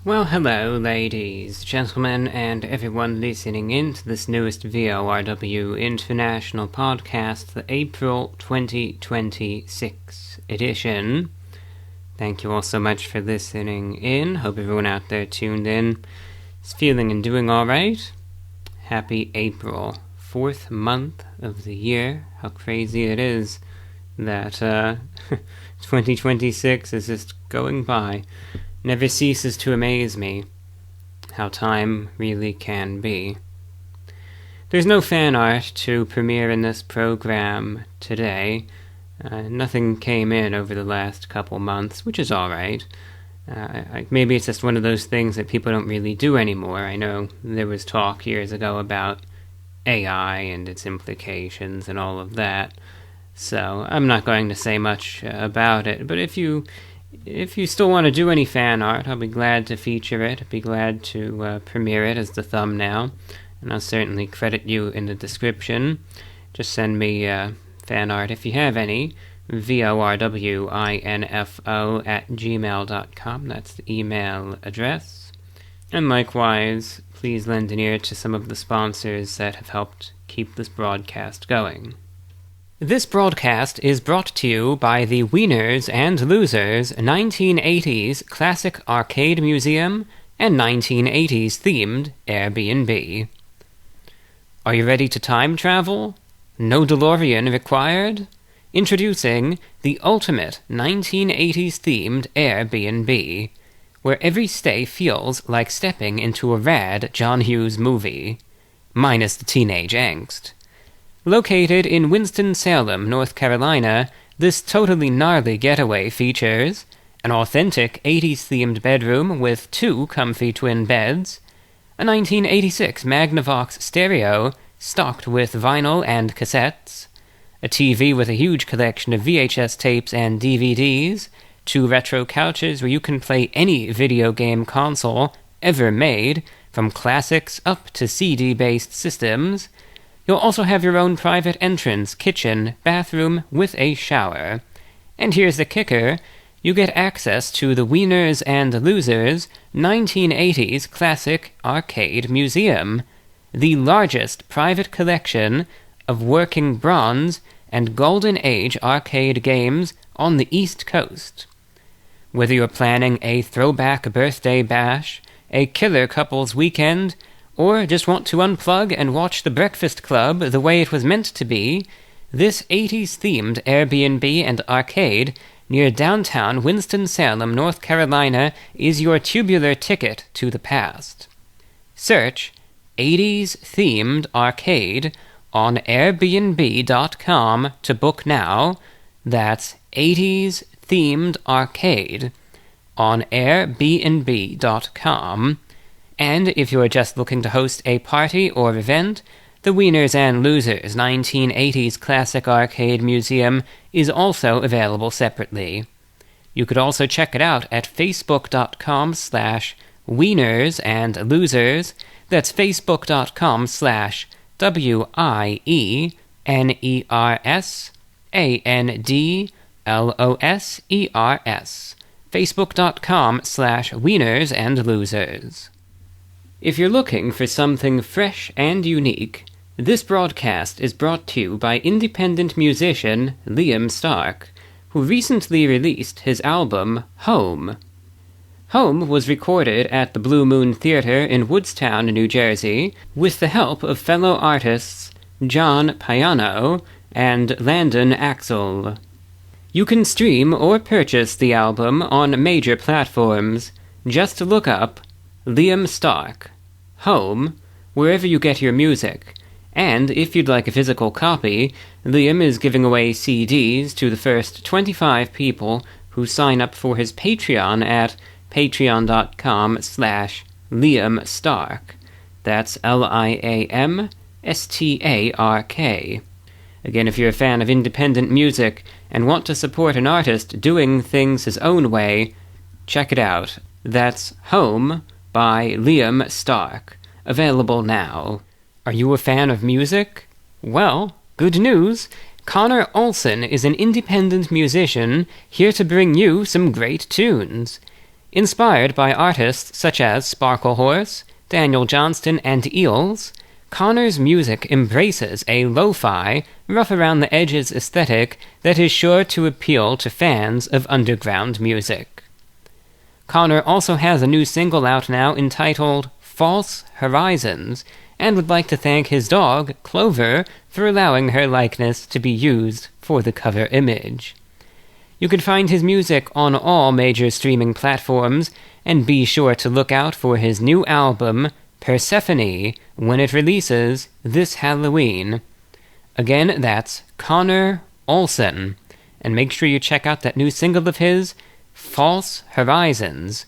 Well, hello, ladies, gentlemen, and everyone listening in to this newest VORW International podcast, the April 2026 edition. Thank you all so much for listening in. Hope everyone out there tuned in is feeling and doing alright. Happy April, 4th month of the year. How crazy it is that 2026 is just going by. Never ceases to amaze me how time really can be. There's no fan art to premiere in this program today. Nothing came in over the last couple months, which is alright. Maybe it's just one of those things that people don't really do anymore. I know there was talk years ago about AI and its implications and all of that, so I'm not going to say much about it, but if you still want to do any fan art, I'll be glad to feature it. I'd be glad to premiere it as the thumbnail, and I'll certainly credit you in the description. Just send me fan art if you have any, vorwinfo@gmail.com. That's the email address. And likewise, please lend an ear to some of the sponsors that have helped keep this broadcast going. This broadcast is brought to you by the Wieners and Losers 1980s Classic Arcade Museum and 1980s themed Airbnb. Are you ready to time travel? No DeLorean required? Introducing the ultimate 1980s themed Airbnb, where every stay feels like stepping into a rad John Hughes movie, minus the teenage angst. Located in Winston-Salem, North Carolina, this totally gnarly getaway features an authentic 80s-themed bedroom with 2 comfy twin beds, a 1986 Magnavox stereo stocked with vinyl and cassettes, a TV with a huge collection of VHS tapes and DVDs, 2 retro couches where you can play any video game console ever made, from classics up to CD-based systems. You'll also have your own private entrance, kitchen, bathroom with a shower. And here's the kicker, you get access to the Wieners and Losers 1980s Classic Arcade Museum, the largest private collection of working bronze and golden age arcade games on the East Coast. Whether you're planning a throwback birthday bash, a killer couples weekend, or just want to unplug and watch The Breakfast Club the way it was meant to be, this 80s-themed Airbnb and arcade near downtown Winston-Salem, North Carolina, is your tubular ticket to the past. Search 80s-themed arcade on Airbnb.com to book now. That's 80s-themed arcade on Airbnb.com. And if you're just looking to host a party or event, the Wieners and Losers 1980s Classic Arcade Museum is also available separately. You could also check it out at facebook.com/Wieners and Losers. That's facebook.com/WIENERSANDLOSERS. facebook.com/Wieners and Losers. If you're looking for something fresh and unique, this broadcast is brought to you by independent musician Liam Stark, who recently released his album, Home. Home was recorded at the Blue Moon Theater in Woodstown, New Jersey, with the help of fellow artists John Payano and Landon Axel. You can stream or purchase the album on major platforms. Just look up Liam Stark, Home, wherever you get your music. And if you'd like a physical copy, Liam is giving away CDs to the first 25 people who sign up for his Patreon at patreon.com/Liam Stark. That's LIAMSTARK. Again, if you're a fan of independent music and want to support an artist doing things his own way, check it out. That's Home by Liam Stark, available now. Are you a fan of music? Well, good news! Connor Olson is an independent musician here to bring you some great tunes. Inspired by artists such as Sparklehorse, Daniel Johnston, and Eels, Connor's music embraces a lo-fi, rough-around-the-edges aesthetic that is sure to appeal to fans of underground music. Connor also has a new single out now entitled False Horizons, and would like to thank his dog, Clover, for allowing her likeness to be used for the cover image. You can find his music on all major streaming platforms, and be sure to look out for his new album, Persephone, when it releases this Halloween. Again, that's Connor Olsen, and make sure you check out that new single of his, False Horizons,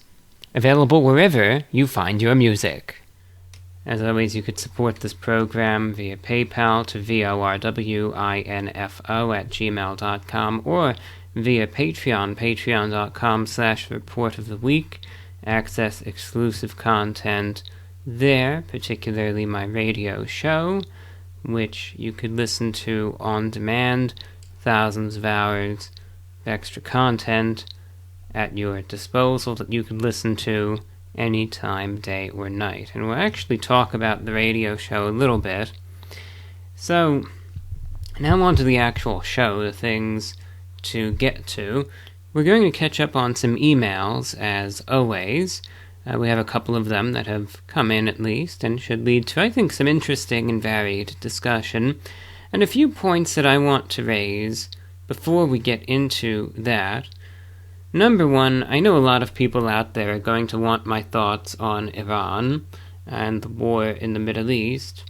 available wherever you find your music. As always, you could support this program via PayPal to VORWINFO@gmail.com or via Patreon, patreon.com/reportoftheweek. Access exclusive content there, particularly my radio show, which you could listen to on demand, thousands of hours of extra content at your disposal that you could listen to any time, day or night. And we'll actually talk about the radio show a little bit. So, now on to the actual show, the things to get to. We're going to catch up on some emails, as always. We have a couple of them that have come in at least, and should lead to, I think, some interesting and varied discussion, and a few points that I want to raise before we get into that. Number one, I know a lot of people out there are going to want my thoughts on Iran and the war in the Middle East.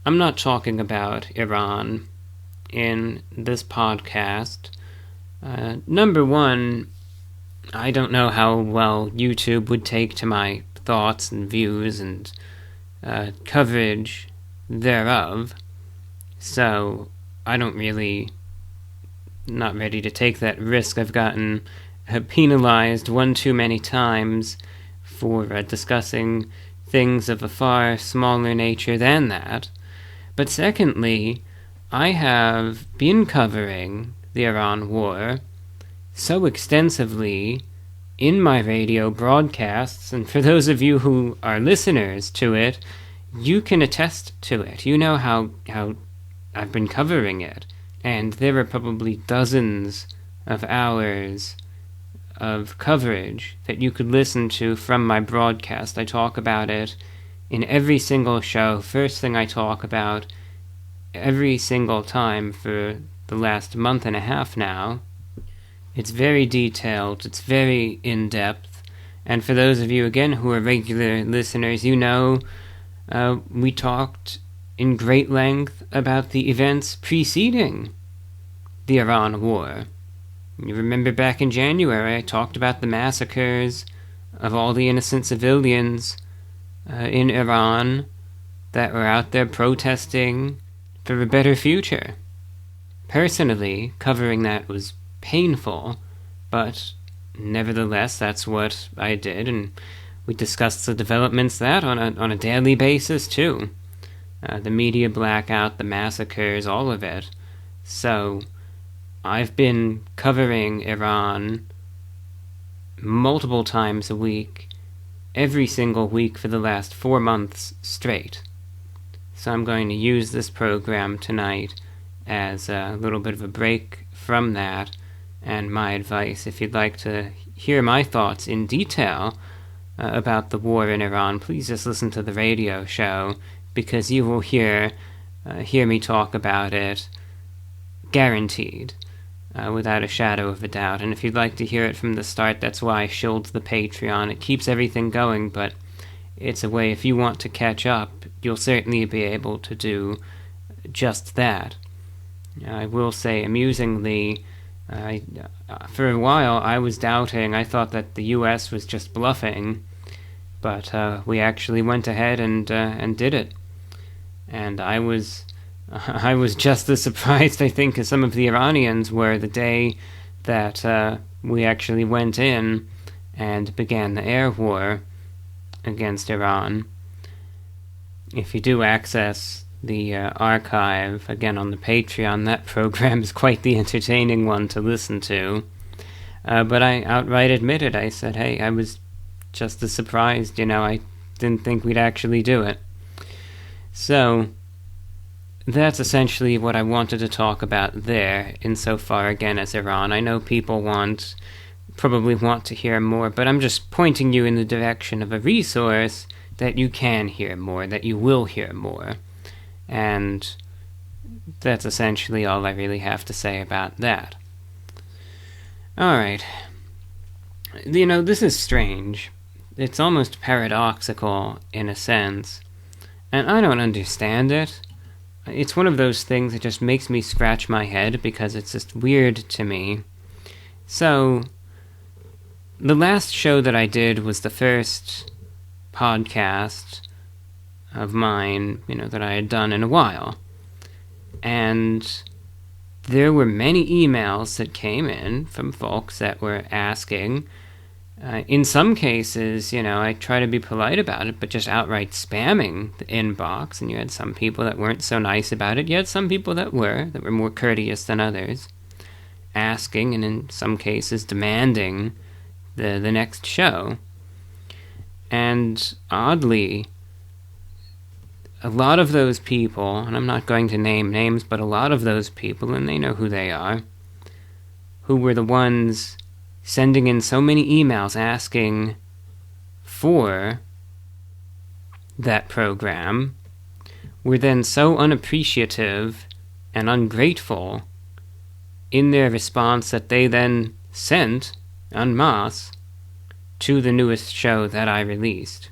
I'm not talking about Iran in this podcast. Number one, I don't know how well YouTube would take to my thoughts and views and coverage thereof, so I don't really, not ready to take that risk. I've gotten penalized one too many times for discussing things of a far smaller nature than that. But secondly, I have been covering the Iran war so extensively in my radio broadcasts, and for those of you who are listeners to it, you can attest to it. You know how I've been covering it, and there are probably dozens of hours of coverage that you could listen to from my broadcast. I talk about it in every single show, first thing I talk about every single time for the last month and a half now. It's very detailed, it's very in-depth, and for those of you, again, who are regular listeners, you know we talked in great length about the events preceding the Iran war. You remember back in January, I talked about the massacres of all the innocent civilians in Iran that were out there protesting for a better future. Personally, covering that was painful, but nevertheless, that's what I did, and we discussed the developments that on a daily basis too. The media blackout, the massacres, all of it. So, I've been covering Iran multiple times a week, every single week for the last 4 months straight. So I'm going to use this program tonight as a little bit of a break from that, and my advice, if you'd like to hear my thoughts in detail about the war in Iran, please just listen to the radio show, because you will hear me talk about it, guaranteed, without a shadow of a doubt. And if you'd like to hear it from the start, that's why I shilled the Patreon. It keeps everything going, but it's a way, if you want to catch up, you'll certainly be able to do just that. I will say, amusingly, for a while I was doubting. I thought that the U.S. was just bluffing, but we actually went ahead and did it. And I was just as surprised, I think, as some of the Iranians were the day that we actually went in and began the air war against Iran. If you do access the archive, again on the Patreon, that program is quite the entertaining one to listen to. But I outright admitted, I said, hey, I was just as surprised, I didn't think we'd actually do it. So, that's essentially what I wanted to talk about there, insofar, again, as Iran. I know people probably want to hear more, but I'm just pointing you in the direction of a resource that you can hear more, that you will hear more. And that's essentially all I really have to say about that. Alright. This is strange. It's almost paradoxical, in a sense. And I don't understand it. It's one of those things that just makes me scratch my head because it's just weird to me. So, the last show that I did was the first podcast of mine, that I had done in a while. And there were many emails that came in from folks that were asking. In some cases, I try to be polite about it, but just outright spamming the inbox, and you had some people that weren't so nice about it. You had some people that were more courteous than others, asking, and in some cases demanding the next show. And oddly, a lot of those people, and I'm not going to name names, but a lot of those people, and they know who they are, who were the ones sending in so many emails asking for that program, were then so unappreciative and ungrateful in their response that they then sent en masse to the newest show that I released.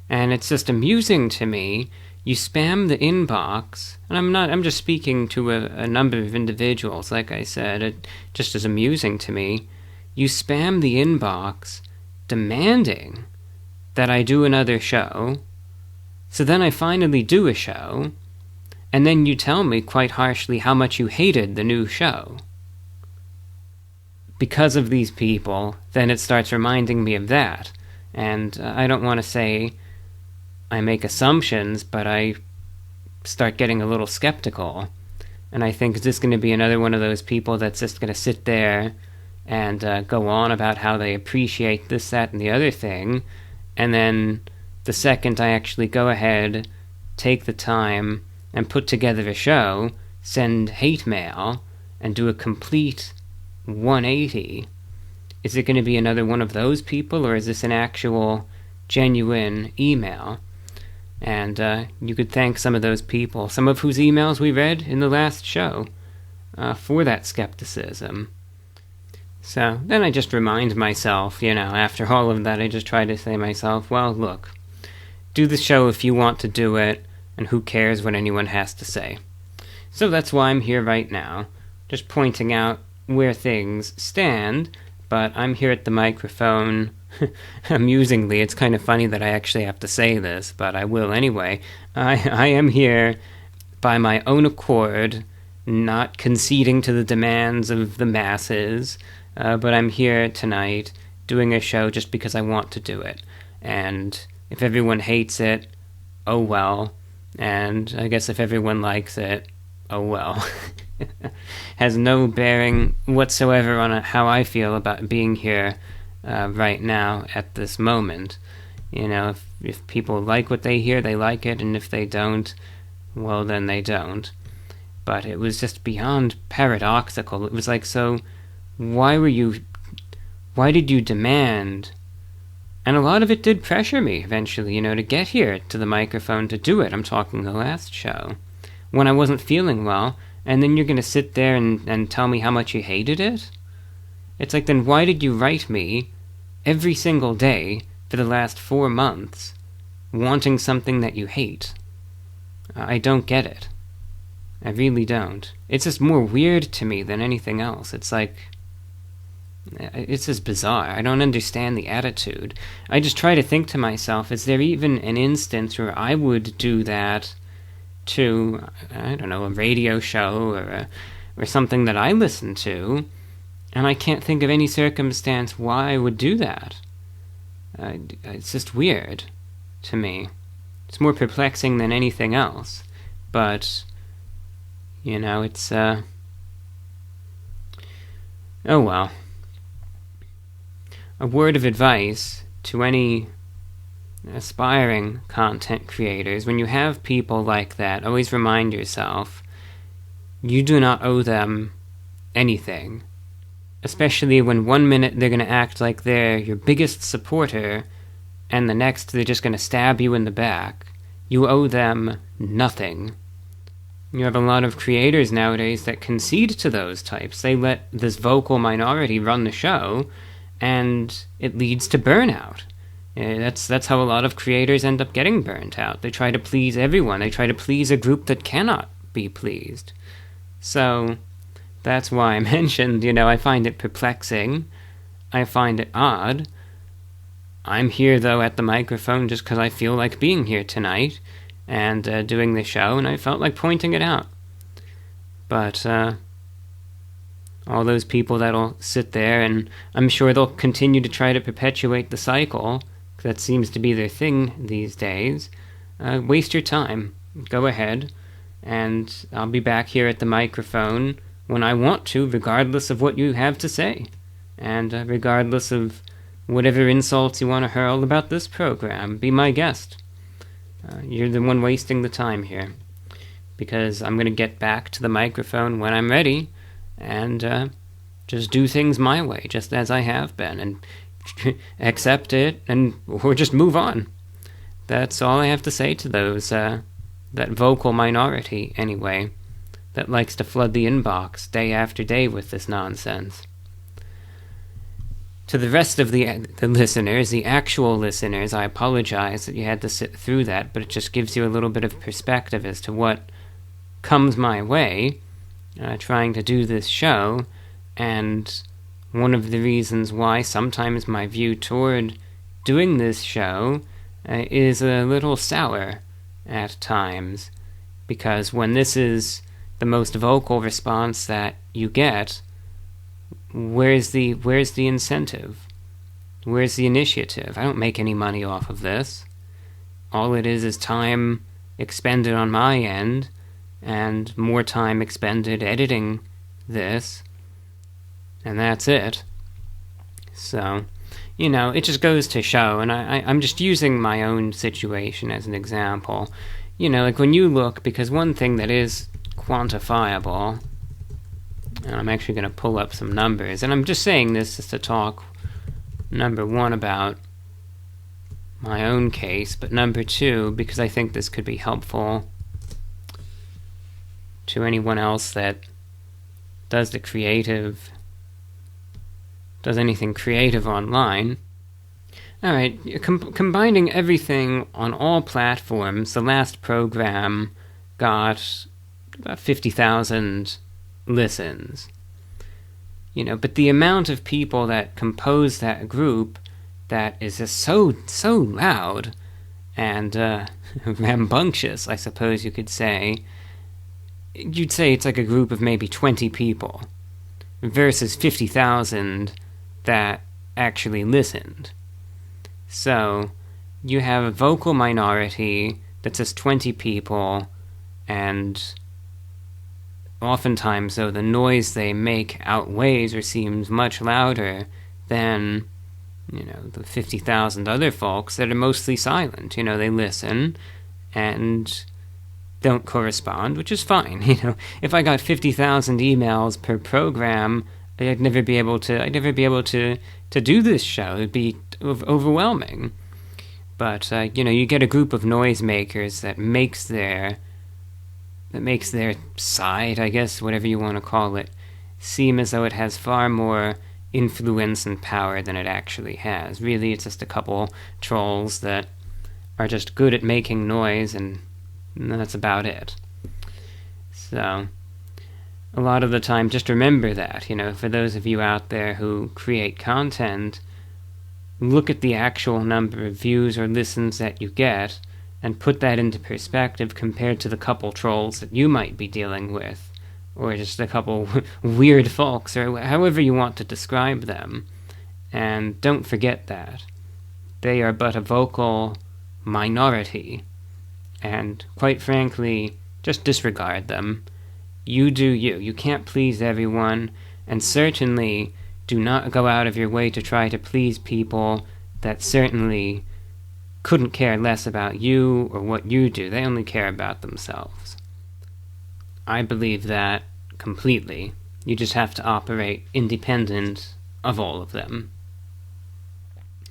And it's just amusing to me. You spam the inbox, and I'm just speaking to a number of individuals, like I said, it just is amusing to me. You spam the inbox demanding that I do another show, so then I finally do a show, and then you tell me quite harshly how much you hated the new show. Because of these people, then it starts reminding me of that, and I don't want to say I make assumptions, but I start getting a little skeptical. And I think, is this going to be another one of those people that's just going to sit there and go on about how they appreciate this, that, and the other thing, and then the second I actually go ahead, take the time, and put together a show, send hate mail, and do a complete 180, is it going to be another one of those people, or is this an actual, genuine email? And you could thank some of those people, some of whose emails we read in the last show, for that skepticism. So then I just remind myself, after all of that, I just try to say to myself, well, look, do the show if you want to do it, and who cares what anyone has to say. So that's why I'm here right now, just pointing out where things stand, but I'm here at the microphone. Amusingly, it's kind of funny that I actually have to say this, but I will anyway. I am here by my own accord, not conceding to the demands of the masses, but I'm here tonight doing a show just because I want to do it. And if everyone hates it, oh well. And I guess if everyone likes it, oh well. Has no bearing whatsoever on how I feel about being here right now at this moment. If people like what they hear, they like it, and if they don't, well, then they don't. But it was just beyond paradoxical. It was like, so why did you demand? And a lot of it did pressure me eventually, to get here to the microphone to do it. I'm talking the last show, when I wasn't feeling well, and then you're going to sit there and tell me how much you hated it? It's like, then why did you write me every single day for the last 4 months wanting something that you hate? I don't get it. I really don't. It's just more weird to me than anything else. It's like, it's just bizarre. I don't understand the attitude. I just try to think to myself, is there even an instance where I would do that to, I don't know, a radio show or something that I listen to, and I can't think of any circumstance why I would do that. It's just weird to me. It's more perplexing than anything else. But, it's, Oh well. A word of advice to any aspiring content creators: when you have people like that, always remind yourself you do not owe them anything. Especially when 1 minute they're going to act like they're your biggest supporter, and the next they're just going to stab you in the back. You owe them nothing. You have a lot of creators nowadays that concede to those types. They let this vocal minority run the show, and it leads to burnout. That's how a lot of creators end up getting burnt out. They try to please everyone. They try to please a group that cannot be pleased. So that's why I mentioned, I find it perplexing. I find it odd. I'm here, though, at the microphone just because I feel like being here tonight and doing the show, and I felt like pointing it out. But all those people that'll sit there, and I'm sure they'll continue to try to perpetuate the cycle, because that seems to be their thing these days. Waste your time. Go ahead, and I'll be back here at the microphone when I want to, regardless of what you have to say, and regardless of whatever insults you want to hurl about this program. Be my guest. You're the one wasting the time here, because I'm going to get back to the microphone when I'm ready, and just do things my way, just as I have been, and accept it, or just move on. That's all I have to say to those, that vocal minority, anyway, that likes to flood the inbox day after day with this nonsense. To the rest of the listeners, the actual listeners, I apologize that you had to sit through that, but it just gives you a little bit of perspective as to what comes my way, trying to do this show, and one of the reasons why sometimes my view toward doing this show is a little sour at times, because when this is the most vocal response that you get, where's the incentive? Where's the initiative? I don't make any money off of this. All it is time expended on my end, and more time expended editing this, and that's it. So, it just goes to show, and I'm just using my own situation as an example. Like when you look, because one thing that is quantifiable, and I'm actually going to pull up some numbers, and I'm just saying this just to talk, number one, about my own case, but number two, because I think this could be helpful to anyone else that does anything creative online. Alright, combining everything on all platforms, the last program got about 50,000 listens. But the amount of people that compose that group that is just so loud and rambunctious, I suppose you could say, you'd say it's like a group of maybe 20 people versus 50,000 that actually listened. So you have a vocal minority that's just 20 people, and oftentimes, though, the noise they make outweighs or seems much louder than, the 50,000 other folks that are mostly silent. They listen and don't correspond, which is fine. If I got 50,000 emails per program, I'd never be able to do this show. It'd be overwhelming. But you get a group of noisemakers that makes their side, I guess, whatever you want to call it, seem as though it has far more influence and power than it actually has. Really, it's just a couple trolls that are just good at making noise, and that's about it. So, a lot of the time, just remember that, for those of you out there who create content, look at the actual number of views or listens that you get, and put that into perspective compared to the couple trolls that you might be dealing with, or just a couple weird folks, or however you want to describe them. And don't forget that. They are but a vocal minority, and quite frankly, just disregard them. You do you. You can't please everyone, and certainly do not go out of your way to try to please people that certainly couldn't care less about you or what you do. They only care about themselves. I believe that completely. You just have to operate independent of all of them.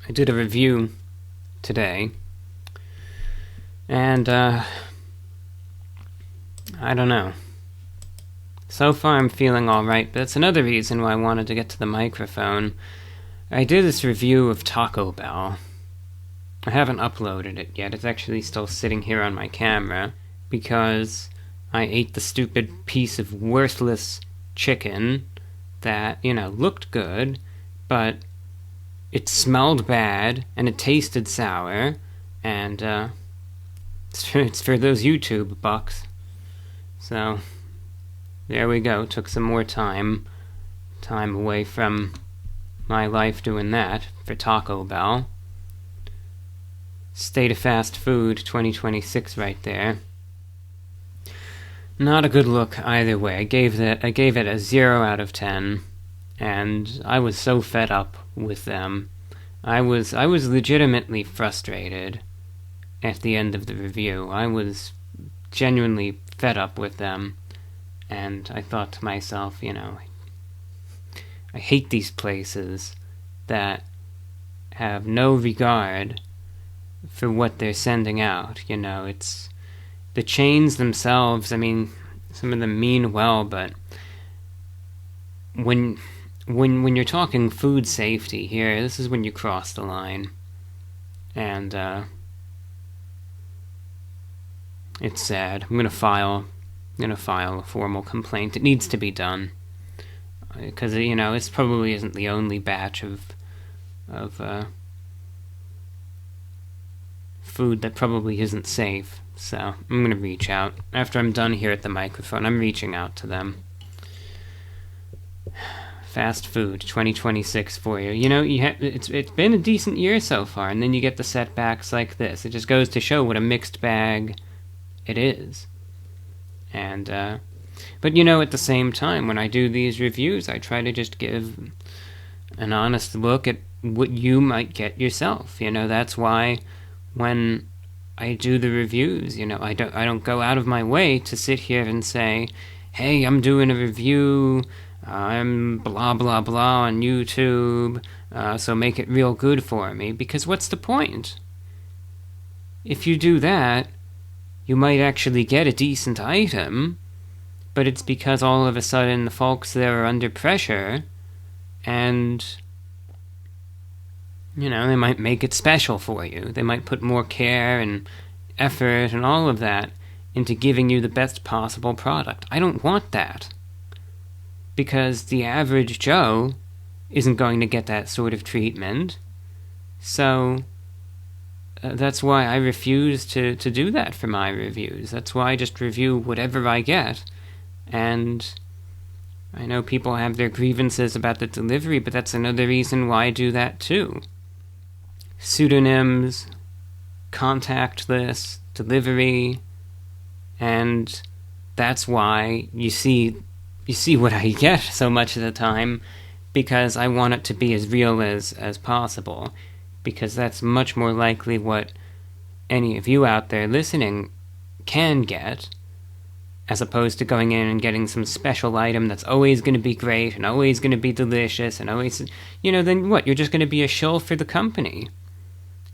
I did a review today, and I don't know. So far I'm feeling alright, but that's another reason why I wanted to get to the microphone. I did this review of Taco Bell. I haven't uploaded it yet. It's actually still sitting here on my camera, because I ate the stupid piece of worthless chicken that, looked good, but it smelled bad, and it tasted sour, and it's for those YouTube bucks. So, there we go. Took some more time away from my life doing that for Taco Bell. State of Fast Food 2026 right there. Not a good look either way. I gave it a 0 out of 10, and I was so fed up with them. I was legitimately frustrated at the end of the review. I was genuinely fed up with them, and I thought to myself, I hate these places that have no regard for what they're sending out. It's the chains themselves. I mean, some of them mean well, but when you're talking food safety here, this is when you cross the line. And it's sad. I'm gonna file a formal complaint. It needs to be done, because this probably isn't the only batch of food that probably isn't safe. So I'm gonna reach out after I'm done here at the microphone. I'm reaching out to them. Fast food 2026 for you. It's been a decent year so far, and then you get the setbacks like this. It just goes to show what a mixed bag it is. And but at the same time, when I do these reviews, I try to just give an honest look at what you might get yourself. That's why when I do the reviews, I don't go out of my way to sit here and say, hey, I'm doing a review, I'm blah blah blah on YouTube, so make it real good for me, because what's the point? If you do that, you might actually get a decent item, but it's because all of a sudden the folks there are under pressure, and they might make it special for you. They might put more care and effort and all of that into giving you the best possible product. I don't want that, because the average Joe isn't going to get that sort of treatment. So that's why I refuse to do that for my reviews. That's why I just review whatever I get. And I know people have their grievances about the delivery, but that's another reason why I do that too. Pseudonyms, contactless, delivery, and that's why you see what I get so much of the time, because I want it to be as real as possible, because that's much more likely what any of you out there listening can get, as opposed to going in and getting some special item that's always going to be great and always going to be delicious and always, then what? You're just going to be a shill for the company.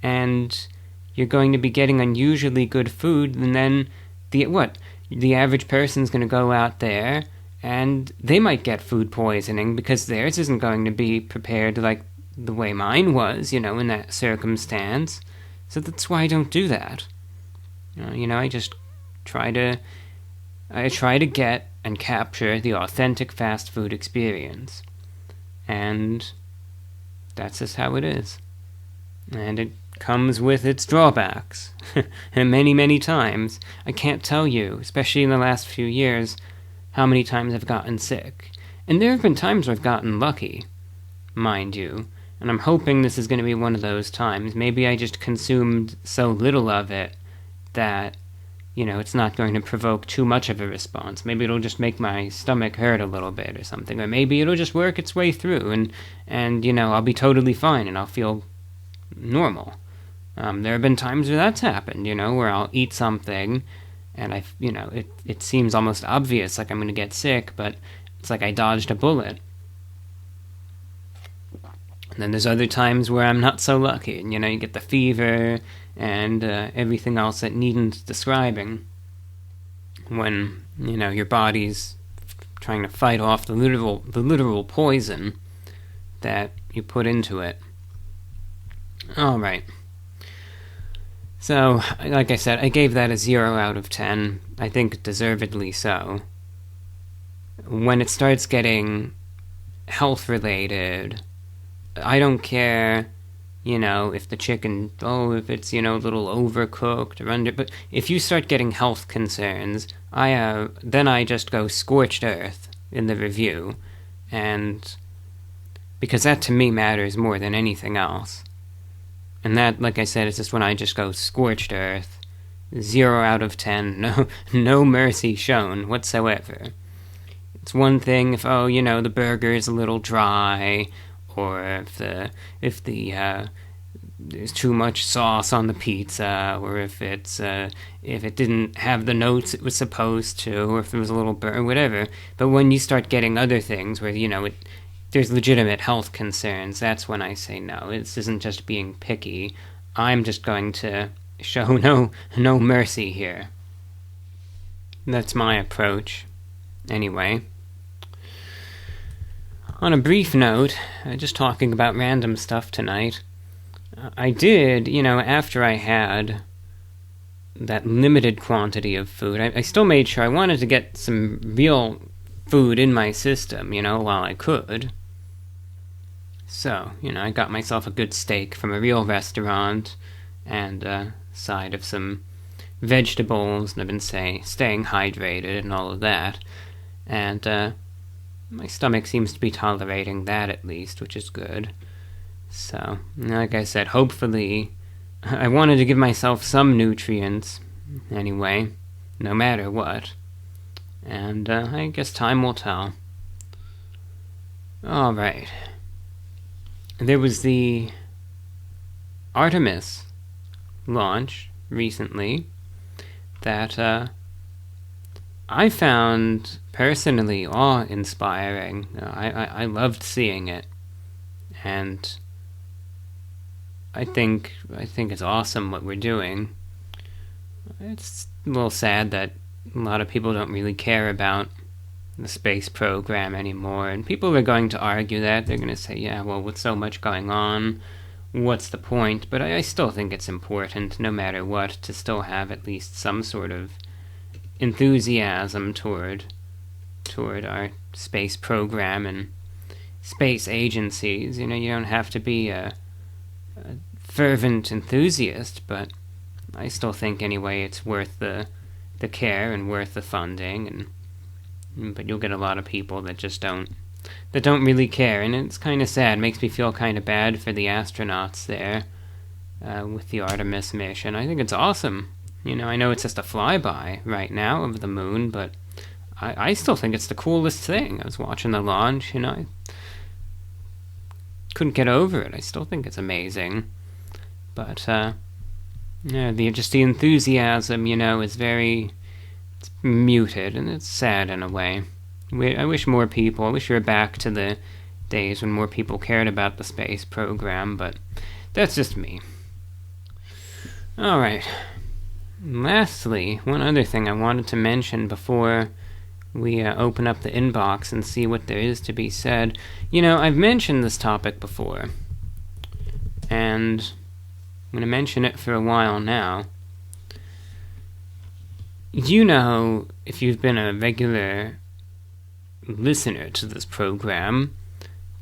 And you're going to be getting unusually good food, and then the average person's going to go out there and they might get food poisoning because theirs isn't going to be prepared like the way mine was, in that circumstance. So that's why I don't do that. I just try to get and capture the authentic fast food experience. And that's just how it is. And it comes with its drawbacks. And many, many times, I can't tell you, especially in the last few years, how many times I've gotten sick. And there have been times where I've gotten lucky, mind you. And I'm hoping this is going to be one of those times. Maybe I just consumed so little of it that, it's not going to provoke too much of a response. Maybe it'll just make my stomach hurt a little bit or something. Or maybe it'll just work its way through and I'll be totally fine and I'll feel normal. There have been times where that's happened, where I'll eat something and it seems almost obvious, like I'm going to get sick, but it's like I dodged a bullet. And then there's other times where I'm not so lucky, and you get the fever and everything else that needn't describing when your body's trying to fight off the literal poison that you put into it. All right. So, like I said, I gave that a 0 out of 10. I think deservedly so. When it starts getting health-related, I don't care, if the chicken, if it's, a little overcooked or under... But if you start getting health concerns, then I just go scorched earth in the review. And... because that, to me, matters more than anything else. And that, like I said, is just when I just go scorched earth. 0 out of 10. No mercy shown whatsoever. It's one thing if, the burger is a little dry, or if there's too much sauce on the pizza, or if it didn't have the notes it was supposed to, or if it was a little burn, whatever. But when you start getting other things where, there's legitimate health concerns, that's when I say no. This isn't just being picky. I'm just going to show no mercy here. That's my approach. Anyway. On a brief note, just talking about random stuff tonight, I did, after I had that limited quantity of food, I still made sure I wanted to get some real food in my system, while I could. So, I got myself a good steak from a real restaurant, and a side of some vegetables, and I've been staying hydrated and all of that. And, my stomach seems to be tolerating that at least, which is good. So, like I said, hopefully, I wanted to give myself some nutrients, anyway, no matter what. And, I guess time will tell. Alright. There was the Artemis launch recently that I found personally awe-inspiring. I loved seeing it, and I think it's awesome what we're doing. It's a little sad that a lot of people don't really care about the space program anymore, and people are going to argue that. They're going to say, yeah, well, with so much going on, what's the point? But I still think it's important, no matter what, to still have at least some sort of enthusiasm toward our space program and space agencies. You don't have to be a fervent enthusiast, but I still think anyway it's worth the care and worth the funding. But you'll get a lot of people that just don't really care, and it's kind of sad. It makes me feel kind of bad for the astronauts there with the Artemis mission. I think it's awesome. I know it's just a flyby right now of the moon, but I still think it's the coolest thing. I was watching the launch, I couldn't get over it. I still think it's amazing. But, the enthusiasm, is very... it's muted, and it's sad in a way. I wish we were back to the days when more people cared about the space program, but that's just me. Alright. Lastly, one other thing I wanted to mention before we open up the inbox and see what there is to be said. I've mentioned this topic before, and I'm going to mention it for a while now. If you've been a regular listener to this program,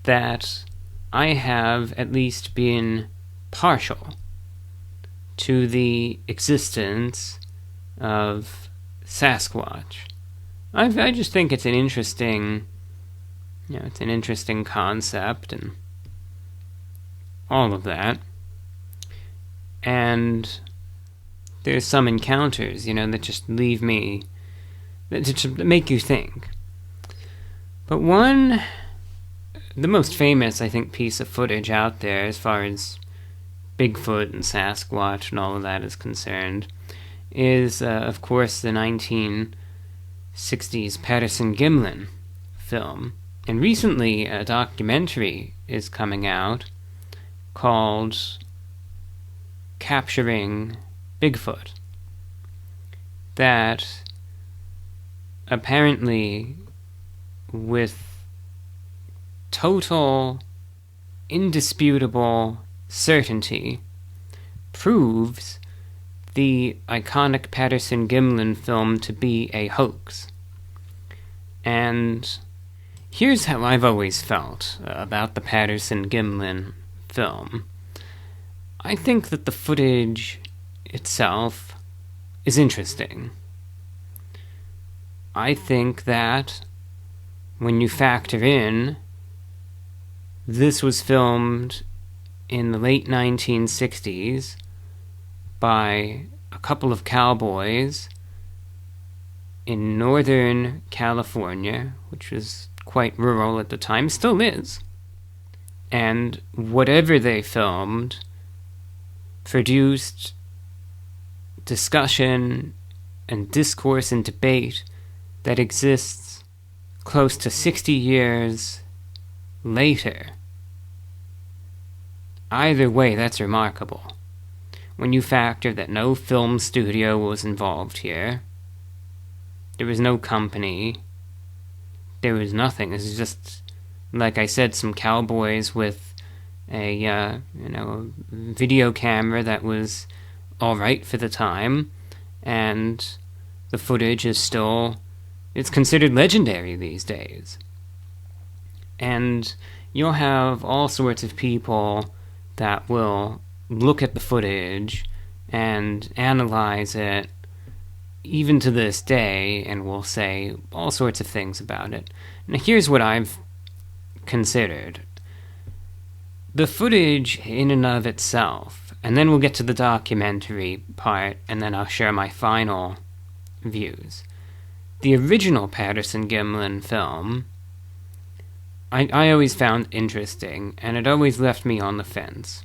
that I have at least been partial to the existence of Sasquatch. I just think it's an interesting, it's an interesting concept and all of that. And there's some encounters, that just leave me, that just make you think. But the most famous, I think, piece of footage out there as far as Bigfoot and Sasquatch and all of that is concerned is, of course, the 1960s Patterson-Gimlin film. And recently, a documentary is coming out called Capturing Bigfoot that apparently, with total, indisputable certainty, proves the iconic Patterson-Gimlin film to be a hoax. And here's how I've always felt about the Patterson-Gimlin film. I think that the footage itself is interesting. I think that when you factor in this was filmed in the late 1960s by a couple of cowboys in Northern California, which was quite rural at the time, still is. And whatever they filmed produced discussion and discourse and debate that exists close to 60 years later. Either way, that's remarkable. When you factor that no film studio was involved here, there was no company, there was nothing. This is just, like I said, some cowboys with a video camera that was alright for the time, and the footage is still, it's considered legendary these days. And you'll have all sorts of people that will look at the footage and analyze it, even to this day, and will say all sorts of things about it. Now, here's what I've considered. The footage in and of itself, and then we'll get to the documentary part, and then I'll share my final views. The original Patterson-Gimlin film, I always found interesting, and it always left me on the fence.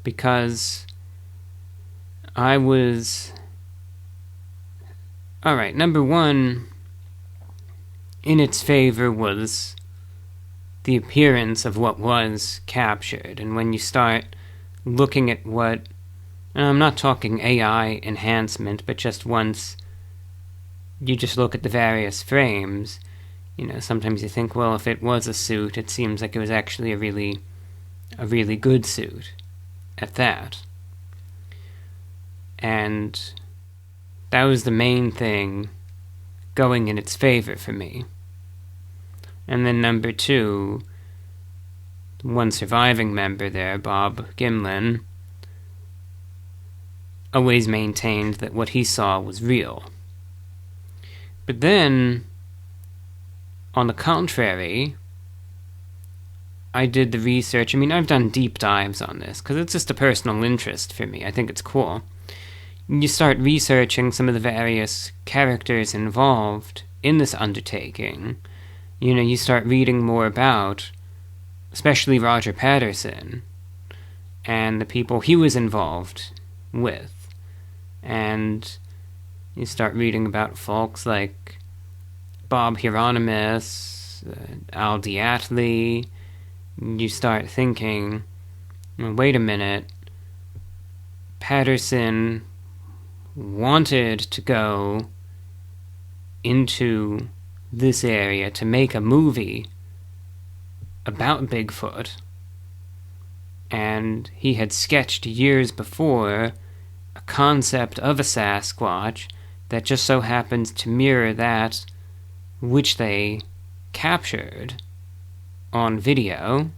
Because I was... Alright, number one, in its favor was the appearance of what was captured. And when you start looking at what... And I'm not talking AI enhancement, but just once you just look at the various frames, sometimes you think, well, if it was a suit, it seems like it was actually a really good suit at that. And that was the main thing going in its favor for me. And then number two, one surviving member there, Bob Gimlin, always maintained that what he saw was real. But then, on the contrary, I did the research. I've done deep dives on this, because it's just a personal interest for me. I think it's cool. You start researching some of the various characters involved in this undertaking. You start reading more about, especially Roger Patterson, and the people he was involved with. And you start reading about folks like Bob Hieronymus, Al Diatley. You start thinking, well, wait a minute, Patterson wanted to go into this area to make a movie about Bigfoot, and he had sketched years before a concept of a Sasquatch that just so happens to mirror that which they captured on video.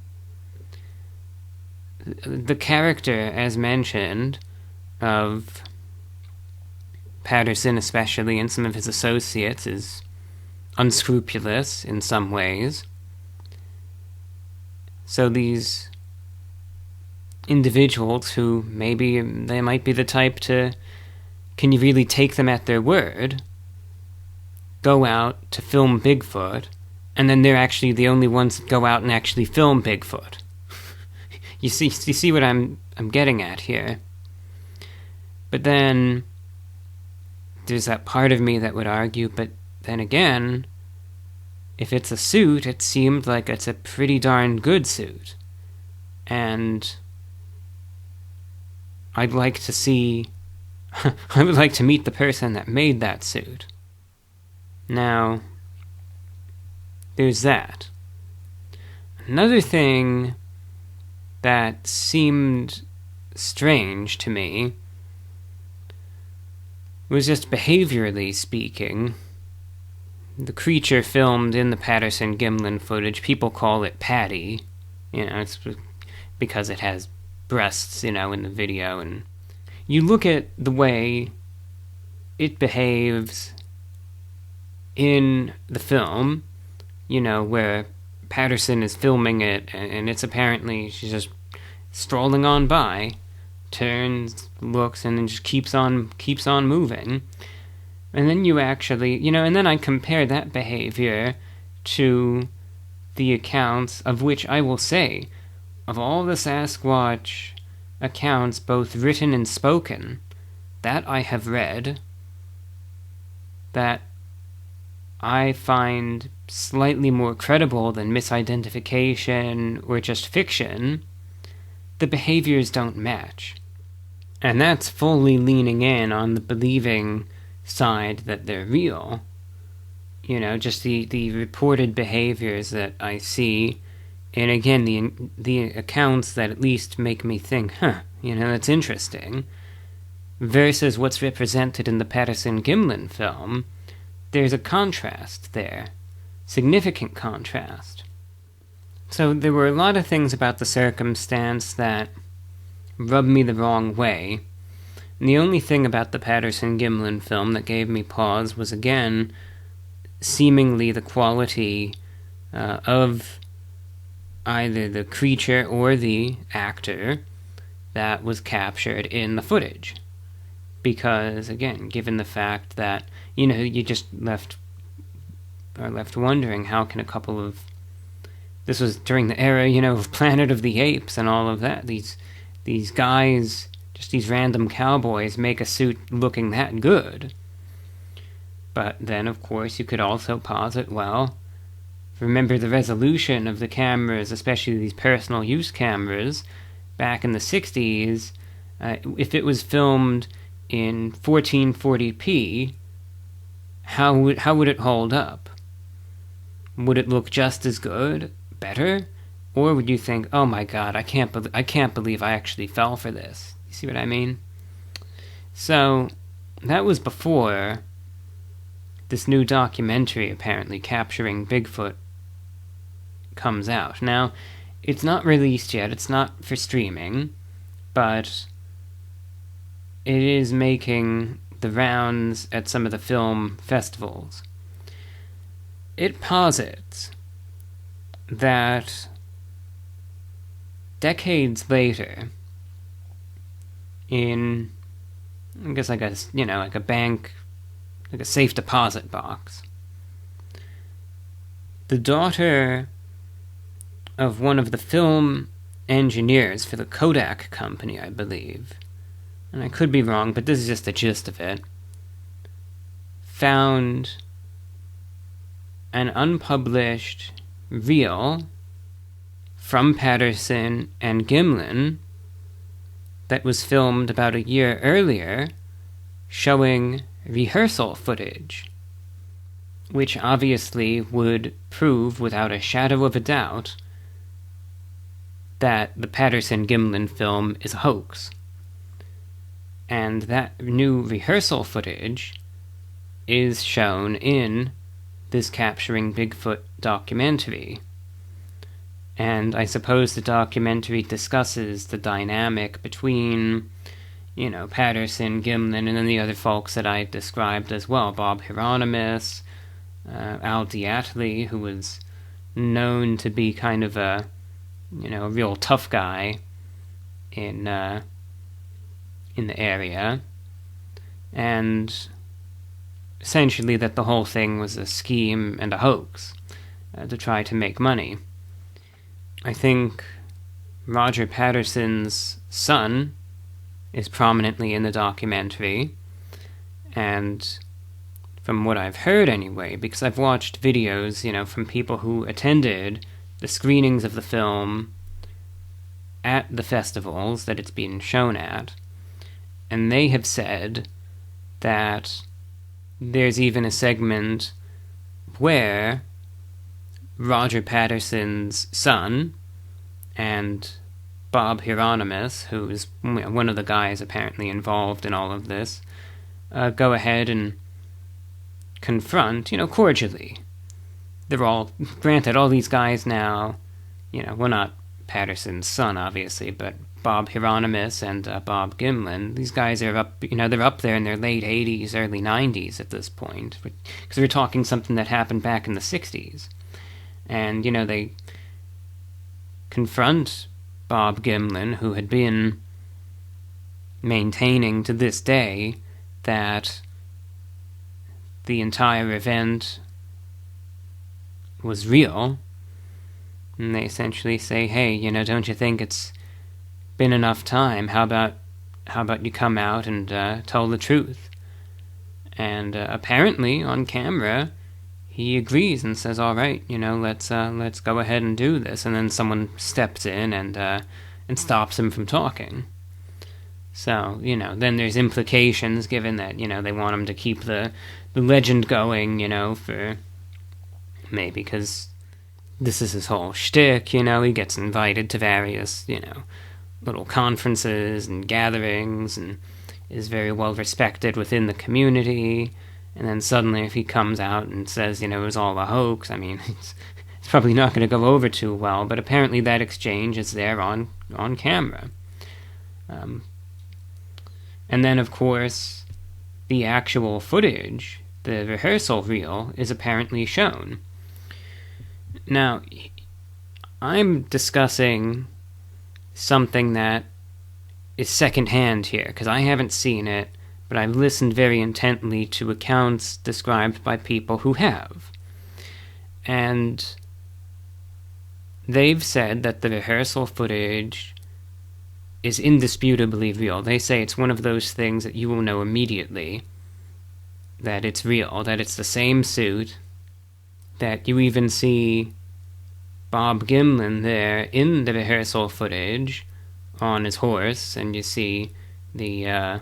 The character, as mentioned, of Patterson especially, and some of his associates, is unscrupulous in some ways. So these individuals who maybe they might be the type to can you really take them at their word, go out to film Bigfoot, and then they're actually the only ones that go out and actually film Bigfoot? You see what I'm getting at here? But then there's that part of me that would argue, but then again, if it's a suit, it seemed like it's a pretty darn good suit. And I'd like to see... I would like to meet the person that made that suit. Now, there's that. Another thing that seemed strange to me was just behaviorally speaking. The creature filmed in the Patterson-Gimlin footage, people call it Patty. It's because it has breasts, in the video, and you look at the way it behaves in the film, where Patterson is filming it, and it's apparently, she's just strolling on by, turns, looks, and then just keeps on moving. And then you actually, and then I compare that behavior to the accounts of which I will say, of all the Sasquatch accounts, both written and spoken, that I have read, that I find slightly more credible than misidentification or just fiction, the behaviors don't match. And that's fully leaning in on the believing side that they're real. Just the reported behaviors that I see, and again, the accounts that at least make me think, that's interesting, versus what's represented in the Patterson-Gimlin film, there's a contrast there. Significant contrast. So there were a lot of things about the circumstance that rubbed me the wrong way. And the only thing about the Patterson-Gimlin film that gave me pause was, again, seemingly the quality of either the creature or the actor that was captured in the footage. Because, again, given the fact that, you just left wondering, how can a couple of... This was during the era, of Planet of the Apes and all of that. These guys, just these random cowboys, make a suit looking that good. But then, of course, you could also posit, well, remember the resolution of the cameras, especially these personal use cameras, back in the 60s, if it was filmed in 1440p, how would it hold up? Would it look just as good? Better? Or would you think, oh my god, I can't believe I actually fell for this? You see what I mean? So, that was before this new documentary apparently capturing Bigfoot comes out. Now, it's not released yet, it's not for streaming, but it is making the rounds at some of the film festivals. It posits that decades later, in, I guess like a bank, like a safe deposit box, the daughter of one of the film engineers for the Kodak company, I believe, and I could be wrong, but this is just the gist of it, found an unpublished reel from Patterson and Gimlin that was filmed about a year earlier, showing rehearsal footage, which obviously would prove without a shadow of a doubt that the Patterson-Gimlin film is a hoax. And that new rehearsal footage is shown in this Capturing Bigfoot documentary. And I suppose the documentary discusses the dynamic between, Patterson, Gimlin, and then the other folks that I described as well. Bob Hieronymus, Al Diatley, who was known to be kind of a real tough guy in the area. and essentially that the whole thing was a scheme and a hoax to try to make money. I think Roger Patterson's son is prominently in the documentary, and from what I've heard anyway, because I've watched videos, from people who attended the screenings of the film at the festivals that it's been shown at, and they have said that there's even a segment where Roger Patterson's son and Bob Hieronymus, who's one of the guys apparently involved in all of this, go ahead and confront, cordially. They're all, granted, all these guys now, well, not Patterson's son, obviously, but Bob Hieronymus and Bob Gimlin, these guys are up, they're up there in their late 80s, early 90s at this point, because we're talking something that happened back in the 60s. And, they confront Bob Gimlin, who had been maintaining to this day that the entire event was real, and they essentially say, hey, don't you think it's been enough time? How about you come out and tell the truth? And apparently, on camera, he agrees and says, all right, let's go ahead and do this. And then someone steps in and stops him from talking. So, then there's implications given that, they want him to keep the legend going, for maybe because this is his whole shtick, he gets invited to various, little conferences and gatherings and is very well respected within the community. And then suddenly if he comes out and says, it was all a hoax, I mean, it's probably not going to go over too well, but apparently that exchange is there on camera. And then, of course, the actual footage, the rehearsal reel, is apparently shown. Now, I'm discussing something that is secondhand here, because I haven't seen it, but I've listened very intently to accounts described by people who have. And they've said that the rehearsal footage is indisputably real. They say it's one of those things that you will know immediately that it's real, that it's the same suit, that you even see Bob Gimlin there in the rehearsal footage on his horse, and you see it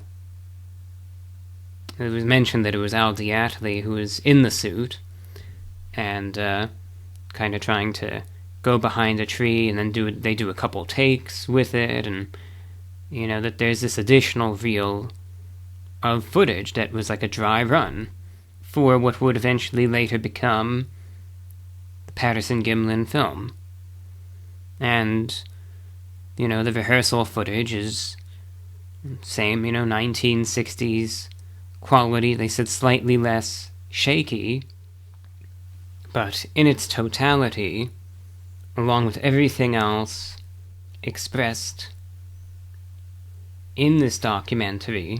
was mentioned that it was Al Diatley who was in the suit, and kind of trying to go behind a tree, and then they do a couple takes with it, and that there's this additional reel of footage that was like a dry run for what would eventually later become the Patterson-Gimlin film. And, the rehearsal footage is same, 1960s quality. They said slightly less shaky, but in its totality, along with everything else expressed in this documentary,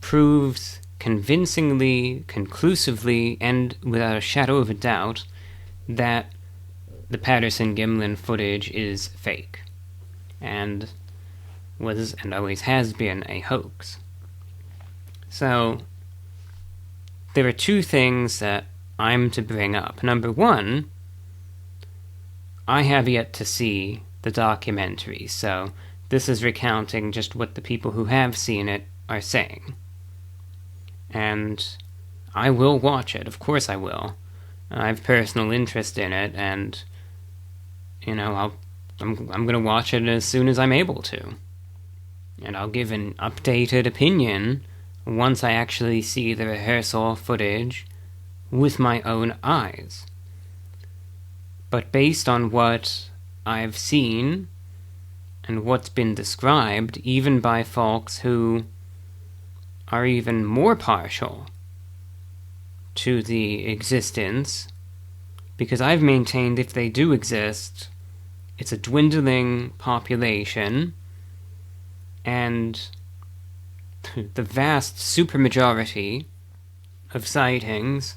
proves convincingly, conclusively, and without a shadow of a doubt that the Patterson-Gimlin footage is fake, and was and always has been a hoax. So, there are two things that I'm to bring up. Number one, I have yet to see the documentary, so this is recounting just what the people who have seen it are saying. And I will watch it, of course I will. I have personal interest in it, and, I'm going to watch it as soon as I'm able to. And I'll give an updated opinion once I actually see the rehearsal footage with my own eyes. But based on what I've seen and what's been described, even by folks who are even more partial to the existence, because I've maintained if they do exist, it's a dwindling population, and the vast supermajority of sightings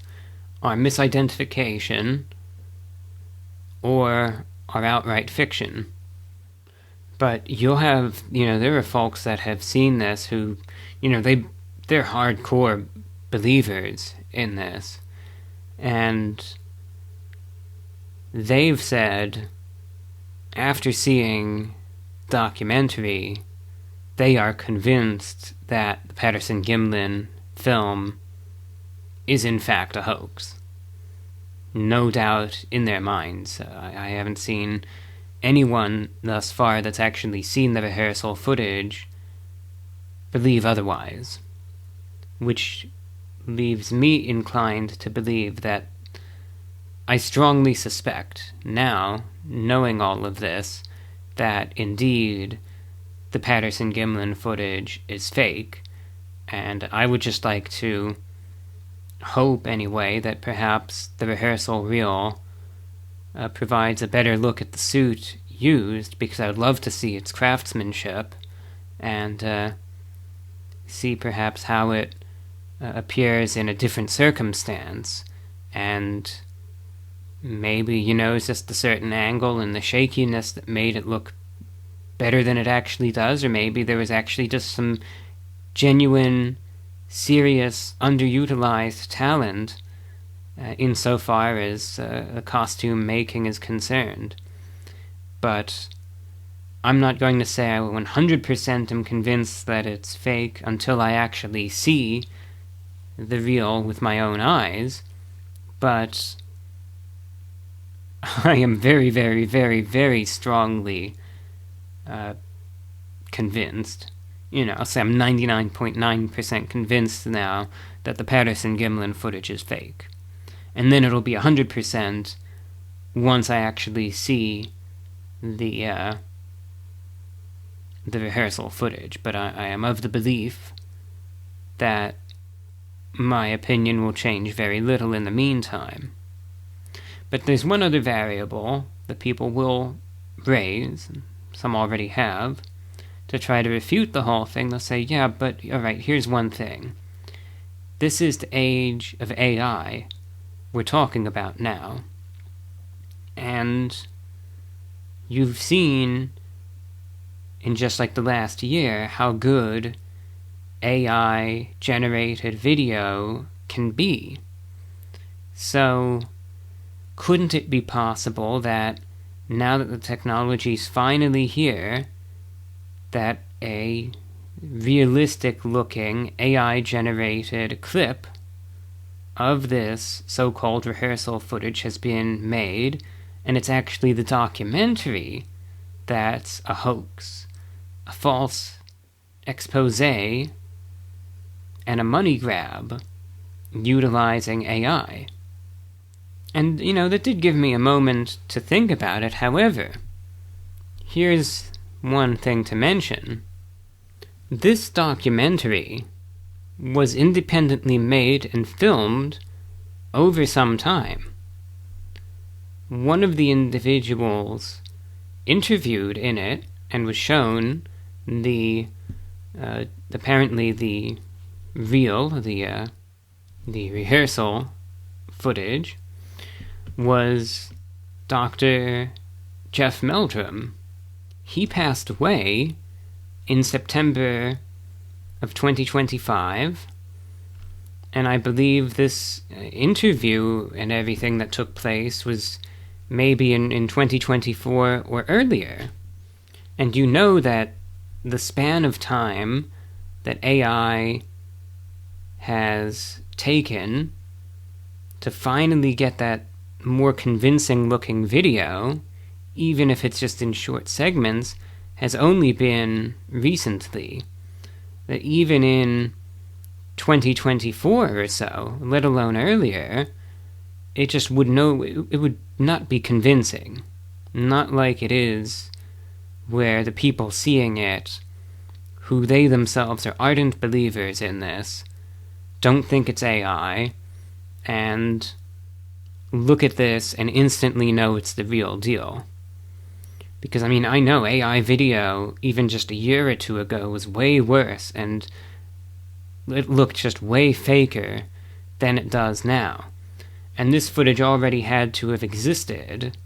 are misidentification or are outright fiction. But you'll have, there are folks that have seen this who, they're hardcore believers in this. And they've said, after seeing documentary, they are convinced that the Patterson-Gimlin film is in fact a hoax. No doubt in their minds. I haven't seen anyone thus far that's actually seen the rehearsal footage believe otherwise, which leaves me inclined to believe that I strongly suspect now, knowing all of this, that indeed the Patterson-Gimlin footage is fake, and I would just like to hope anyway that perhaps the rehearsal reel provides a better look at the suit used, because I would love to see its craftsmanship and see perhaps how it appears in a different circumstance, and maybe, it's just the certain angle and the shakiness that made it look better than it actually does, or maybe there was actually just some genuine, serious, underutilized talent insofar as costume making is concerned. But I'm not going to say I 100% am convinced that it's fake until I actually see the reel with my own eyes, but I am very, very, very, very strongly convinced. I'll say I'm 99.9% convinced now that the Patterson-Gimlin footage is fake. And then it'll be 100% once I actually see the rehearsal footage. But I am of the belief that my opinion will change very little in the meantime. But there's one other variable that people will raise, some already have, to try to refute the whole thing. They'll say, yeah, but alright, here's one thing. This is the age of AI we're talking about now. And you've seen in just like the last year how good AI-generated video can be. So, couldn't it be possible that now that the technology's finally here, that a realistic-looking AI-generated clip of this so-called rehearsal footage has been made, and it's actually the documentary that's a hoax, a false expose, and a money grab utilizing AI? And, that did give me a moment to think about it. However, here's one thing to mention. This documentary was independently made and filmed over some time. One of the individuals interviewed in it and was shown apparently the rehearsal footage was Dr. Jeff Meldrum. He passed away in September of 2025, and I believe this interview and everything that took place was maybe in 2024 or earlier. And you know that the span of time that AI has taken to finally get that more convincing looking video, even if it's just in short segments, has only been recently. That even in 2024 or so, let alone earlier, it just would not be convincing. Not like it is where the people seeing it, who they themselves are ardent believers in this, don't think it's AI, and look at this and instantly know it's the real deal. Because, I know AI video, even just a year or two ago, was way worse, and it looked just way faker than it does now. And this footage already had to have existed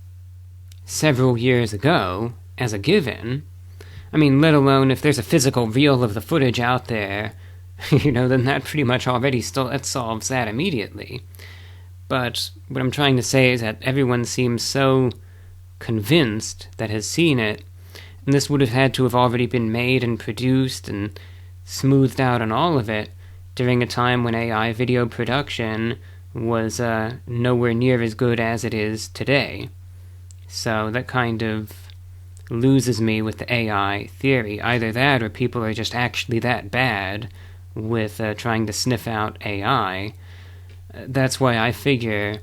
several years ago as a given. I mean, let alone if there's a physical reel of the footage out there, then that pretty much already that solves that immediately. But what I'm trying to say is that everyone seems so convinced that has seen it, and this would have had to have already been made and produced and smoothed out and all of it during a time when AI video production was nowhere near as good as it is today. So that kind of loses me with the AI theory. Either that, or people are just actually that bad with trying to sniff out AI. That's why I figure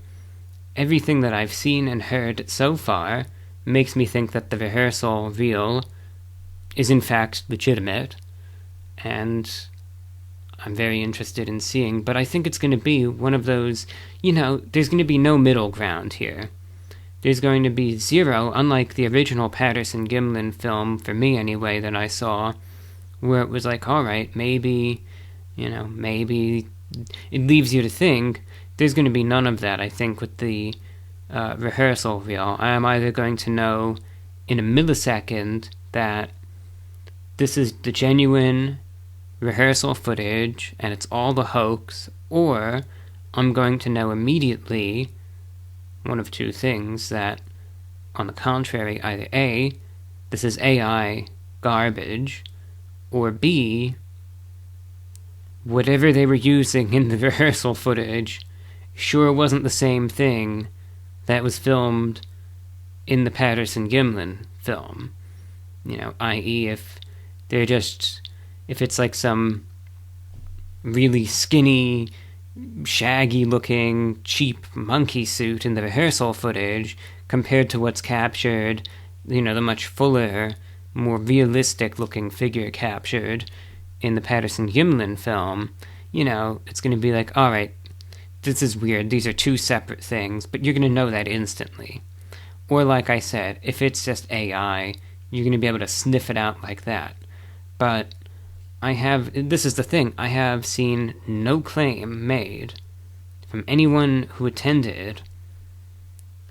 everything that I've seen and heard so far makes me think that the rehearsal reel is in fact legitimate, and I'm very interested in seeing, but I think it's going to be one of those, there's going to be no middle ground here. There's going to be zero, unlike the original Patterson-Gimlin film, for me anyway, that I saw, where it was like, alright, maybe it leaves you to think. There's going to be none of that, I think, with the rehearsal reel. I am either going to know in a millisecond that this is the genuine rehearsal footage and it's all the hoax, or I'm going to know immediately one of two things, that, on the contrary, either A, this is AI garbage, or B, whatever they were using in the rehearsal footage sure wasn't the same thing that was filmed in the Patterson-Gimlin film. I.e., if it's like some really skinny, shaggy-looking, cheap monkey suit in the rehearsal footage compared to what's captured, the much fuller, more realistic-looking figure captured in the Patterson-Gimlin film, it's going to be like, alright, this is weird, these are two separate things, but you're going to know that instantly. Or like I said, if it's just AI, you're going to be able to sniff it out like that. But this is the thing, I have seen no claim made from anyone who attended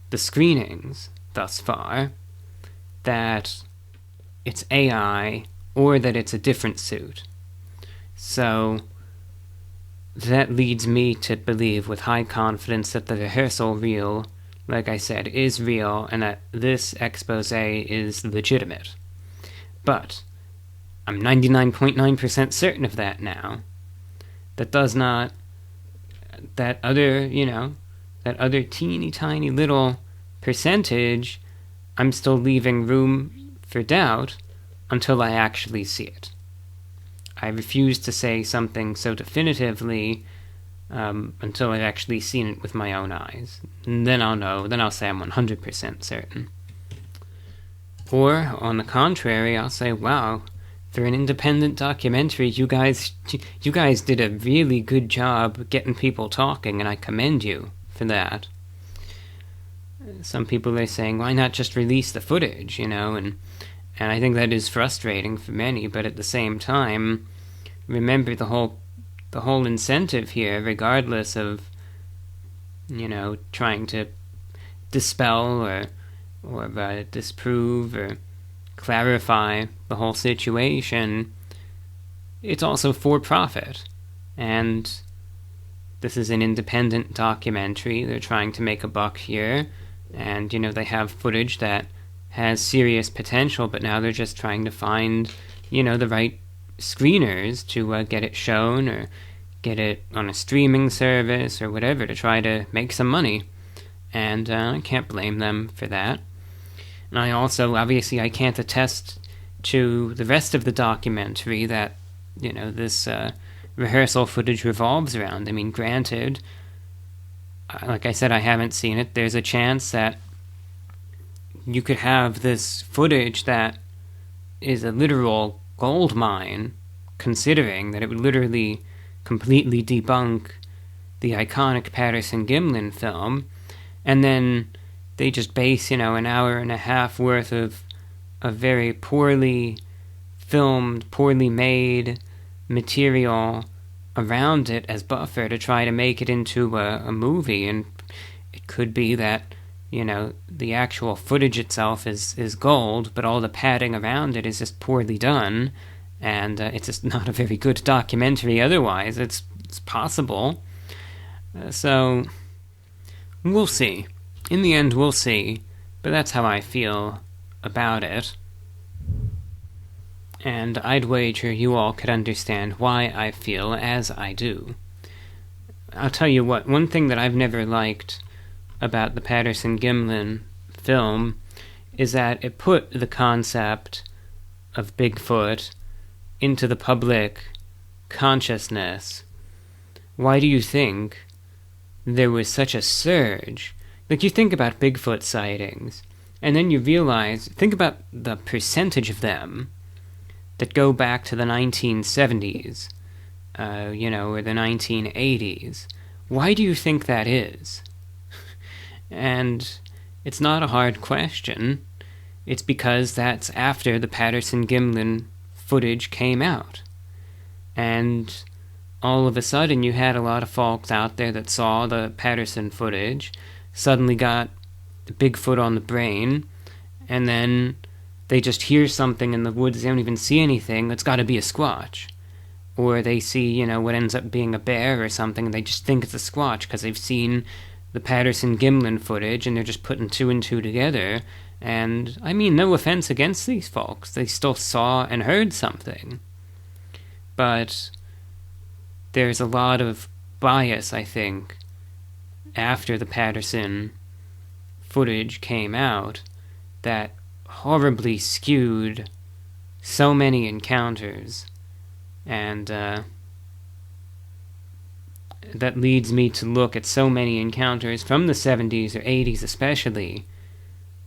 the screenings thus far that it's AI or that it's a different suit. So that leads me to believe with high confidence that the rehearsal reel, like I said, is real and that this expose is legitimate. But I'm 99.9% certain of that now. That other teeny tiny little percentage, I'm still leaving room for doubt until I actually see it. I refuse to say something so definitively until I've actually seen it with my own eyes. And then I'll know, then I'll say I'm 100% certain. Or, on the contrary, I'll say, wow, for an independent documentary, you guys did a really good job getting people talking, and I commend you for that. Some people are saying, why not just release the footage, and I think that is frustrating for many, but at the same time, remember the whole incentive here, regardless of, trying to dispel or disprove or clarify the whole situation, it's also for profit. And this is an independent documentary. They're trying to make a buck here, and, they have footage that has serious potential, but now they're just trying to find, the right screeners to get it shown or get it on a streaming service or whatever to try to make some money. And I can't blame them for that. And I also, obviously, I can't attest to the rest of the documentary that, this rehearsal footage revolves around. I mean, granted, like I said, I haven't seen it. There's a chance that you could have this footage that is a literal gold mine, considering that it would literally completely debunk the iconic Patterson-Gimlin film, and then they just base, an hour and a half worth of very poorly filmed, poorly made material around it as buffer to try to make it into a movie. And it could be that, the actual footage itself is gold, but all the padding around it is just poorly done, and it's just not a very good documentary otherwise. It's possible. So, we'll see. In the end, we'll see. But that's how I feel about it. And I'd wager you all could understand why I feel as I do. I'll tell you what, one thing that I've never liked about the Patterson-Gimlin film is that it put the concept of Bigfoot into the public consciousness. Why do you think there was such a surge? Like, you think about Bigfoot sightings, and then you realize, think about the percentage of them that go back to the 1970s, or the 1980s. Why do you think that is? And it's not a hard question. It's because that's after the Patterson-Gimlin footage came out. And all of a sudden you had a lot of folks out there that saw the Patterson footage, suddenly got the Bigfoot on the brain, and then they just hear something in the woods, they don't even see anything, it's got to be a squatch. Or they see, what ends up being a bear or something, and they just think it's a squatch because they've seen the Patterson-Gimlin footage, and they're just putting two and two together. And, no offense against these folks, they still saw and heard something. But there's a lot of bias, I think, after the Patterson footage came out, that horribly skewed so many encounters, and that leads me to look at so many encounters from the 70s or 80s especially,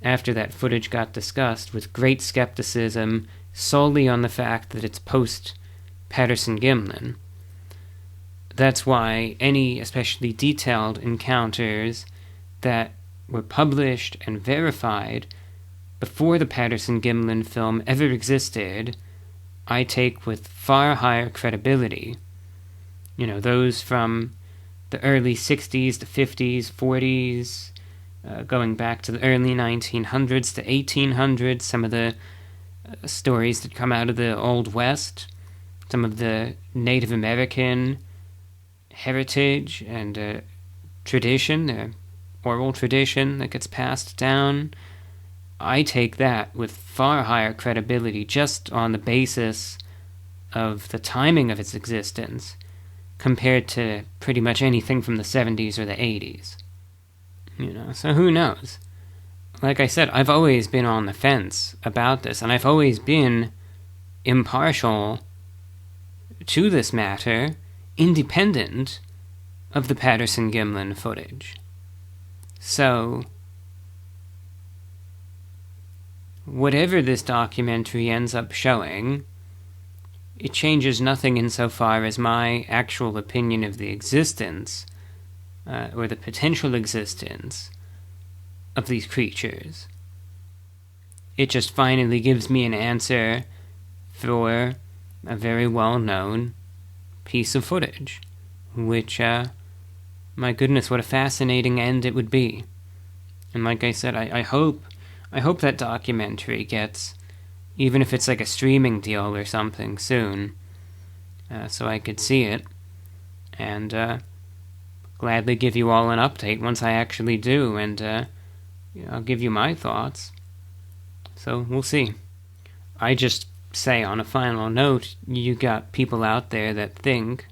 after that footage got discussed, with great skepticism solely on the fact that it's post-Patterson-Gimlin. That's why any especially detailed encounters that were published and verified before the Patterson-Gimlin film ever existed, I take with far higher credibility. Those from the early 60s, the 50s, 40s, going back to the early 1900s to 1800s, some of the stories that come out of the Old West, some of the Native American heritage and tradition, the oral tradition that gets passed down. I take that with far higher credibility just on the basis of the timing of its existence compared to pretty much anything from the 70s or the 80s. So who knows? Like I said, I've always been on the fence about this, and I've always been impartial to this matter, independent of the Patterson-Gimlin footage. So, whatever this documentary ends up showing, it changes nothing insofar as my actual opinion of the existence, or the potential existence, of these creatures. It just finally gives me an answer for a very well-known piece of footage, which, my goodness, what a fascinating end it would be. And like I said, I hope that documentary gets, even if it's like a streaming deal or something soon, so I could see it, and gladly give you all an update once I actually do, and I'll give you my thoughts. So we'll see. I just say on a final note, you got people out there that think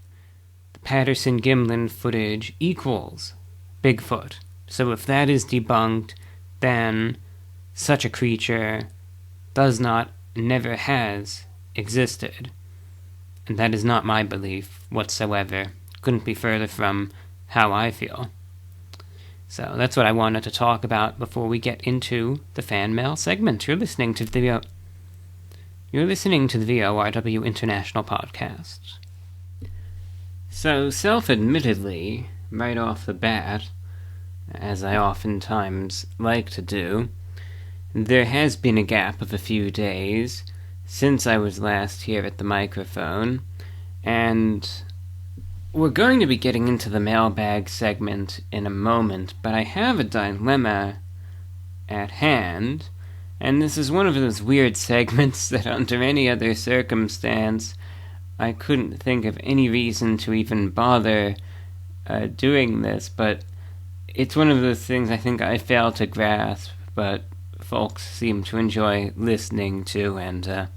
the Patterson-Gimlin footage equals Bigfoot. So if that is debunked, then such a creature does not, never has existed. And that is not my belief whatsoever. Couldn't be further from how I feel. So that's what I wanted to talk about before we get into the fan mail segment. You're listening to the VORW International Podcast. So, self-admittedly, right off the bat, as I oftentimes like to do, there has been a gap of a few days since I was last here at the microphone, and we're going to be getting into the mailbag segment in a moment, but I have a dilemma at hand, and this is one of those weird segments that under any other circumstance I couldn't think of any reason to even bother doing this, but it's one of those things I think I fail to grasp, but folks seem to enjoy listening to, and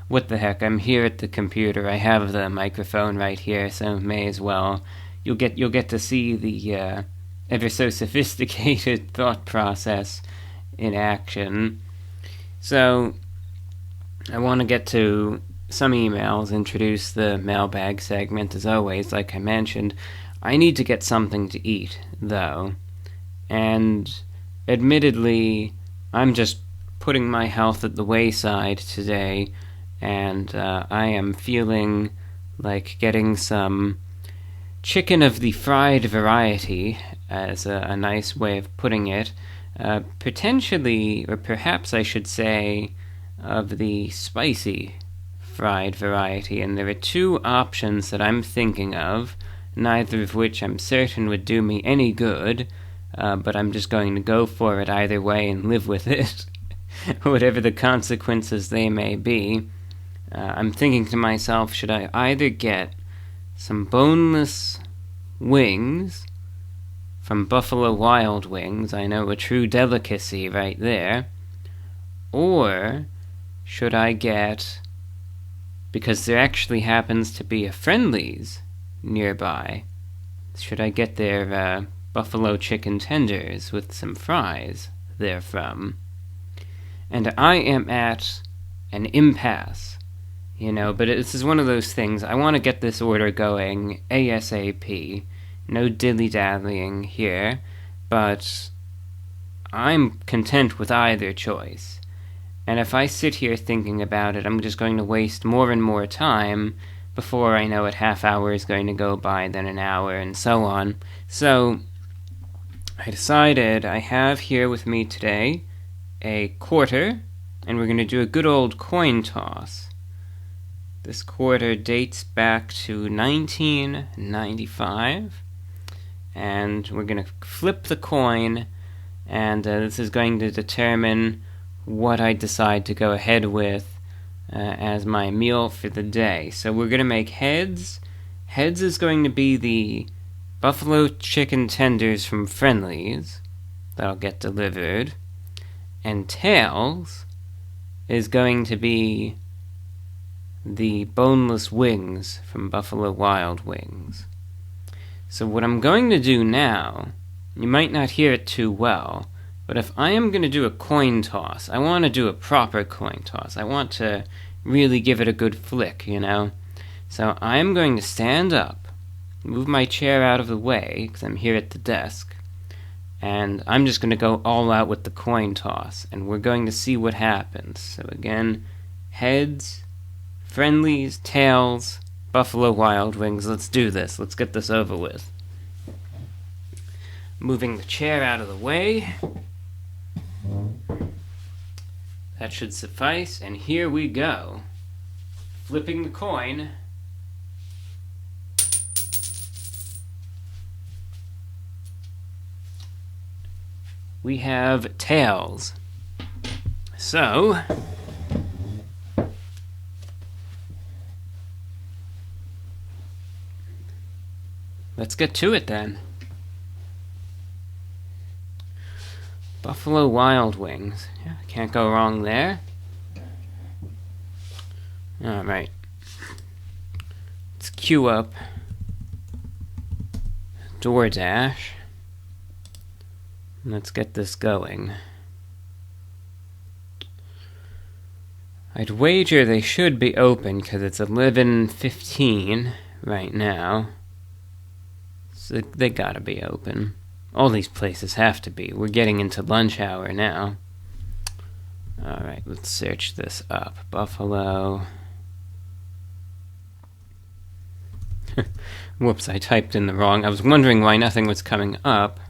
what the heck, I'm here at the computer, I have the microphone right here, so may as well. You'll get to see the ever so sophisticated thought process in action. So, I want to get to some emails, introduce the mailbag segment as always, like I mentioned. I need to get something to eat, though, and admittedly, I'm just putting my health at the wayside today, and I am feeling like getting some chicken of the fried variety, as a nice way of putting it, potentially, or perhaps I should say, of the spicy fried variety, and there are two options that I'm thinking of, neither of which I'm certain would do me any good, but I'm just going to go for it either way and live with it, whatever the consequences they may be. I'm thinking to myself, should I either get some boneless wings from Buffalo Wild Wings, I know, a true delicacy right there, or should I get, because there actually happens to be a Friendly's nearby, should I get their buffalo chicken tenders with some fries therefrom? And I am at an impasse, but this is one of those things. I want to get this order going ASAP. No dilly-dallying here, but I'm content with either choice. And if I sit here thinking about it, I'm just going to waste more and more time. Before I know it, half hour is going to go by, then an hour, and so on. So, I decided I have here with me today a quarter, and we're going to do a good old coin toss. This quarter dates back to 1995, and we're going to flip the coin, and this is going to determine what I decide to go ahead with as my meal for the day. So we're going to make heads. Heads is going to be the buffalo chicken tenders from Friendly's that'll get delivered, and tails is going to be the boneless wings from Buffalo Wild Wings. So what I'm going to do now, you might not hear it too well, but if I am going to do a coin toss, I want to do a proper coin toss. I want to really give it a good flick, So I'm going to stand up, move my chair out of the way, because I'm here at the desk, and I'm just going to go all out with the coin toss, and we're going to see what happens. So again, heads, Friendly's, tails, Buffalo Wild Wings. Let's do this. Let's get this over with. Moving the chair out of the way. That should suffice, and here we go. Flipping the coin. We have tails. So, let's get to it then. Buffalo Wild Wings. Yeah, can't go wrong there. Alright. Let's queue up DoorDash. Let's get this going. I'd wager they should be open because it's 11:15 right now. So they gotta be open. All these places have to be. We're getting into lunch hour now. Alright, let's search this up. Buffalo. Whoops, I typed in the wrong. I was wondering why nothing was coming up.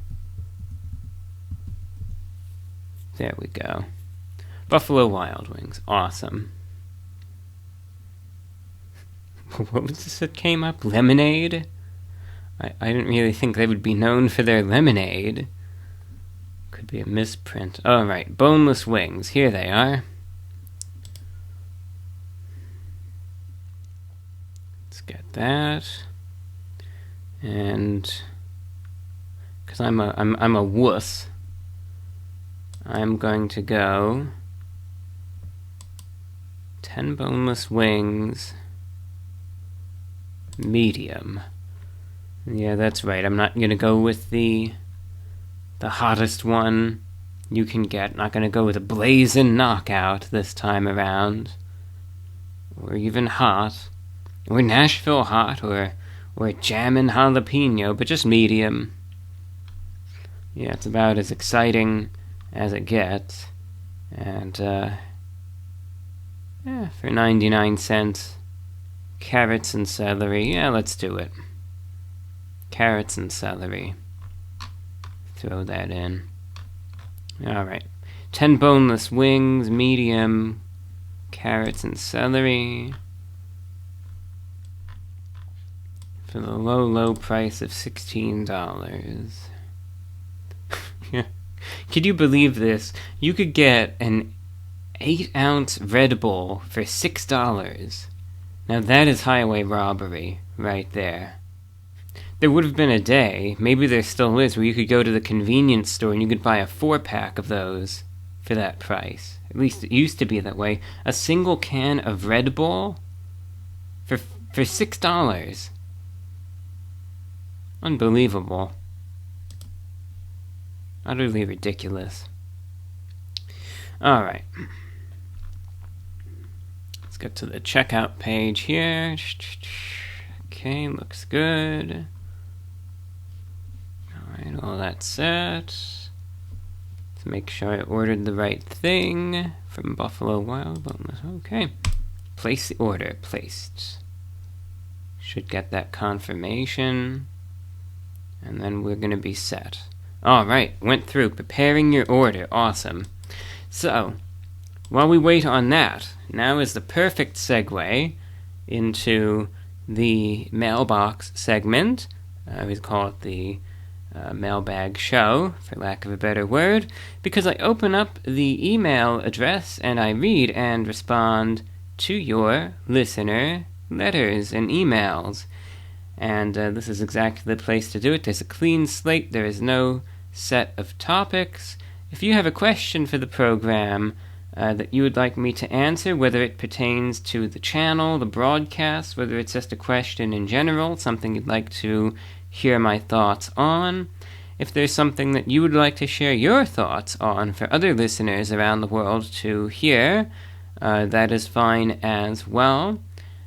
There we go. Buffalo Wild Wings. Awesome. What was this that came up? Lemonade? I didn't really think they would be known for their lemonade. Could be a misprint. Oh, right. Boneless wings. Here they are. Let's get that. And because I'm a wuss, I'm going to go 10 boneless wings, medium. Yeah, that's right. I'm not gonna go with the hottest one you can get. Not gonna go with a blazing knockout this time around, or even hot, or Nashville hot, or jammin' jalapeno, but just medium. Yeah, it's about as exciting as it gets. And for 99 cents, carrots and celery. Yeah, let's do it. Carrots and celery. Throw that in. Alright. 10 boneless wings, medium, carrots and celery. For the low, low price of $16. Could you believe this? You could get an 8-ounce Red Bull for $6. Now that is highway robbery right there. There would have been a day, maybe there still is, where you could go to the convenience store and you could buy a 4-pack of those for that price. At least it used to be that way. A single can of Red Bull for $6. Unbelievable. Utterly ridiculous. Alright. Let's get to the checkout page here. Okay, looks good. Alright, all that's set. Let's make sure I ordered the right thing from Buffalo Wild. Okay. Place the order. Placed. Should get that confirmation. And then we're going to be set. Alright, went through. Preparing your order. Awesome. So, while we wait on that, now is the perfect segue into the mailbox segment. We call it the mailbag show, for lack of a better word, because I open up the email address and I read and respond to your listener letters and emails. And this is exactly the place to do it. There's a clean slate. There is no set of topics. If you have a question for the program that you would like me to answer, whether it pertains to the channel, the broadcast, whether it's just a question in general, something you'd like to hear my thoughts on, if there's something that you would like to share your thoughts on for other listeners around the world to hear, that is fine as well.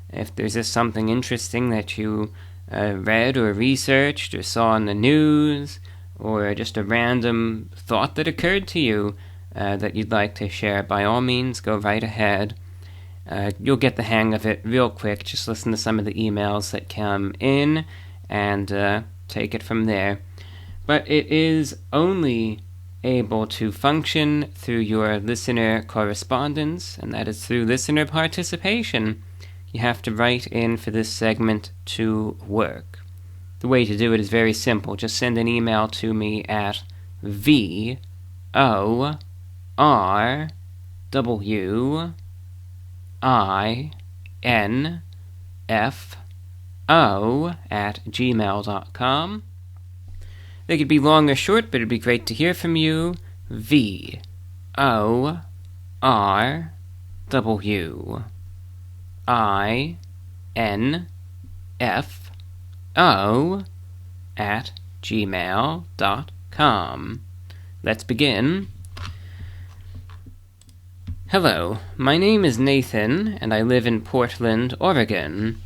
If there's just something interesting that you read or researched or saw in the news, or just a random thought that occurred to you that you'd like to share, by all means, go right ahead. You'll get the hang of it real quick. Just listen to some of the emails that come in and take it from there. But it is only able to function through your listener correspondence, and that is through listener participation. You have to write in for this segment to work. The way to do it is very simple. Just send an email to me at VORWINFO@gmail.com. They could be long or short, but it'd be great to hear from you. VORWINFO@gmail.com. Let's begin. Hello, my name is Nathan, and I live in Portland, Oregon.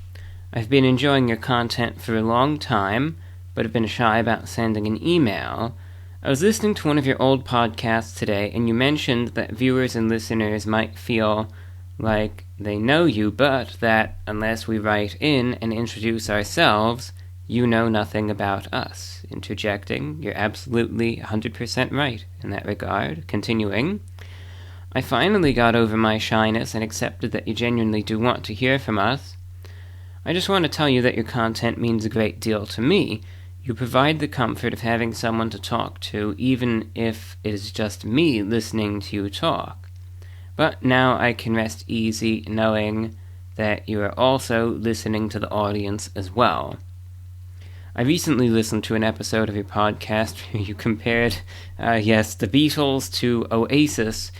I've been enjoying your content for a long time, but have been shy about sending an email. I was listening to one of your old podcasts today, and you mentioned that viewers and listeners might feel like they know you, but that unless we write in and introduce ourselves, you know nothing about us. Interjecting, you're absolutely 100% right in that regard. Continuing, I finally got over my shyness and accepted that you genuinely do want to hear from us. I just want to tell you that your content means a great deal to me. You provide the comfort of having someone to talk to, even if it is just me listening to you talk. But now I can rest easy knowing that you are also listening to the audience as well. I recently listened to an episode of your podcast where you compared, the Beatles to Oasis,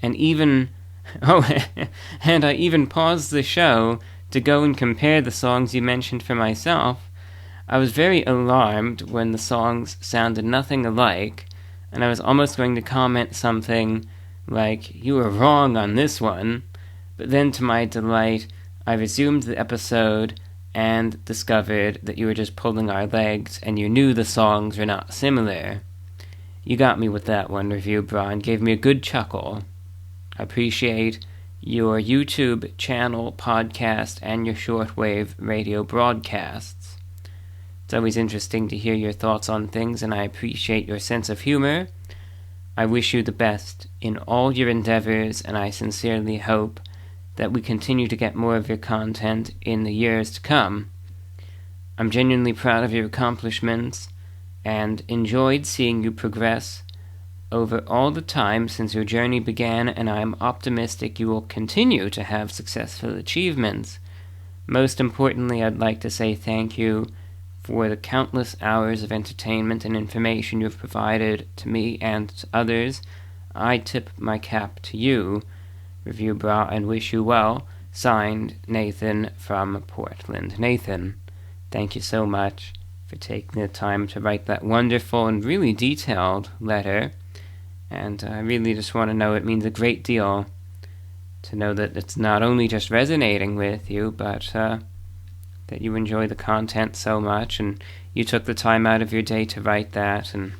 and and I even paused the show to go and compare the songs you mentioned for myself. I was very alarmed when the songs sounded nothing alike, and I was almost going to comment something like, "You were wrong on this one," but then to my delight, I resumed the episode and discovered that you were just pulling our legs and you knew the songs were not similar. You got me with that one, Review Bra, and gave me a good chuckle. I appreciate your YouTube channel, podcast, and your shortwave radio broadcasts. It's always interesting to hear your thoughts on things, and I appreciate your sense of humor. I wish you the best in all your endeavors, and I sincerely hope that we continue to get more of your content in the years to come. I'm genuinely proud of your accomplishments, and enjoyed seeing you progress over all the time since your journey began, and I'm optimistic you will continue to have successful achievements. Most importantly, I'd like to say thank you for the countless hours of entertainment and information you've provided to me and to others. I tip my cap to you, Review Bra, and wish you well. Signed, Nathan from Portland. Nathan, thank you so much for taking the time to write that wonderful and really detailed letter. And I really just want to know it means a great deal to know that it's not only just resonating with you, but that you enjoy the content so much, and you took the time out of your day to write that, and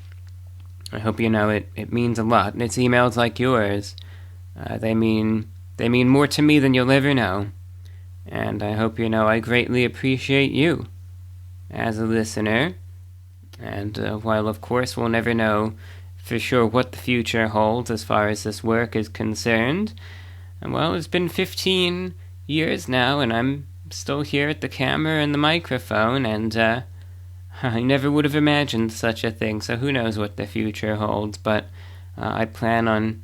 I hope you know it means a lot. And it's emails like yours. They mean more to me than you'll ever know. And I hope you know I greatly appreciate you as a listener. And while of course we'll never know for sure what the future holds as far as this work is concerned, and well, it's been 15 years now, and I'm still here at the camera and the microphone, and I never would have imagined such a thing, so who knows what the future holds, but I plan on,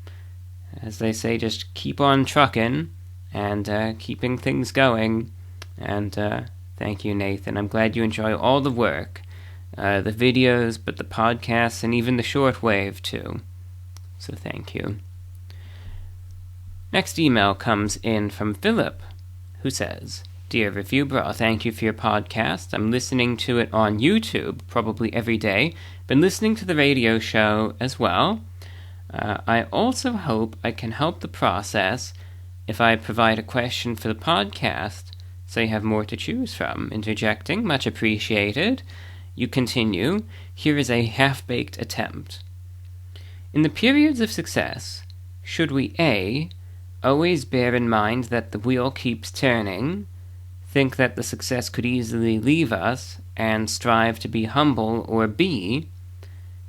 as they say, just keep on trucking and keeping things going. And thank you, Nathan. I'm glad you enjoy all the work, the videos, but the podcasts, and even the shortwave too. So thank you. Next email comes in from Philip, who says, "Dear Review Bra, thank you for your podcast. I'm listening to it on YouTube probably every day. Been listening to the radio show as well. I also hope I can help the process if I provide a question for the podcast, so you have more to choose from. Interjecting, much appreciated. You continue. Here is a half-baked attempt. In the periods of success, should we A, always bear in mind that the wheel keeps turning, think that the success could easily leave us, and strive to be humble, or B,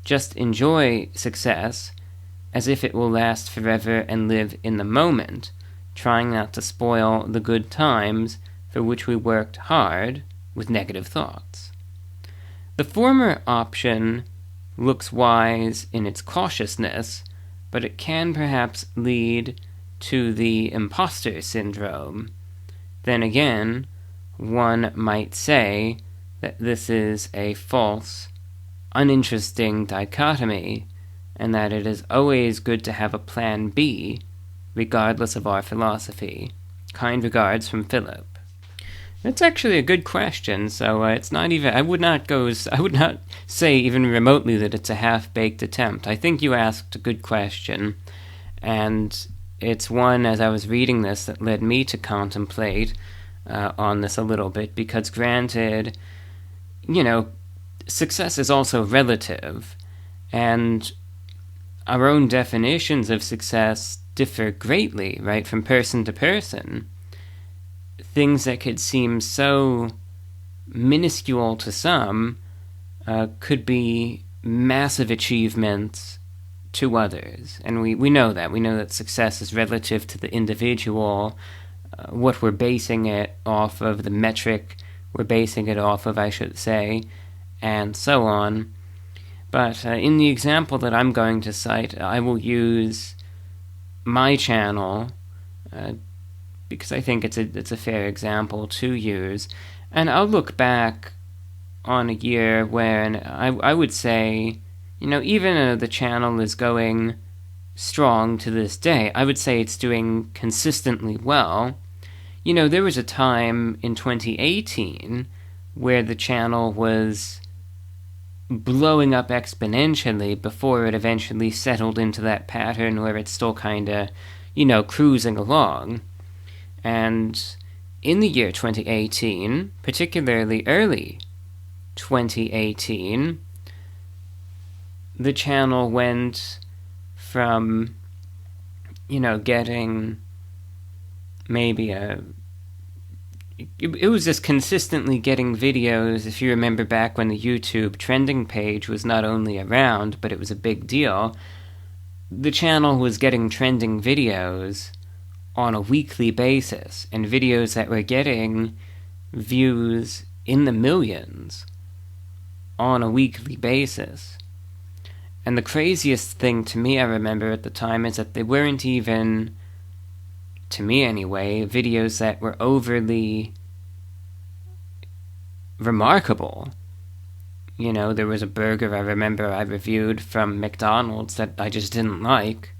just enjoy success as if it will last forever and live in the moment, trying not to spoil the good times for which we worked hard with negative thoughts? The former option looks wise in its cautiousness, but it can perhaps lead to the imposter syndrome. Then again, one might say that this is a false, uninteresting dichotomy, and that it is always good to have a plan B, regardless of our philosophy. Kind regards from Philip." That's actually a good question, so it's not even, I would not say even remotely that it's a half-baked attempt. I think you asked a good question, and it's one, as I was reading this, that led me to contemplate on this a little bit, because granted, success is also relative, and our own definitions of success differ greatly, right, from person to person. Things that could seem so minuscule to some could be massive achievements to others. And we know that. We know that success is relative to the individual. what we're basing it off of, the metric we're basing it off of, I should say, and so on. But in the example that I'm going to cite, I will use my channel because I think it's a fair example to use. And I'll look back on a year when I would say, even the channel is going strong to this day, I would say it's doing consistently well. There was a time in 2018 where the channel was blowing up exponentially before it eventually settled into that pattern where it's still kind of, cruising along. And in the year 2018, particularly early 2018, the channel went from, getting maybe it was just consistently getting videos. If you remember back when the YouTube trending page was not only around, but it was a big deal, the channel was getting trending videos on a weekly basis, and videos that were getting views in the millions on a weekly basis. And the craziest thing to me, I remember at the time, is that they weren't even, to me anyway, videos that were overly remarkable. There was a burger I remember I reviewed from McDonald's that I just didn't like.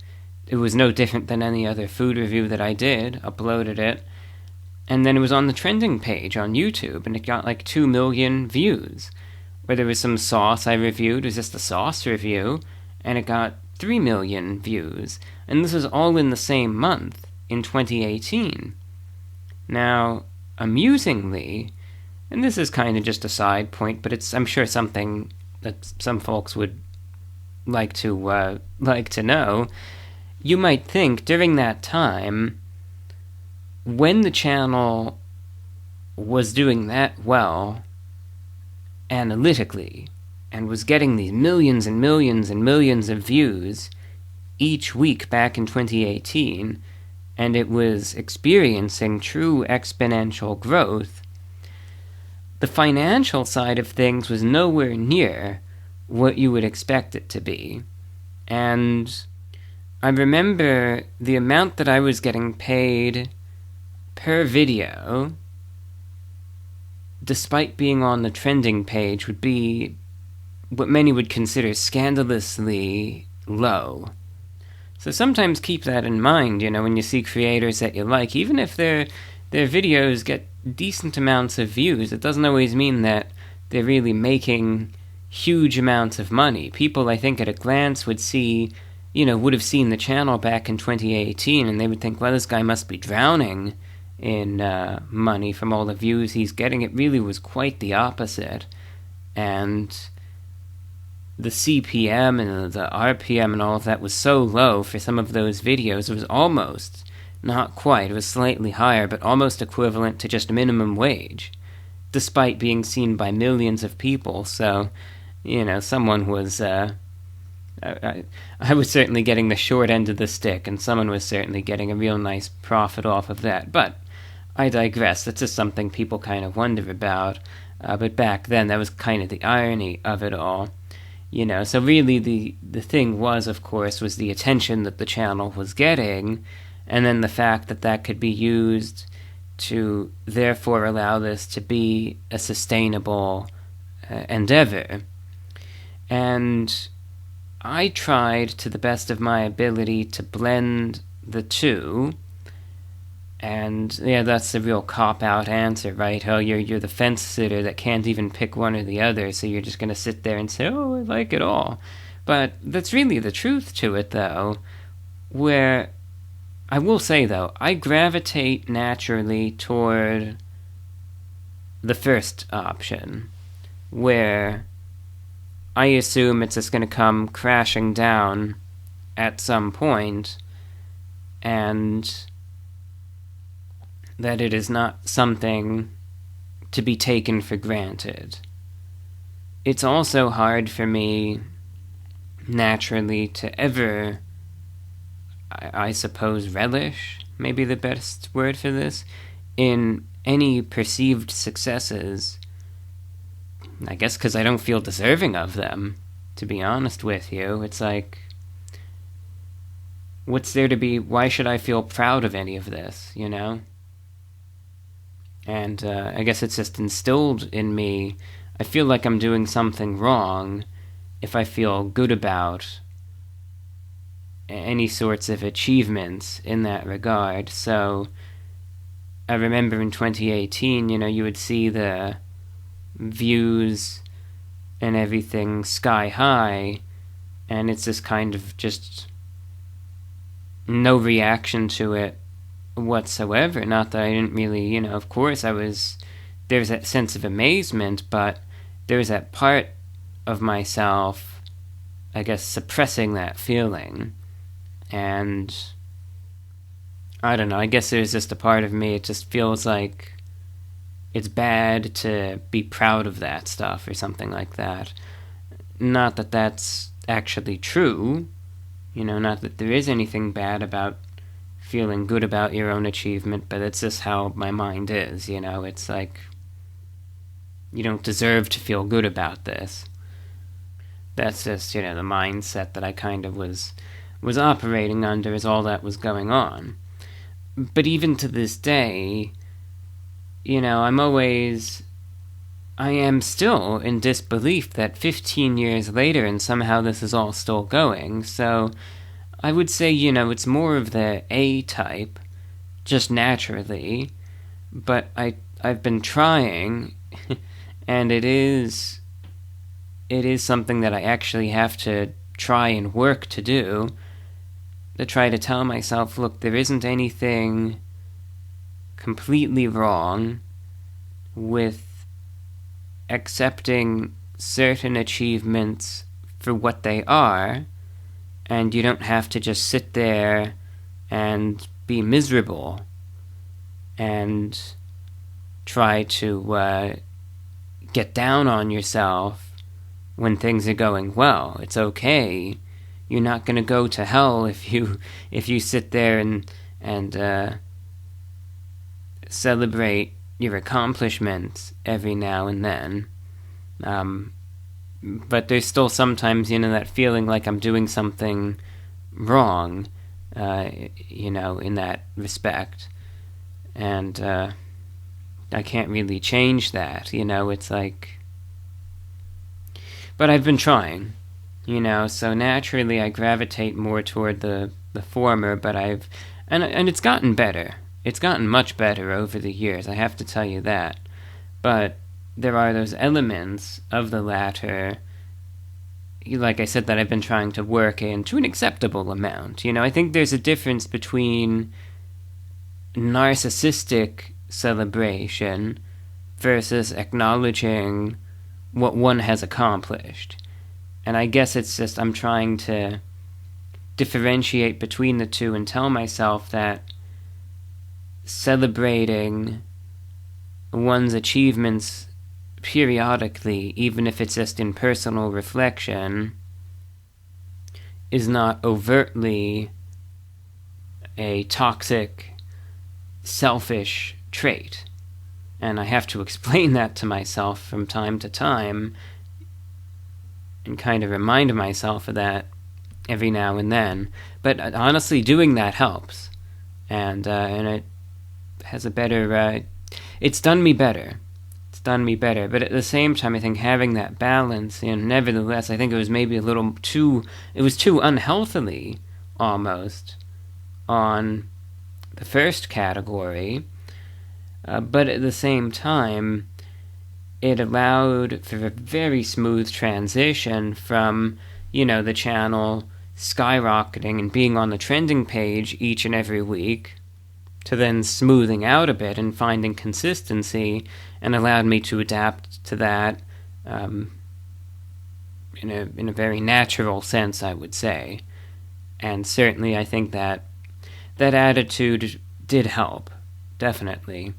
It was no different than any other food review that I did, uploaded it, and then it was on the trending page on YouTube, and it got like 2 million views. Where there was some sauce I reviewed, it was just a sauce review, and it got 3 million views. And this was all in the same month, in 2018. Now, amusingly, and this is kind of just a side point, but it's, I'm sure, something that some folks would like to know, you might think during that time, when the channel was doing that well analytically, and was getting these millions and millions and millions of views each week back in 2018, and it was experiencing true exponential growth, the financial side of things was nowhere near what you would expect it to be. And I remember the amount that I was getting paid per video, despite being on the trending page, would be what many would consider scandalously low. So sometimes keep that in mind, when you see creators that you like, even if their videos get decent amounts of views, it doesn't always mean that they're really making huge amounts of money. People, I think, at a glance would see, would have seen the channel back in 2018, and they would think, well, this guy must be drowning in money from all the views he's getting. It really was quite the opposite. And the CPM and the RPM and all of that was so low for some of those videos. It was almost, not quite, it was slightly higher, but almost equivalent to just minimum wage, despite being seen by millions of people. So, someone was, I was certainly getting the short end of the stick, and someone was certainly getting a real nice profit off of that. But I digress. That's just something people kind of wonder about. But back then, that was kind of the irony of it all. So really the thing was, of course, was the attention that the channel was getting, and then the fact that that could be used to therefore allow this to be a sustainable endeavor. And I tried to the best of my ability to blend the two. And yeah, that's the real cop-out answer, right? Oh, you're the fence sitter that can't even pick one or the other, so you're just going to sit there and say, oh, I like it all. But that's really the truth to it, though, where I will say, though, I gravitate naturally toward the first option, where I assume it's just going to come crashing down at some point, and that it is not something to be taken for granted. It's also hard for me, naturally, to ever, I suppose, relish, maybe the best word for this, in any perceived successes. I guess because I don't feel deserving of them, to be honest with you. It's like, what's there to be, why should I feel proud of any of this, you know? And I guess it's just instilled in me, I feel like I'm doing something wrong if I feel good about any sorts of achievements in that regard. So I remember in 2018, you would see the views and everything sky high, and it's this kind of just no reaction to it whatsoever. Not that I didn't really, of course there's that sense of amazement, but there's that part of myself, I guess, suppressing that feeling. And I don't know, I guess there's just a part of me, it just feels like it's bad to be proud of that stuff or something like that. Not that that's actually true, not that there is anything bad about feeling good about your own achievement, but it's just how my mind is, it's like, you don't deserve to feel good about this. That's just, the mindset that I kind of was operating under as all that was going on. But even to this day, I am still in disbelief that 15 years later and somehow this is all still going. So I would say, it's more of the A type, just naturally, but I've been trying, and it is something that I actually have to try and work to do, to try to tell myself, look, there isn't anything completely wrong with accepting certain achievements for what they are, and you don't have to just sit there and be miserable and try to get down on yourself when things are going well. It's okay. You're not going to go to hell if you sit there and celebrate your accomplishments every now and then. But there's still sometimes, that feeling like I'm doing something wrong, in that respect. And I can't really change that, it's like... But I've been trying, so naturally I gravitate more toward the former, but and it's gotten better. It's gotten much better over the years, I have to tell you that. But there are those elements of the latter, like I said, that I've been trying to work in to an acceptable amount. I think there's a difference between narcissistic celebration versus acknowledging what one has accomplished. And I guess it's just I'm trying to differentiate between the two and tell myself that celebrating one's achievements periodically, even if it's just in personal reflection, is not overtly a toxic, selfish trait. And I have to explain that to myself from time to time and kind of remind myself of that every now and then. But honestly, doing that helps. And it has a better... it's done me better. It's done me better. But at the same time, I think having that balance, nevertheless, I think it was maybe a little too... It was too unhealthily, almost, on the first category. But at the same time, it allowed for a very smooth transition from, the channel skyrocketing and being on the trending page each and every week, to then smoothing out a bit and finding consistency, and allowed me to adapt to that in a very natural sense, I would say. And certainly I think that attitude did help, definitely.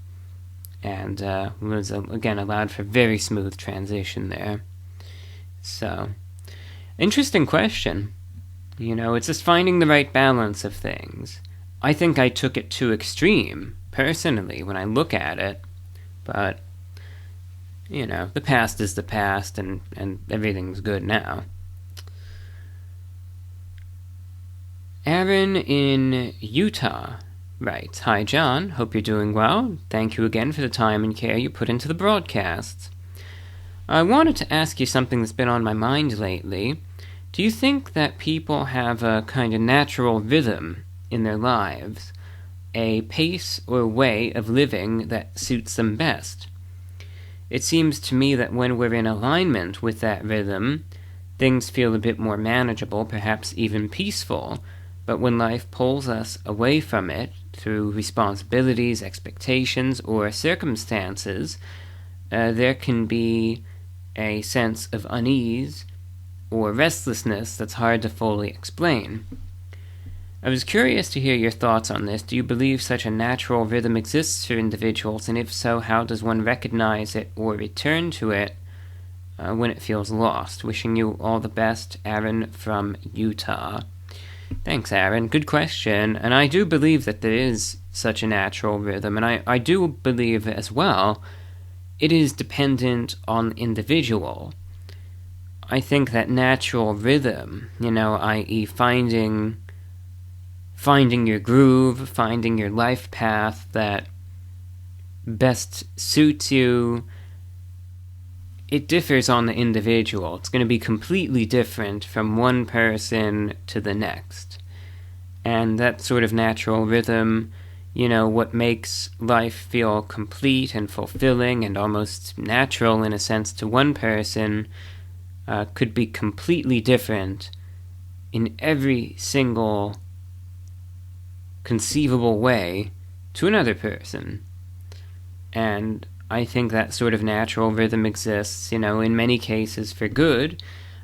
And was, again, allowed for very smooth transition there. So, interesting question. It's just finding the right balance of things. I think I took it too extreme, personally, when I look at it. But, the past is the past, and everything's good now. Aaron in Utah writes, "Hi John, hope you're doing well. Thank you again for the time and care you put into the broadcasts. I wanted to ask you something that's been on my mind lately. Do you think that people have a kind of natural rhythm in their lives, a pace or way of living that suits them best? It seems to me that when we're in alignment with that rhythm, things feel a bit more manageable, perhaps even peaceful, but when life pulls us away from it through responsibilities, expectations, or circumstances, there can be a sense of unease or restlessness that's hard to fully explain. I was curious to hear your thoughts on this. Do you believe such a natural rhythm exists for individuals, and if so, how does one recognize it or return to it when it feels lost? Wishing you all the best, Aaron from Utah." Thanks, Aaron. Good question. And I do believe that there is such a natural rhythm, and I do believe as well it is dependent on the individual. I think that natural rhythm, i.e. finding your groove, finding your life path that best suits you, it differs on the individual. It's going to be completely different from one person to the next. And that sort of natural rhythm, what makes life feel complete and fulfilling and almost natural in a sense to one person, could be completely different in every single conceivable way to another person. And I think that sort of natural rhythm exists, in many cases for good.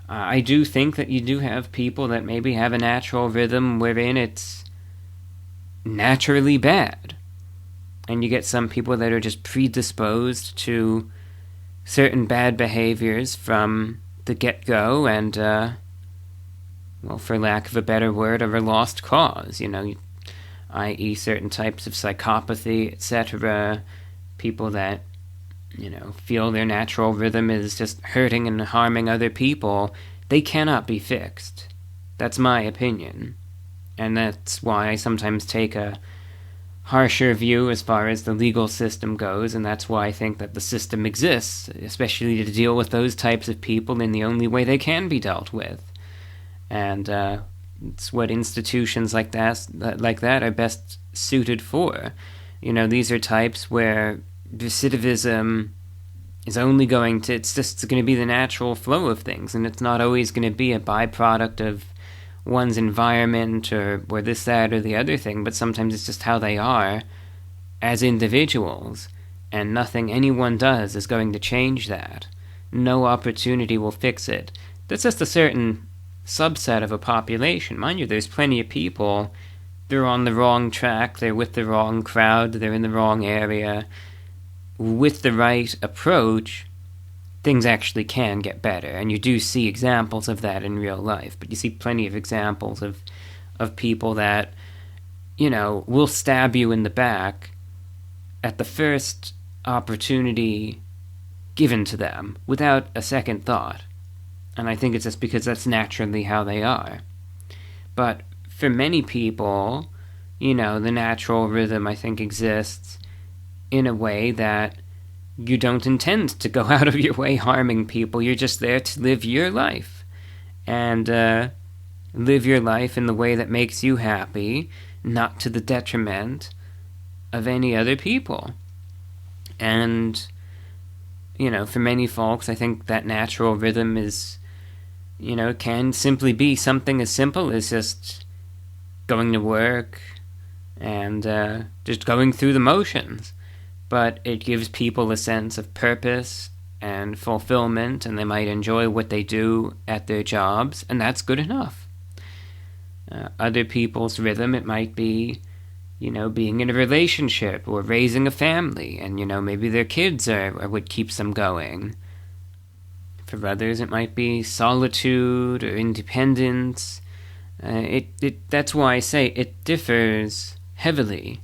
I do think that you do have people that maybe have a natural rhythm wherein it's naturally bad. And you get some people that are just predisposed to certain bad behaviors from the get-go and, for lack of a better word, of a lost cause, i.e. certain types of psychopathy, etc., people that, feel their natural rhythm is just hurting and harming other people, they cannot be fixed. That's my opinion. And that's why I sometimes take a harsher view as far as the legal system goes, and that's why I think that the system exists, especially to deal with those types of people in the only way they can be dealt with. And it's what institutions like that are best suited for. These are types where recidivism is only going to, it's going to be the natural flow of things, and it's not always going to be a byproduct of one's environment or this, that, or the other thing, but sometimes it's just how they are as individuals, and nothing anyone does is going to change that. No opportunity will fix it. That's just a certain subset of a population. Mind you, there's plenty of people, they're on the wrong track, they're with the wrong crowd, they're in the wrong area. With the right approach, things actually can get better, and you do see examples of that in real life, but you see plenty of examples of people that, will stab you in the back at the first opportunity given to them, without a second thought. And I think it's just because that's naturally how they are. But for many people, the natural rhythm, I think, exists in a way that you don't intend to go out of your way harming people. You're just there to live your life. And live your life in the way that makes you happy, not to the detriment of any other people. And, for many folks, I think that natural rhythm is, can simply be something as simple as just going to work and just going through the motions. But it gives people a sense of purpose and fulfillment, and they might enjoy what they do at their jobs, and that's good enough. Other people's rhythm, it might be, being in a relationship or raising a family, and, maybe their kids are what keeps them going. For others, it might be solitude or independence. That's why I say it differs heavily,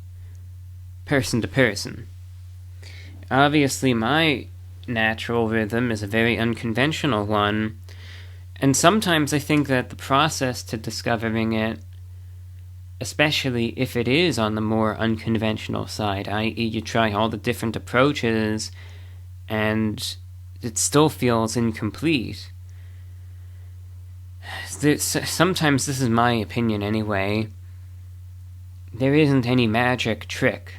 person to person. Obviously, my natural rhythm is a very unconventional one, and sometimes I think that the process to discovering it, especially if it is on the more unconventional side, i.e. you try all the different approaches and it still feels incomplete. Sometimes, this is my opinion anyway, there isn't any magic trick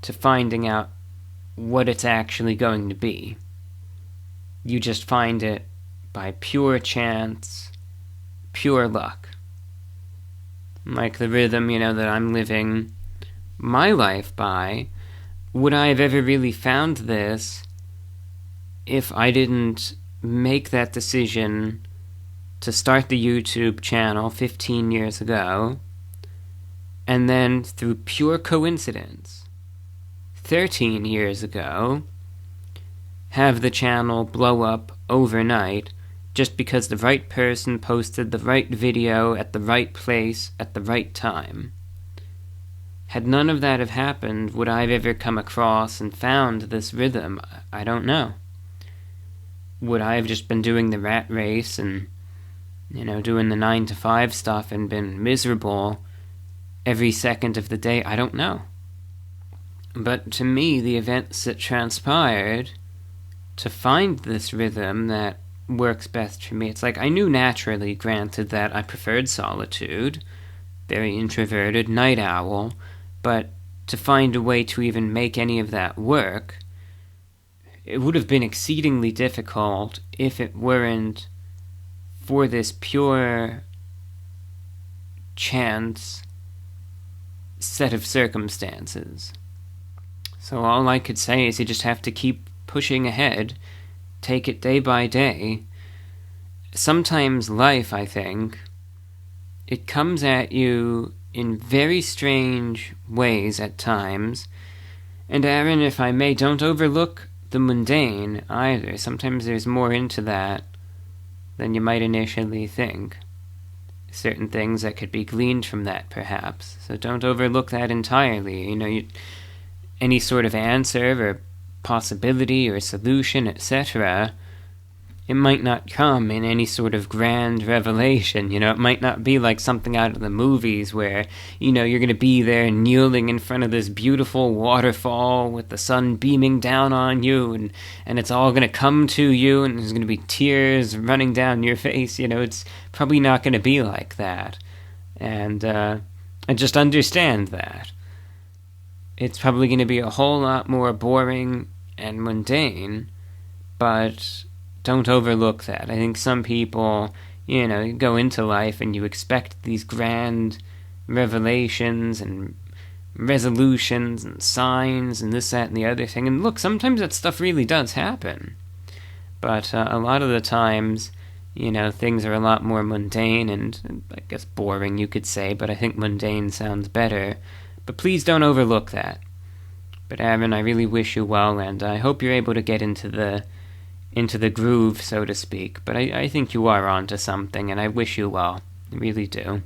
to finding out what it's actually going to be. You just find it by pure chance, pure luck. Like the rhythm, that I'm living my life by. Would I have ever really found this if I didn't make that decision to start the YouTube channel 15 years ago, and then through pure coincidence, 13 years ago, have the channel blow up overnight just because the right person posted the right video at the right place at the right time? Had none of that have happened, would I have ever come across and found this rhythm? I don't know. Would I have just been doing the rat race and, doing the 9-to-5 stuff and been miserable every second of the day? I don't know. But to me, the events that transpired to find this rhythm that works best for me, it's like I knew naturally, granted, that I preferred solitude, very introverted, night owl, but to find a way to even make any of that work, it would have been exceedingly difficult if it weren't for this pure chance set of circumstances. So all I could say is you just have to keep pushing ahead, take it day by day. Sometimes life, I think, it comes at you in very strange ways at times. And Aaron, if I may, don't overlook the mundane either. Sometimes there's more into that than you might initially think. Certain things that could be gleaned from that, perhaps. So don't overlook that entirely. Any sort of answer or possibility or solution, etc., it might not come in any sort of grand revelation. It might not be like something out of the movies where, you're going to be there kneeling in front of this beautiful waterfall with the sun beaming down on you, and it's all going to come to you, and there's going to be tears running down your face. It's probably not going to be like that. And I just understand that. It's probably going to be a whole lot more boring and mundane, but don't overlook that. I think some people, you go into life and you expect these grand revelations and resolutions and signs and this, that, and the other thing. And look, sometimes that stuff really does happen. But a lot of the times, things are a lot more mundane and, I guess, boring, you could say, but I think mundane sounds better. But please don't overlook that. But Aaron, I really wish you well, and I hope you're able to get into the groove, so to speak. But I think you are onto something, and I wish you well. I really do.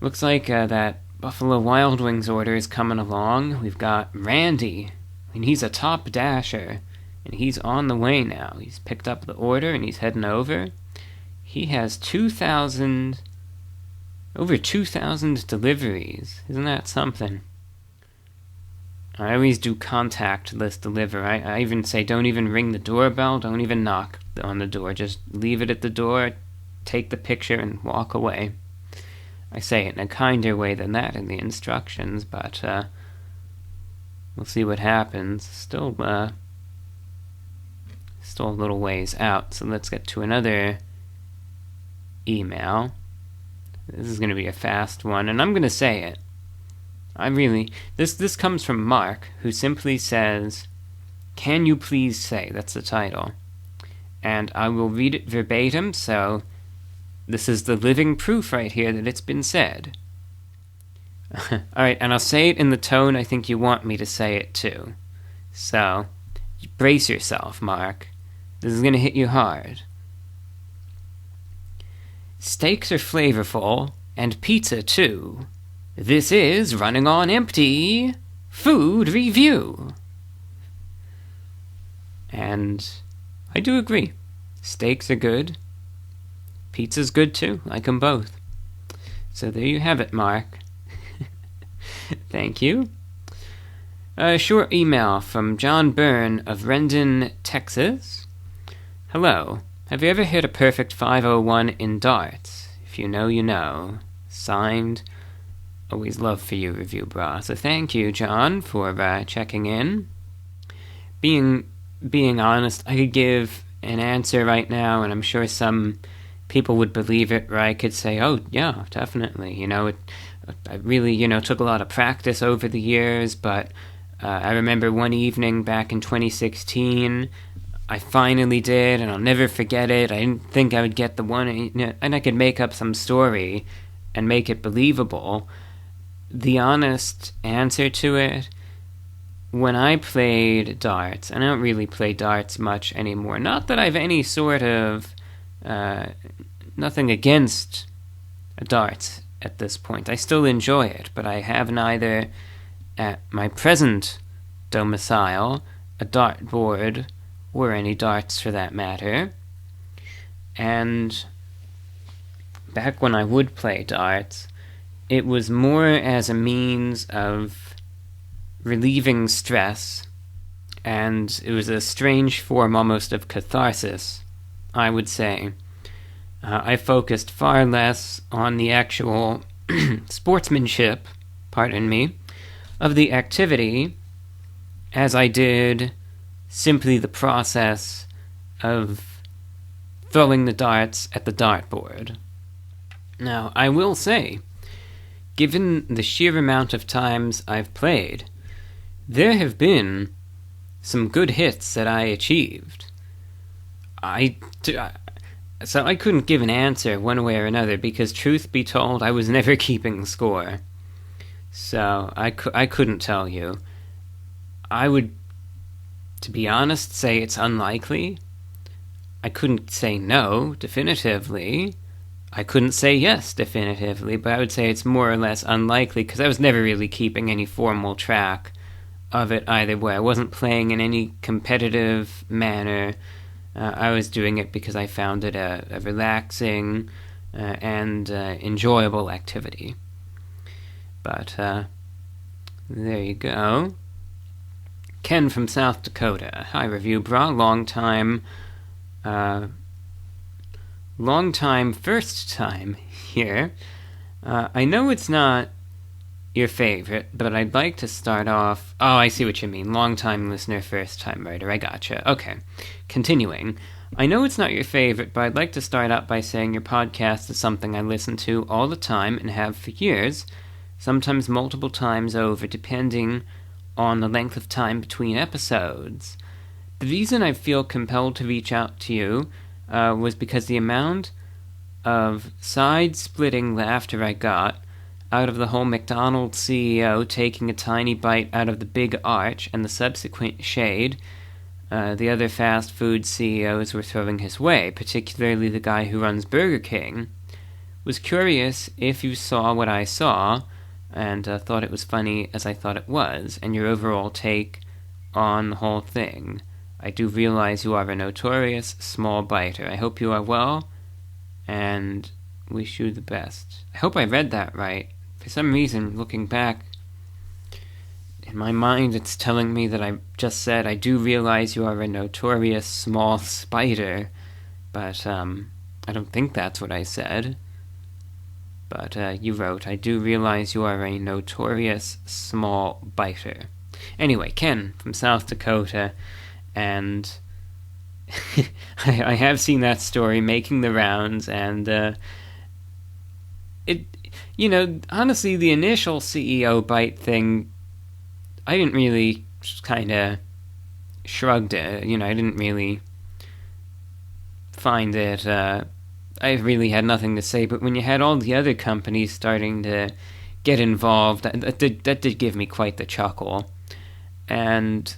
Looks like that Buffalo Wild Wings order is coming along. We've got Randy, and he's a top dasher, and he's on the way now. He's picked up the order, and he's heading over. He has over 2,000 deliveries. Isn't that something? I always do contactless deliver. I even say don't even ring the doorbell, don't even knock on the door. Just leave it at the door, take the picture, and walk away. I say it in a kinder way than that in the instructions, but we'll see what happens. Still a little ways out, so let's get to another email. This is going to be a fast one, and I'm going to say it. This comes from Mark, who simply says, "Can you please say?" That's the title. And I will read it verbatim, so this is the living proof right here that it's been said. Alright, and I'll say it in the tone I think you want me to say it too. So, brace yourself, Mark. This is going to hit you hard. Steaks are flavorful, And pizza, too. This is Running on Empty Food Review. And I do agree. Steaks are good. Pizza's good, too. Like them both. So there you have it, Mark. Thank you. A short email from John Byrne of Rendon, Texas. Hello. Have you ever hit a perfect 501 in darts? If you know, you know. Signed, always love for you, Review Bra. So thank you, John, for checking in. Being honest, I could give an answer right now, and I'm sure some people would believe it, or I could say, oh, yeah, definitely. I really, took a lot of practice over the years, but I remember one evening back in 2016, I finally did, and I'll never forget it. I didn't think I would get the one, and I could make up some story and make it believable. The honest answer to it, when I played darts, and I don't really play darts much anymore, not that I've any sort of, nothing against darts at this point. I still enjoy it, but I have neither at my present domicile a dartboard or any darts for that matter. And back when I would play darts, it was more as a means of relieving stress, and it was a strange form almost of catharsis, I would say. I focused far less on the actual sportsmanship, of the activity, as I did simply the process of throwing the darts at the dartboard. Now, I will say, given the sheer amount of times I've played, there have been some good hits that I achieved. So I couldn't give an answer one way or another, because truth be told, I was never keeping score. So I couldn't tell you. I would, to be honest, say it's unlikely. I couldn't say no definitively. I couldn't say yes definitively, but I would say it's more or less unlikely, because I was never really keeping any formal track of it either way. I wasn't playing in any competitive manner. I was doing it because I found it a relaxing and enjoyable activity. But there you go. Ken from South Dakota. Hi, Review Bra. Long time, first time here. I know it's not your favorite, but I'd like to start off... Oh, I see what you mean. Long-time listener, first-time writer. I gotcha. Okay. Continuing. I know it's not your favorite, but I'd like to start out by saying your podcast is something I listen to all the time and have for years, sometimes multiple times over, depending on the length of time between episodes. The reason I feel compelled to reach out to you was because the amount of side-splitting laughter I got out of the whole McDonald CEO taking a tiny bite out of the big arch and the subsequent shade the other fast food CEOs were throwing his way, particularly the guy who runs Burger King, was curious if you saw what I saw and thought it was funny as I thought it was, and your overall take on the whole thing. I do realize you are a notorious small biter. I hope you are well, and wish you the best. I hope I read that right. For some reason, looking back, in my mind it's telling me that I just said, I do realize you are a notorious small spider, but I don't think that's what I said. But you wrote, I do realize you are a notorious small biter. Anyway, Ken from South Dakota, and I have seen that story making the rounds, and honestly, the initial CEO bite thing, I didn't really, just kind of shrugged it, I didn't really find it, I really had nothing to say, but when you had all the other companies starting to get involved, that did give me quite the chuckle. And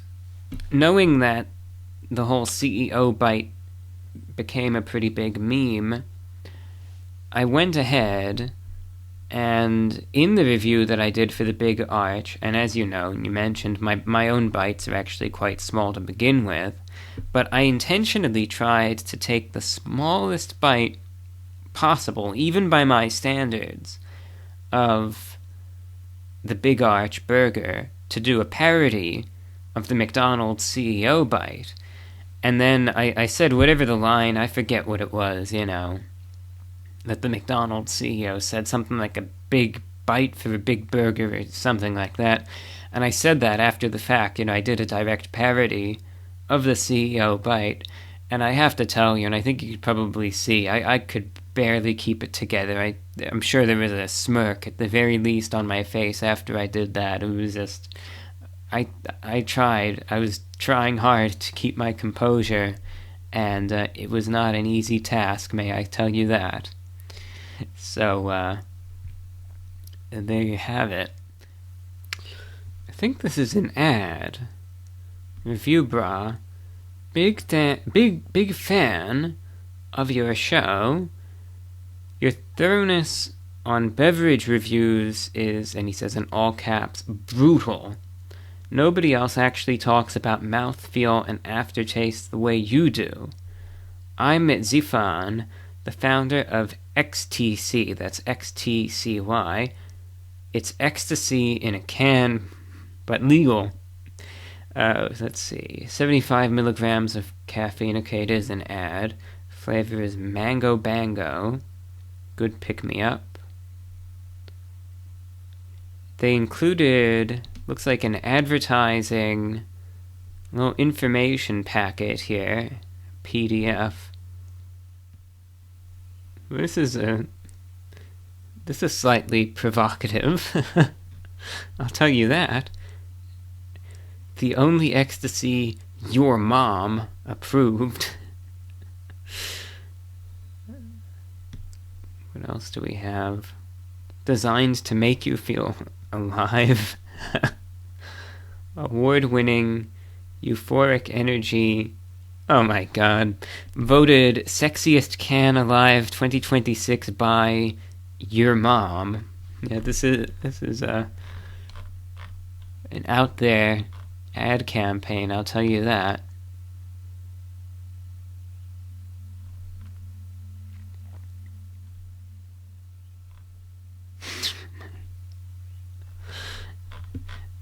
knowing that the whole CEO bite became a pretty big meme, I went ahead And in the review that I did for the big arch, and as you know, you mentioned, my own bites are actually quite small to begin with, but I intentionally tried to take the smallest bite possible, even by my standards, of the big arch burger to do a parody of the McDonald's CEO bite. And then I said whatever the line, I forget what it was, that the McDonald's CEO said, something like a big bite for a big burger or something like that. And I said that after the fact, I did a direct parody of the CEO bite. And I have to tell you, and I think you could probably see, I could barely keep it together. I'm sure there was a smirk at the very least on my face after I did that. It was just, I tried. I was trying hard to keep my composure, and it was not an easy task, may I tell you that. So, there you have it. I think this is an ad. Review Bra. Big fan of your show. Your thoroughness on beverage reviews is, and he says in all caps, brutal. Nobody else actually talks about mouthfeel and aftertaste the way you do. I'm Zifan, the founder of XTC, that's XTCY. It's ecstasy in a can, but legal. Let's see, 75 milligrams of caffeine. Okay, it is an ad. Flavor is Mango Bango. Good pick-me-up. They included, looks like an advertising, little information packet here, PDF. This is slightly provocative. I'll tell you that. The only ecstasy your mom approved. What else do we have? Designed to make you feel alive. Award-winning euphoric energy. Oh my god. Voted sexiest can alive 2026 by your mom. Yeah, this is an out there ad campaign, I'll tell you that.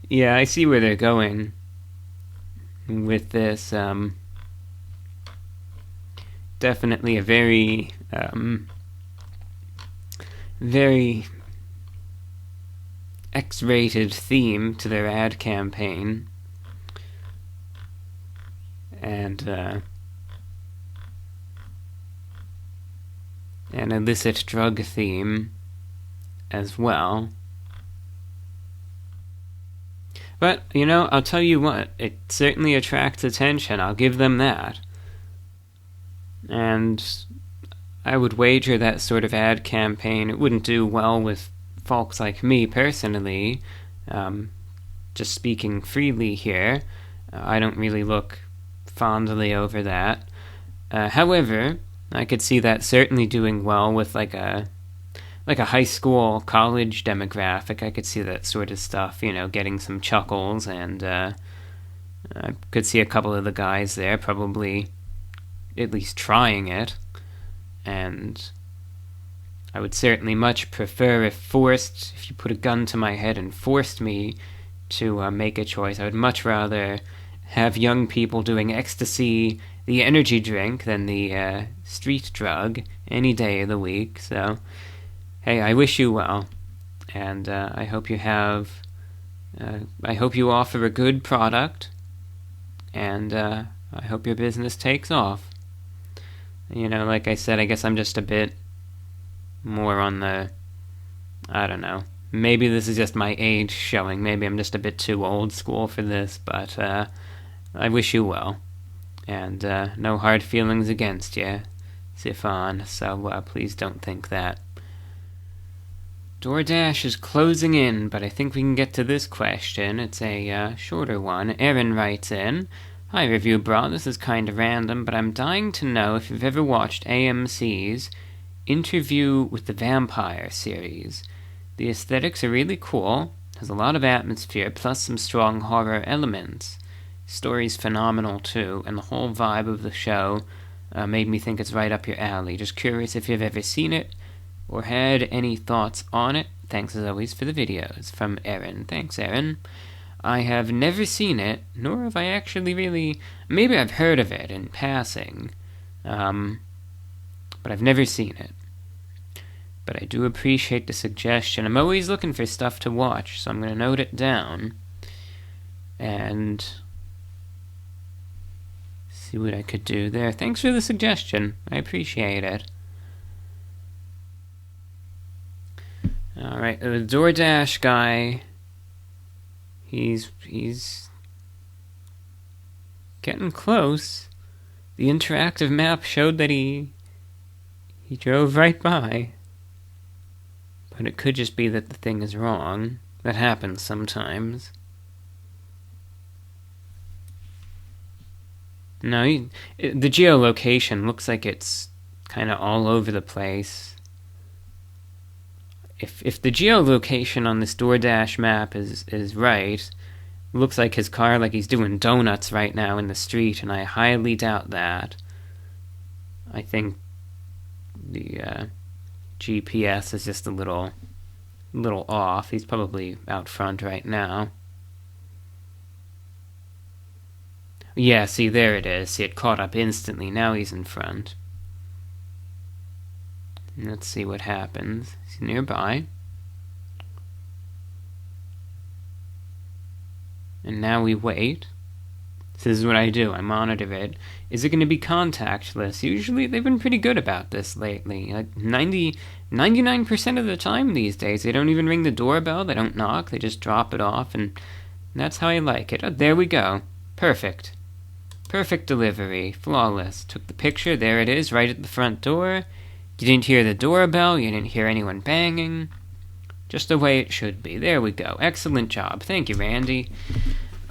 Yeah, I see where they're going with this. Definitely a very, very X-rated theme to their ad campaign. And an illicit drug theme as well. But, I'll tell you what, it certainly attracts attention, I'll give them that. And I would wager that sort of ad campaign, it wouldn't do well with folks like me personally. Just speaking freely here, I don't really look fondly over that. However, I could see that certainly doing well with like a high school, college demographic. I could see that sort of stuff, getting some chuckles, and I could see a couple of the guys there probably at least trying it. And I would certainly much prefer if you put a gun to my head and forced me to make a choice, I would much rather have young people doing ecstasy, the energy drink, than the street drug any day of the week. So, hey, I wish you well, and I hope you offer a good product, and I hope your business takes off. Like I said, I guess I'm just a bit more on the, I don't know, maybe this is just my age showing, maybe I'm just a bit too old school for this, but I wish you well, and no hard feelings against you, Zifan, so please don't think that. DoorDash is closing in, but I think we can get to this question. It's a shorter one. Aaron writes in, "Hi, Review Bra, this is kind of random, but I'm dying to know if you've ever watched AMC's Interview with the Vampire series. The aesthetics are really cool, has a lot of atmosphere, plus some strong horror elements. Story's phenomenal too, and the whole vibe of the show made me think it's right up your alley. Just curious if you've ever seen it, or had any thoughts on it. Thanks as always for the videos. From Erin. Thanks, Erin. I have never seen it, nor have I actually really... Maybe I've heard of it in passing, but I've never seen it. But I do appreciate the suggestion. I'm always looking for stuff to watch, so I'm going to note it down and see what I could do there. Thanks for the suggestion. I appreciate it. Alright, the DoorDash guy, he's getting close. The interactive map showed that he drove right by. But it could just be that the thing is wrong. That happens sometimes. No, the geolocation looks like it's kind of all over the place. If the geolocation on this DoorDash map is right, it looks like his car, like he's doing donuts right now in the street, and I highly doubt that. I think the GPS is just a little off. He's probably out front right now. Yeah, see, there it is. See, it caught up instantly. Now he's in front. Let's see what happens. He's nearby. And now we wait. This is what I do. I monitor it. Is it going to be contactless? Usually, they've been pretty good about this lately. Like 99% of the time these days, they don't even ring the doorbell. They don't knock. They just drop it off, and that's how I like it. Oh, there we go. Perfect. Perfect delivery. Flawless. Took the picture. There it is, right at the front door. You didn't hear the doorbell. You didn't hear anyone banging. Just the way it should be. There we go. Excellent job. Thank you, Randy.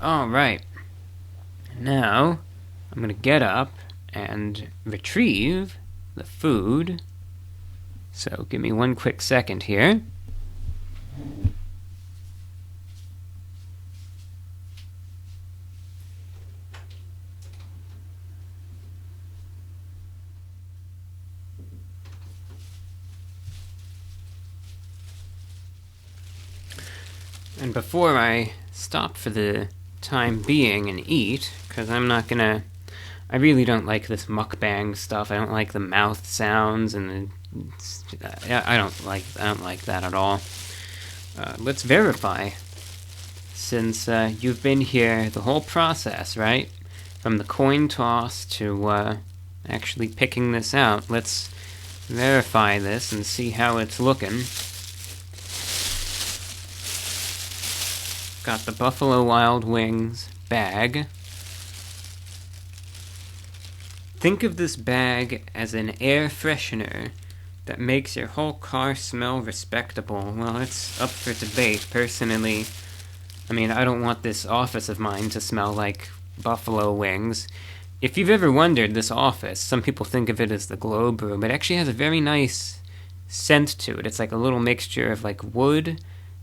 All right. Now, I'm going to get up and retrieve the food. So, give me one quick second here. And before I stop for the time being and eat, because I'm not gonna... I really don't like this mukbang stuff. I don't like the mouth sounds, and I don't like that at all. Let's verify, since you've been here the whole process, right? From the coin toss to actually picking this out. Let's verify this and see how it's looking. Got the Buffalo Wild Wings bag. Think of this bag as an air freshener that makes your whole car smell respectable. Well, it's up for debate. Personally, I mean, I don't want this office of mine to smell like buffalo wings. If you've ever wondered, this office, some people think of it as the Globe Room. It actually has a very nice scent to it. It's like a little mixture of like wood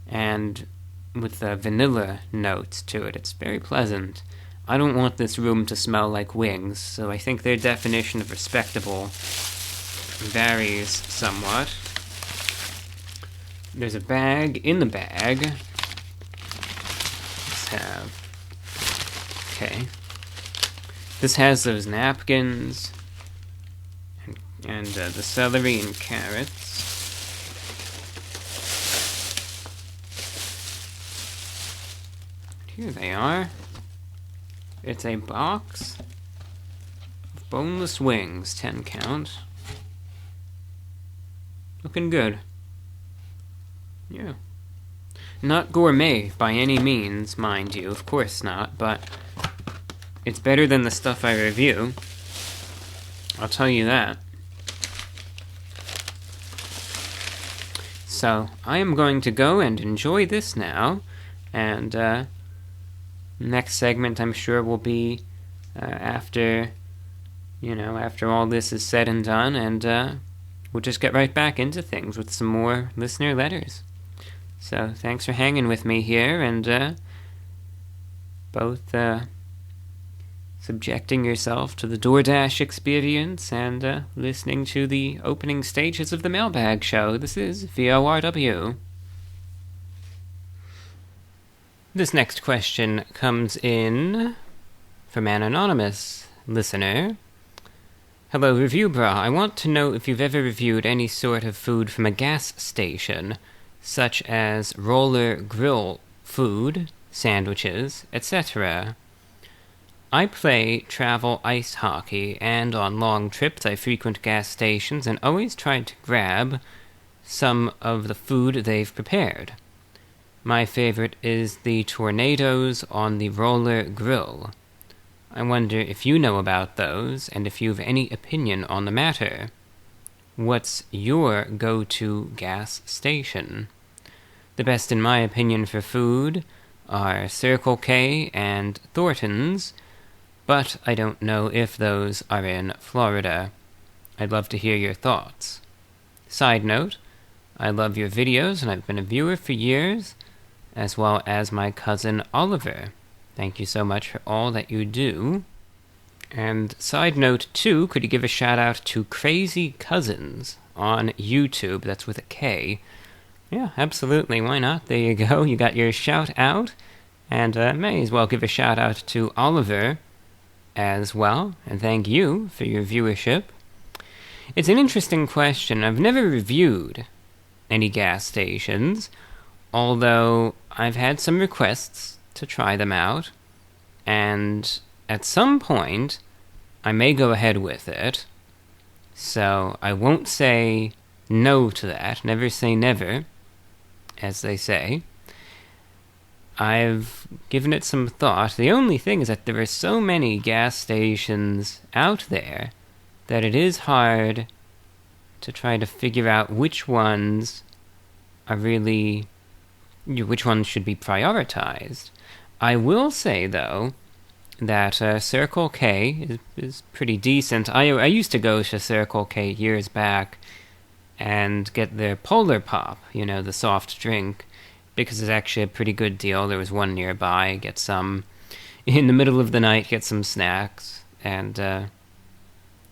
and with vanilla notes to it. It's very pleasant. I don't want this room to smell like wings, so I think their definition of respectable varies somewhat. There's a bag in the bag. Let's have... Okay. This has those napkins and the celery and carrots. Here they are. It's a box of boneless wings, 10 count. Looking good. Yeah. Not gourmet by any means, mind you, of course not, but it's better than the stuff I review. I'll tell you that. So, I am going to go and enjoy this now, and next segment I'm sure will be after all this is said and done, and we'll just get right back into things with some more listener letters. So thanks for hanging with me here and both subjecting yourself to the DoorDash experience and listening to the opening stages of the Mailbag Show. This is VORW. This next question comes in from an anonymous listener. Hello, Review Bra. I want to know if you've ever reviewed any sort of food from a gas station, such as roller grill food, sandwiches, etc. I play travel ice hockey, and on long trips I frequent gas stations and always try to grab some of the food they've prepared. My favorite is the tornadoes on the roller grill. I wonder if you know about those, and if you have any opinion on the matter. What's your go-to gas station? The best in my opinion for food are Circle K and Thornton's, but I don't know if those are in Florida. I'd love to hear your thoughts. Side note, I love your videos and I've been a viewer for years, as well as my cousin Oliver. Thank you so much for all that you do. And side note too, could you give a shout out to Crazy Cousins on YouTube? That's with a K. Yeah, absolutely, why not? There you go, you got your shout out. And may as well give a shout out to Oliver as well, and thank you for your viewership. It's an interesting question. I've never reviewed any gas stations, although I've had some requests to try them out, and at some point I may go ahead with it, so I won't say no to that. Never say never, as they say. I've given it some thought. The only thing is that there are so many gas stations out there that it is hard to try to figure out which ones are really, which ones should be prioritized. I will say, though, that Circle K is pretty decent. I used to go to Circle K years back and get their Polar Pop, the soft drink, because it's actually a pretty good deal. There was one nearby. Get some in the middle of the night, get some snacks, and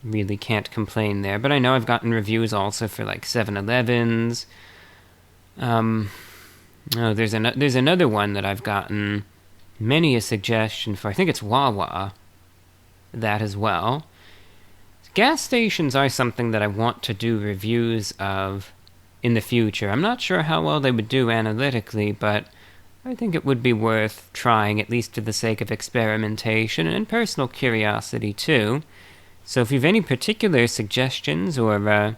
really can't complain there. But I know I've gotten reviews also for like 7-Elevens. There's another one that I've gotten many a suggestion for. I think it's Wawa. That as well. Gas stations are something that I want to do reviews of in the future. I'm not sure how well they would do analytically, but I think it would be worth trying, at least for the sake of experimentation and personal curiosity too. So if you have any particular suggestions or,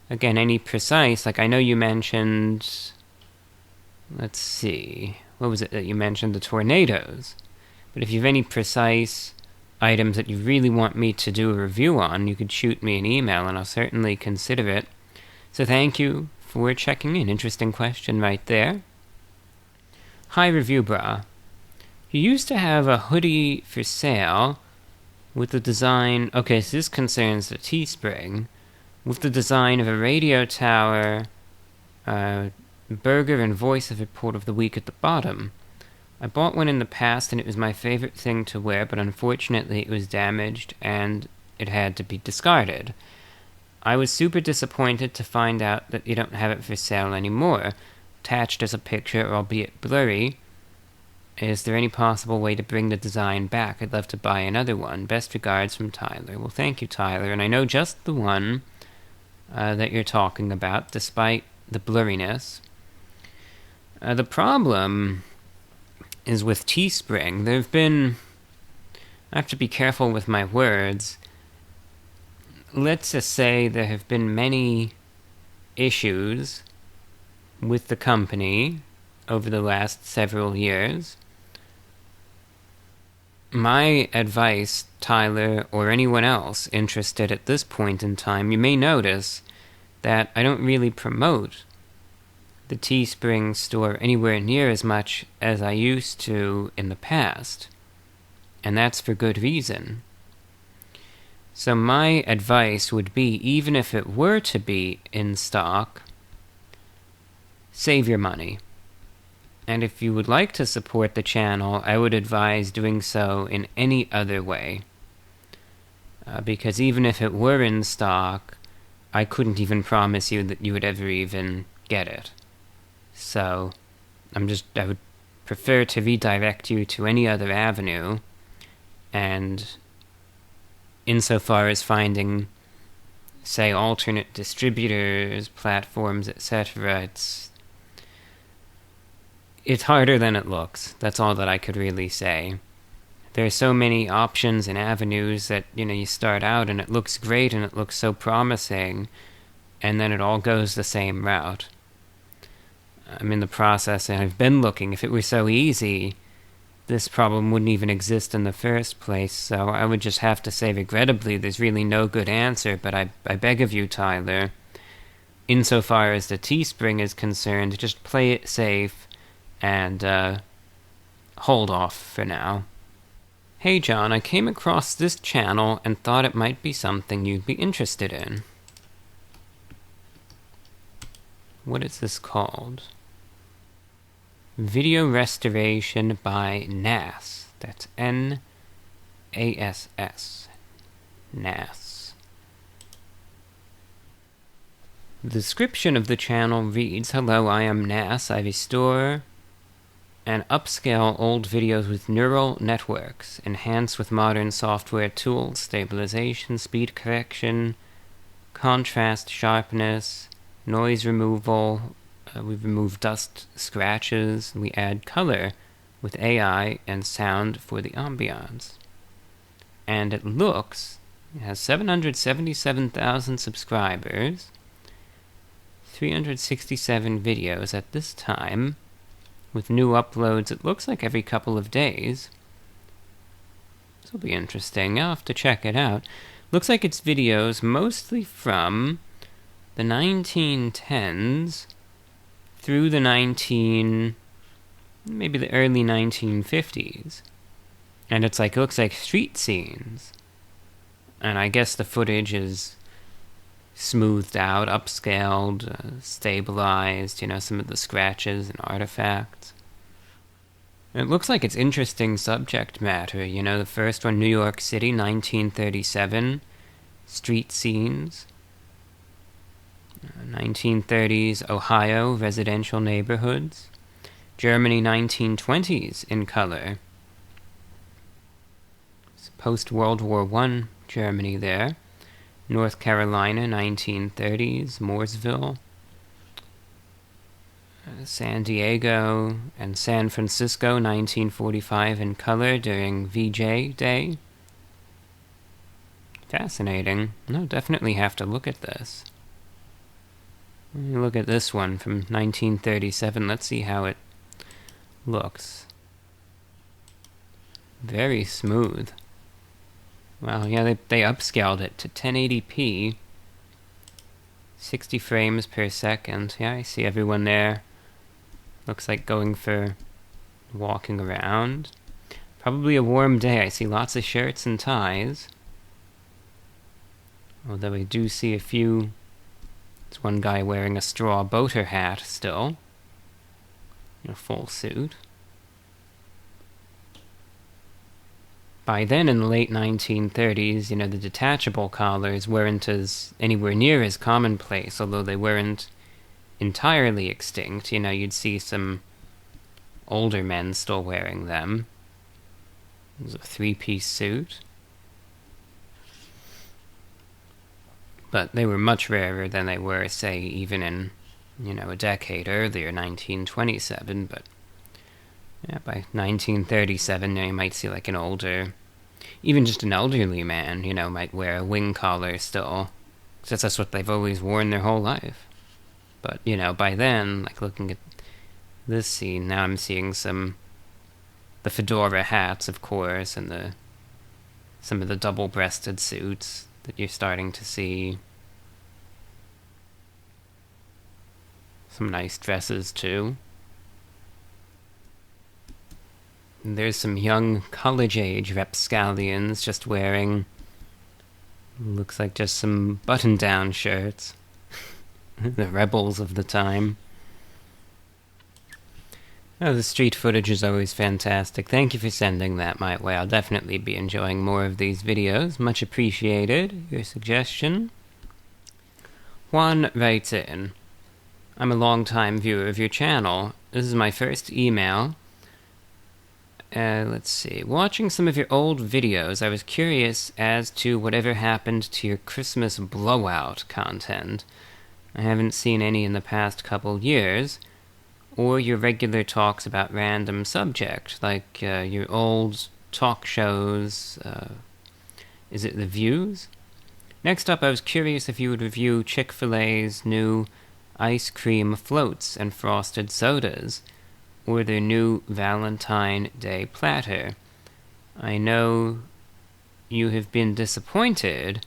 again, any precise, like I know you mentioned, let's see, what was it that you mentioned? The tornadoes. But if you have any precise items that you really want me to do a review on, you could shoot me an email and I'll certainly consider it. So thank you for checking in. Interesting question right there. Hi, Review Bra. You used to have a hoodie for sale with the design... Okay, so this concerns the Teespring. With the design of a radio tower, burger, and voice of report of the week at the bottom. I bought one in the past and it was my favorite thing to wear, but unfortunately it was damaged and it had to be discarded. I was super disappointed to find out that you don't have it for sale anymore. Attached as a picture, albeit blurry. Is there any possible way to bring the design back? I'd love to buy another one. Best regards from Tyler. Well, thank you, Tyler. And I know just the one that you're talking about, despite the blurriness. The problem is with Teespring. There've been... I have to be careful with my words. Let's just say there have been many issues with the company over the last several years. My advice, Tyler, or anyone else interested at this point in time, you may notice that I don't really promote the Teespring store anywhere near as much as I used to in the past. And that's for good reason. So my advice would be, even if it were to be in stock, save your money. And if you would like to support the channel, I would advise doing so in any other way. Because even if it were in stock, I couldn't even promise you that you would ever even get it. So, I would prefer to redirect you to any other avenue, and insofar as finding, say, alternate distributors, platforms, etc., it's harder than it looks. That's all that I could really say. There are so many options and avenues that, you start out and it looks great and it looks so promising, and then it all goes the same route. I'm in the process and I've been looking. If it were so easy, this problem wouldn't even exist in the first place, so I would just have to say, regrettably, there's really no good answer, but I beg of you, Tyler, insofar as the Teespring is concerned, just play it safe and hold off for now. Hey John, I came across this channel and thought it might be something you'd be interested in. What is this called? Video Restoration by NAS. That's N-A-S-S. NAS. The description of the channel reads, "Hello, I am NAS. I restore and upscale old videos with neural networks, enhanced with modern software tools, stabilization, speed correction, contrast, sharpness, noise removal. We remove dust, scratches. We add color with AI and sound for the ambiance." And it has 777,000 subscribers, 367 videos at this time, with new uploads, it looks like every couple of days. This will be interesting. I'll have to check it out. Looks like it's videos mostly from the 1910s through the maybe the early 1950s. And it looks like street scenes. And I guess the footage is smoothed out, upscaled, stabilized, some of the scratches and artifacts. It looks like it's interesting subject matter. The first one, New York City, 1937, street scenes. 1930s Ohio, residential neighborhoods. Germany, 1920s in color. It's post-World War I Germany there. North Carolina, 1930s, Mooresville. San Diego and San Francisco, 1945 in color during VJ Day. Fascinating. No, definitely have to look at this. Look at this one from 1937. Let's see how it looks. Very smooth. Well, yeah, they upscaled it to 1080p. 60 frames per second. Yeah, I see everyone there. Looks like going for walking around. Probably a warm day. I see lots of shirts and ties. Although I do see a few. There's one guy wearing a straw boater hat still. In a full suit. By then, in the late 1930s, the detachable collars weren't anywhere near as commonplace, although they weren't entirely extinct. You'd see some older men still wearing them. It was a three-piece suit. But they were much rarer than they were, say, even in, a decade earlier, 1927, but yeah, by 1937, you might see an older, even just an elderly man, might wear a wing collar still. Because that's what they've always worn their whole life. But, by then, looking at this scene, now I'm seeing the fedora hats, of course, and some of the double-breasted suits that you're starting to see. Some nice dresses, too. There's some young college-age rapscallions just wearing, looks like just some button-down shirts. The rebels of the time. Oh, the street footage is always fantastic. Thank you for sending that my way. I'll definitely be enjoying more of these videos. Much appreciated, your suggestion. Juan writes in, I'm a long-time viewer of your channel. This is my first email. Let's see. Watching some of your old videos, I was curious as to whatever happened to your Christmas blowout content. I haven't seen any in the past couple years, or your regular talks about random subject, like your old talk shows. Is it The Views? Next up, I was curious if you would review Chick-fil-A's new ice cream floats and frosted sodas, or their new Valentine Day platter. I know you have been disappointed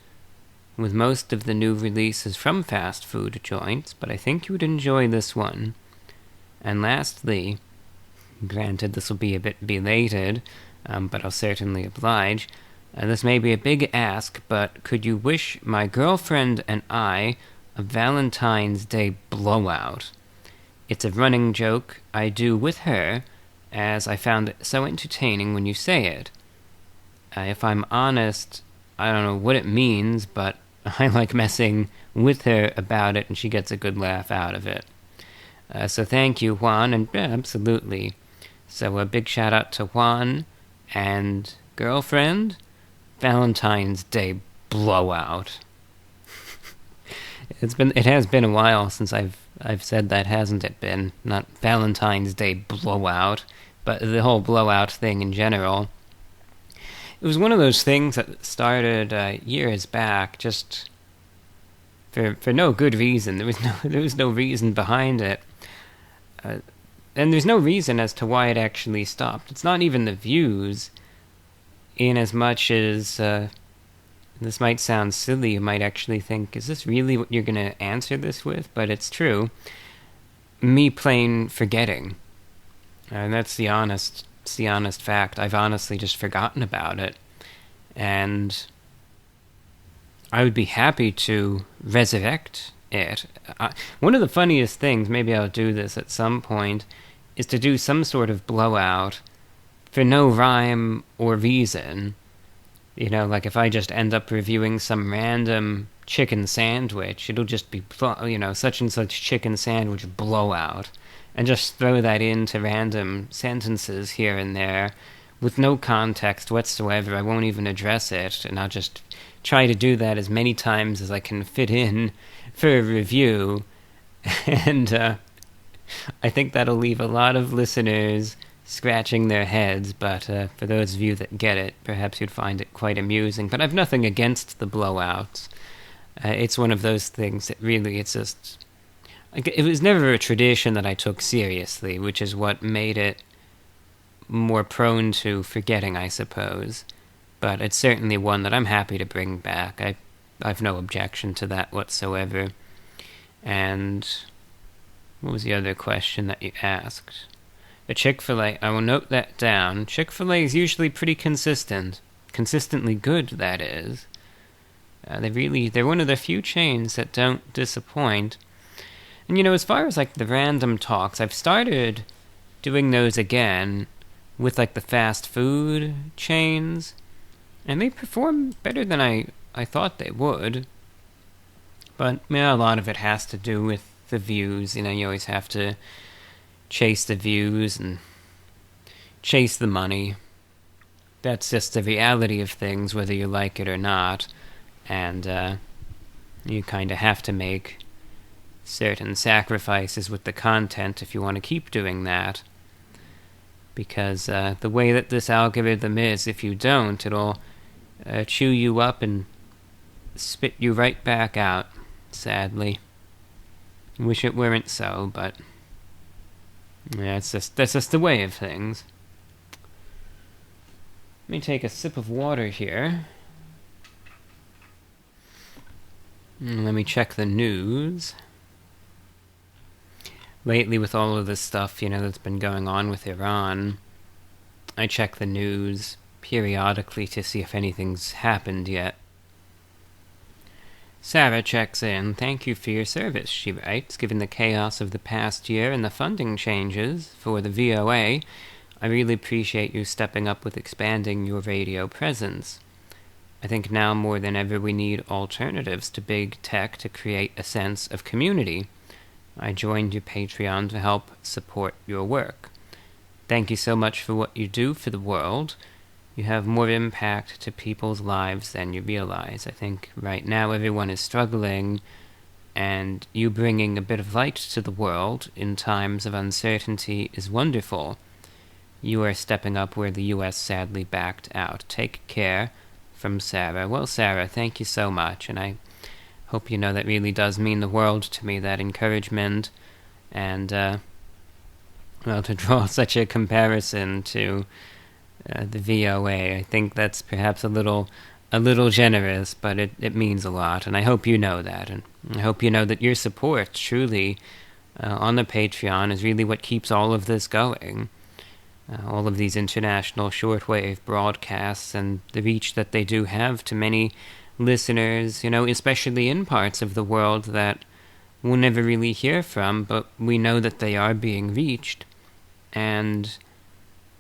with most of the new releases from fast food joints, but I think you would enjoy this one. And lastly, granted this will be a bit belated, but I'll certainly oblige, this may be a big ask, but could you wish my girlfriend and I a Valentine's Day blowout? It's a running joke I do with her, as I found it so entertaining when you say it. If I'm honest, I don't know what it means, but I like messing with her about it, and she gets a good laugh out of it. So thank you, Juan, and absolutely. So a big shout out to Juan and girlfriend. Valentine's Day blowout. It has been a while since I've said that, hasn't it been? Not Valentine's Day blowout, but the whole blowout thing in general. It was one of those things that started years back, just for no good reason. There was no reason behind it. And there's no reason as to why it actually stopped. It's not even the views, in as much as, this might sound silly, you might actually think, is this really what you're going to answer this with? But it's true. Me plain forgetting. And that's the honest fact. I've honestly just forgotten about it. And I would be happy to resurrect it. One of the funniest things, maybe I'll do this at some point, is to do some sort of blowout for no rhyme or reason. You know, like if I just end up reviewing some random chicken sandwich, it'll just be, such and such chicken sandwich blowout, and just throw that into random sentences here and there with no context whatsoever. I won't even address it, and I'll just try to do that as many times as I can fit in for a review, and I think that'll leave a lot of listeners scratching their heads, but for those of you that get it, perhaps you'd find it quite amusing. But I've nothing against the blowouts. It's one of those things that really, it's just... it was never a tradition that I took seriously, which is what made it more prone to forgetting, I suppose. But it's certainly one that I'm happy to bring back. I've no objection to that whatsoever. And what was the other question that you asked? The Chick-fil-A, I will note that down. Chick-fil-A is usually pretty consistent. Consistently good, that is. They're one of the few chains that don't disappoint. And as far as like the random talks, I've started doing those again with like the fast food chains. And they perform better than I thought they would. But a lot of it has to do with the views. You always have to chase the views and chase the money. That's just the reality of things, whether you like it or not. And you kind of have to make certain sacrifices with the content if you want to keep doing that. Because the way that this algorithm is, if you don't, it'll chew you up and spit you right back out, sadly. Wish it weren't so, but yeah, that's just the way of things. Let me take a sip of water here. Let me check the news. Lately, with all of this stuff, that's been going on with Iran, I check the news periodically to see if anything's happened yet. Sarah checks in. Thank you for your service, she writes. Given the chaos of the past year and the funding changes for the VOA, I really appreciate you stepping up with expanding your radio presence. I think now more than ever we need alternatives to big tech to create a sense of community. I joined your Patreon to help support your work. Thank you so much for what you do for the world. You have more impact to people's lives than you realize. I think right now everyone is struggling, and you bringing a bit of light to the world in times of uncertainty is wonderful. You are stepping up where the U.S. sadly backed out. Take care. From Sarah. Well, Sarah, thank you so much, and I hope you know that really does mean the world to me, that encouragement, and, to draw such a comparison to the VOA, I think that's perhaps a little generous, but it means a lot, and I hope you know that, and I hope you know that your support, truly, on the Patreon is really what keeps all of this going. All of these international shortwave broadcasts and the reach that they do have to many listeners, especially in parts of the world that we'll never really hear from, but we know that they are being reached. And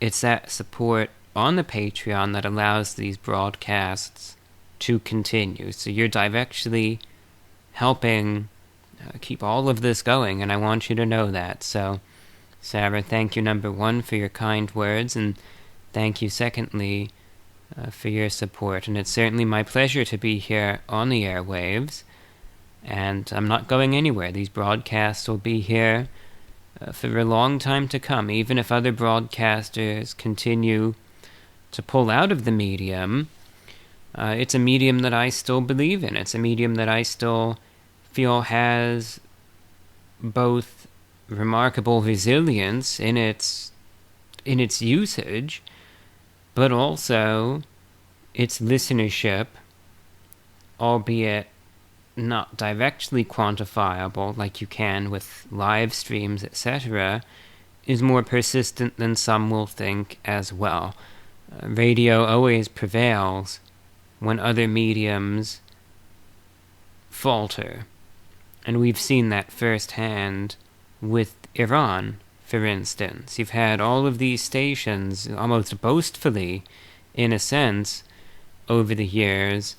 it's that support on the Patreon that allows these broadcasts to continue. So you're directly helping keep all of this going, and I want you to know that. So Sarah, thank you, number one, for your kind words, and thank you, secondly, for your support. And it's certainly my pleasure to be here on the airwaves, and I'm not going anywhere. These broadcasts will be here for a long time to come, even if other broadcasters continue to pull out of the medium. It's a medium that I still believe in. It's a medium that I still feel has both remarkable resilience in its usage, but also its listenership, albeit not directly quantifiable like you can with live streams, etc., is more persistent than some will think as well. Radio always prevails when other mediums falter, and we've seen that firsthand with Iran, for instance. You've had all of these stations, almost boastfully, in a sense, over the years,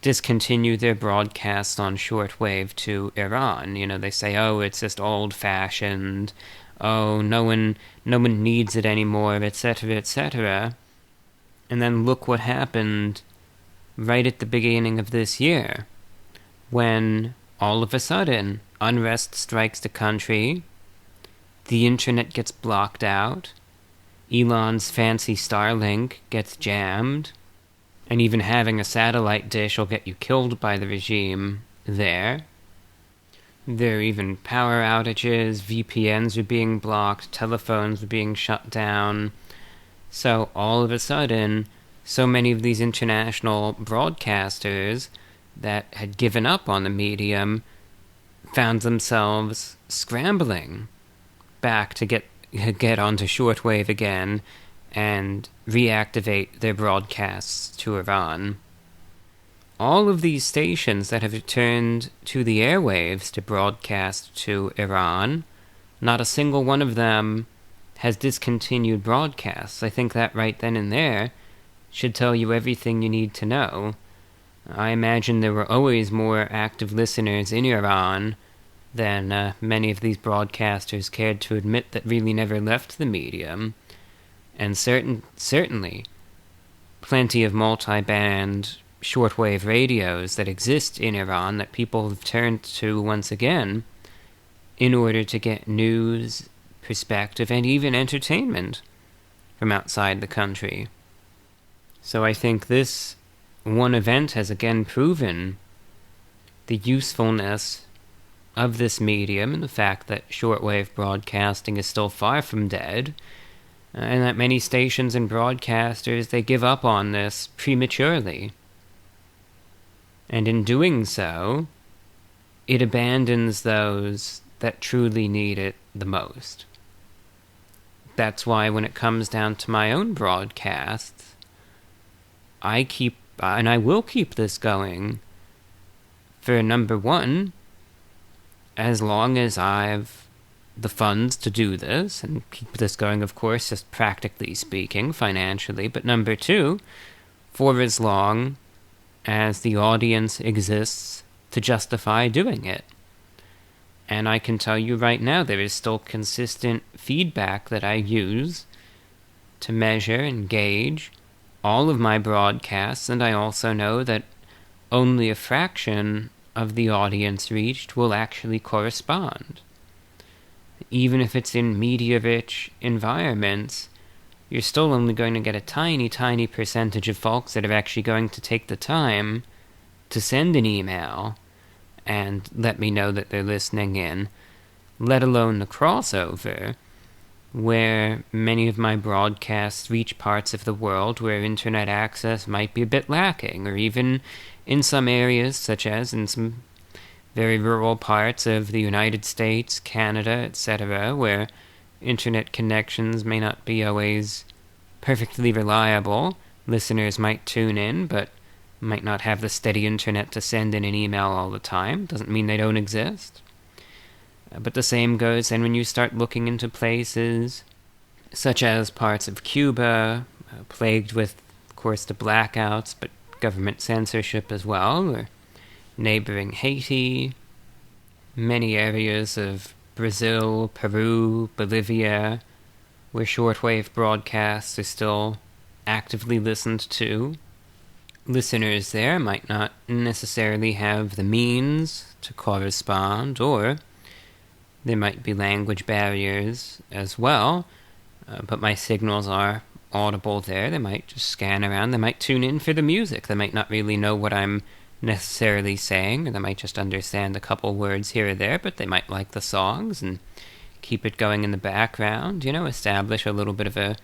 discontinue their broadcasts on shortwave to Iran. They say, oh, it's just old-fashioned, oh, no one needs it anymore, etc., etc. And then look what happened right at the beginning of this year, when all of a sudden unrest strikes the country, the internet gets blocked out, Elon's fancy Starlink gets jammed, and even having a satellite dish will get you killed by the regime there. There are even power outages, VPNs are being blocked, telephones are being shut down. So all of a sudden, so many of these international broadcasters that had given up on the medium found themselves scrambling back to get onto shortwave again and reactivate their broadcasts to Iran. All of these stations that have returned to the airwaves to broadcast to Iran, not a single one of them has discontinued broadcasts. I think that right then and there should tell you everything you need to know. I imagine there were always more active listeners in Iran than many of these broadcasters cared to admit that really never left the medium. And certainly plenty of multi-band shortwave radios that exist in Iran that people have turned to once again in order to get news, perspective, and even entertainment from outside the country. So I think this one event has again proven the usefulness of this medium and the fact that shortwave broadcasting is still far from dead, and that many stations and broadcasters, they give up on this prematurely. And in doing so, it abandons those that truly need it the most. That's why when it comes down to my own broadcasts, I keep, and I will keep this going for number one, as long as I've the funds to do this, and keep this going, of course, just practically speaking, financially, but number two, for as long as the audience exists to justify doing it. And I can tell you right now, there is still consistent feedback that I use to measure and gauge all of my broadcasts, and I also know that only a fraction of the audience reached will actually correspond. Even if it's in media-rich environments, you're still only going to get a tiny, tiny percentage of folks that are actually going to take the time to send an email and let me know that they're listening in, let alone the crossover, where many of my broadcasts reach parts of the world where internet access might be a bit lacking, or even in some areas, such as in some very rural parts of the United States, Canada, etc., where internet connections may not be always perfectly reliable. Listeners might tune in, but might not have the steady internet to send in an email all the time. Doesn't mean they don't exist. But the same goes then when you start looking into places such as parts of Cuba, plagued with, of course, the blackouts, but government censorship as well, or neighboring Haiti, many areas of Brazil, Peru, Bolivia, where shortwave broadcasts are still actively listened to. Listeners there might not necessarily have the means to correspond, or there might be language barriers as well, but my signals are audible there. They might just scan around. They might tune in for the music. They might not really know what I'm necessarily saying, or they might just understand a couple words here or there, but they might like the songs and keep it going in the background, establish a little bit of a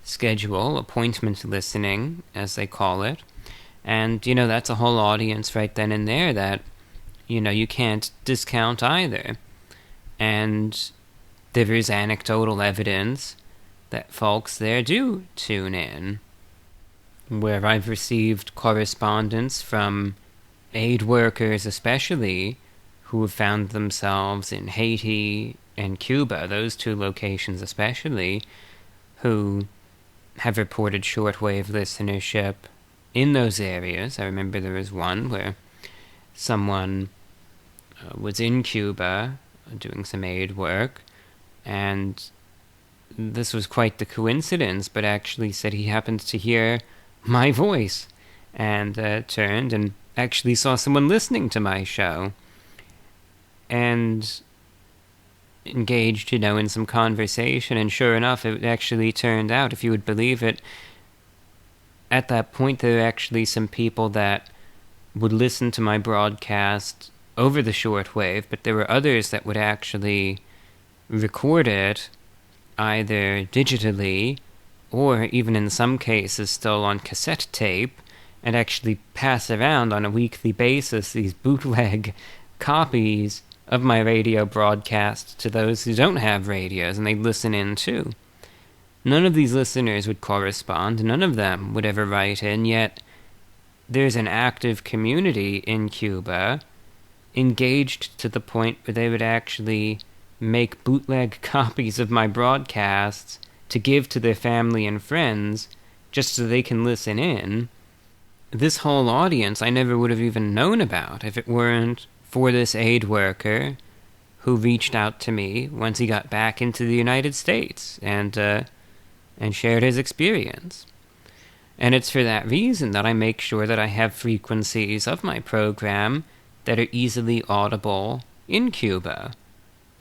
schedule, appointment listening, as they call it. And, that's a whole audience right then and there that, you can't discount either. And there is anecdotal evidence that folks there do tune in, where I've received correspondence from aid workers especially, who have found themselves in Haiti and Cuba, those two locations especially, who have reported shortwave listenership in those areas. I remember there was one where someone was in Cuba doing some aid work, and this was quite the coincidence, but actually said he happened to hear my voice and turned and actually saw someone listening to my show and engaged, in some conversation, and sure enough, it actually turned out, if you would believe it, at that point there were actually some people that would listen to my broadcast over the shortwave, but there were others that would actually record it either digitally or even in some cases still on cassette tape and actually pass around on a weekly basis these bootleg copies of my radio broadcast to those who don't have radios, and they'd listen in too. None of these listeners would correspond, none of them would ever write in, yet there's an active community in Cuba engaged to the point where they would actually make bootleg copies of my broadcasts to give to their family and friends just so they can listen in. This whole audience I never would have even known about if it weren't for this aid worker who reached out to me once he got back into the United States and shared his experience. And it's for that reason that I make sure that I have frequencies of my program that are easily audible in Cuba,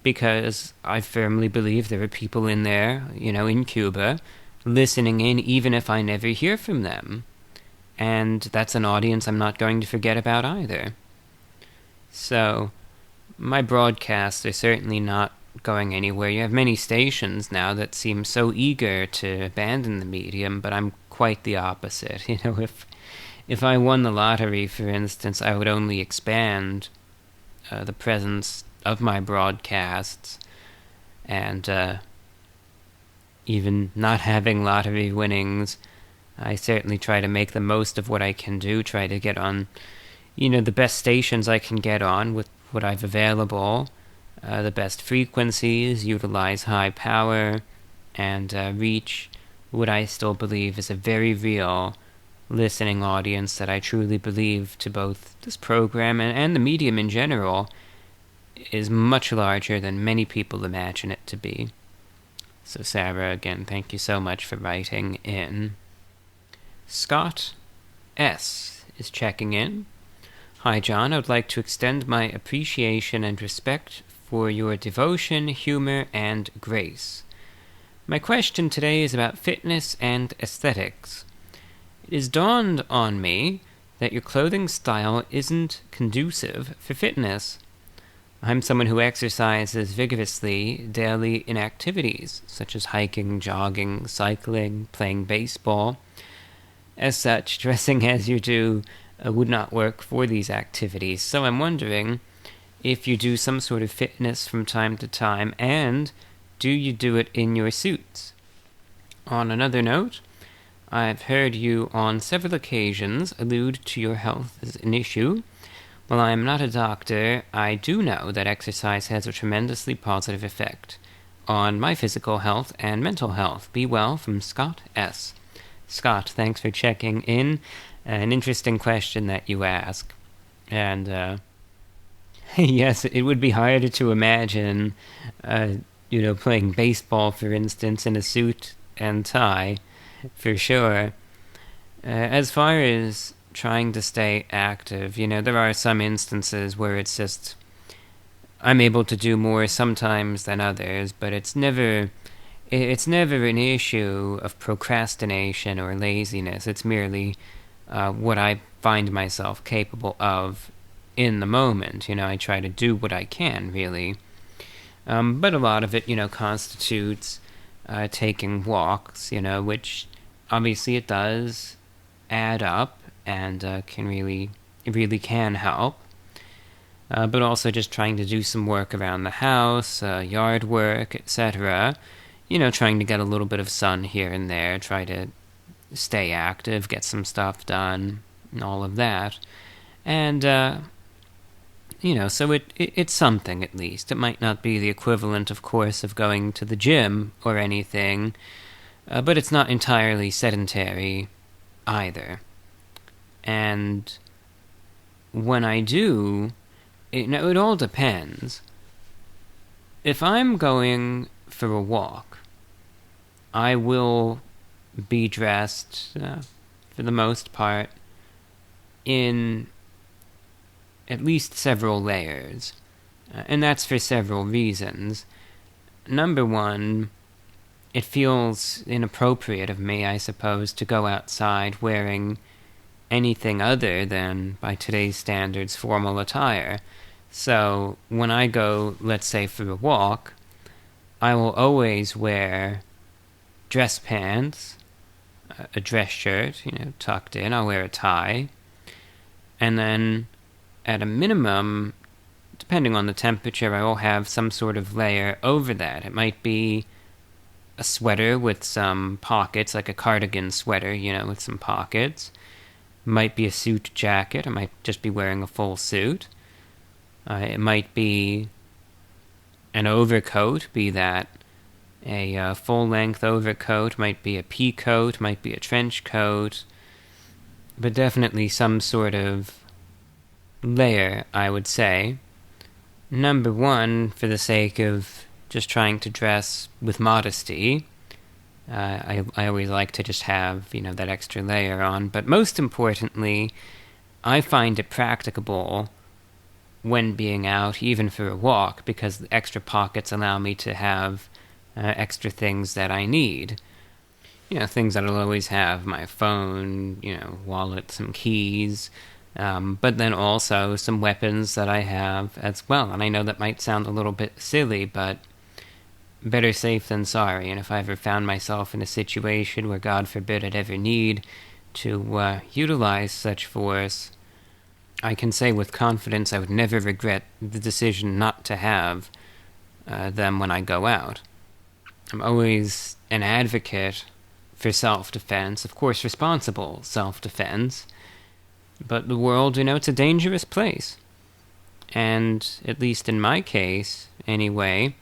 because I firmly believe there are people in there, in Cuba, listening in even if I never hear from them. And that's an audience I'm not going to forget about either. So, my broadcasts are certainly not going anywhere. You have many stations now that seem so eager to abandon the medium, but I'm quite the opposite. If I won the lottery, for instance, I would only expand the presence of my broadcasts, and even not having lottery winnings, I certainly try to make the most of what I can do, try to get on the best stations I can get on with what I've available, the best frequencies, utilize high power, and reach what I still believe is a very real listening audience that I truly believe to both this program and the medium in general is much larger than many people imagine it to be. So Sarah, again, thank you so much for writing in. Scott S. is checking in. Hi John, I would like to extend my appreciation and respect for your devotion, humor, and grace. My question today is about fitness and aesthetics. It has dawned on me that your clothing style isn't conducive for fitness. I'm someone who exercises vigorously daily in activities, such as hiking, jogging, cycling, playing baseball. As such, dressing as you do would not work for these activities, so I'm wondering if you do some sort of fitness from time to time, and do you do it in your suits? On another note, I've heard you on several occasions allude to your health as an issue. While I am not a doctor, I do know that exercise has a tremendously positive effect on my physical health and mental health. Be well, from Scott S. Scott, thanks for checking in. An interesting question that you ask. And, yes, it would be harder to imagine, playing baseball, for instance, in a suit and tie, for sure. As far as trying to stay active, there are some instances where it's just, I'm able to do more sometimes than others, but it's never an issue of procrastination or laziness. It's merely what I find myself capable of in the moment. I try to do what I can, really. But a lot of it, constitutes taking walks, which obviously it does add up and really can help. But also just trying to do some work around the house, yard work, etc. Trying to get a little bit of sun here and there, try to stay active, get some stuff done, and all of that. And, so it's something at least. It might not be the equivalent, of course, of going to the gym or anything, but it's not entirely sedentary either. And when I do, it all depends. If I'm going for a walk, I will be dressed, for the most part, in at least several layers. And that's for several reasons. Number one, it feels inappropriate of me, I suppose, to go outside wearing anything other than, by today's standards, formal attire. So when I go, let's say, for a walk, I will always wear dress pants, a dress shirt, tucked in. I'll wear a tie. And then, at a minimum, depending on the temperature, I will have some sort of layer over that. It might be a sweater with some pockets, like a cardigan sweater, with some pockets. It might be a suit jacket. I might just be wearing a full suit. It might be an overcoat, be that a full-length overcoat, might be a pea coat, might be a trench coat, but definitely some sort of layer, I would say. Number one, for the sake of just trying to dress with modesty, I always like to just have, that extra layer on, but most importantly, I find it practicable when being out, even for a walk, because the extra pockets allow me to have extra things that I need. Things that I'll always have, my phone, wallet, some keys, but then also some weapons that I have as well. And I know that might sound a little bit silly, but better safe than sorry. And if I ever found myself in a situation where, God forbid, I'd ever need to utilize such force, I can say with confidence I would never regret the decision not to have them when I go out. I'm always an advocate for self-defense, of course responsible self-defense, But the world, it's a dangerous place. And, at least in my case, anyway,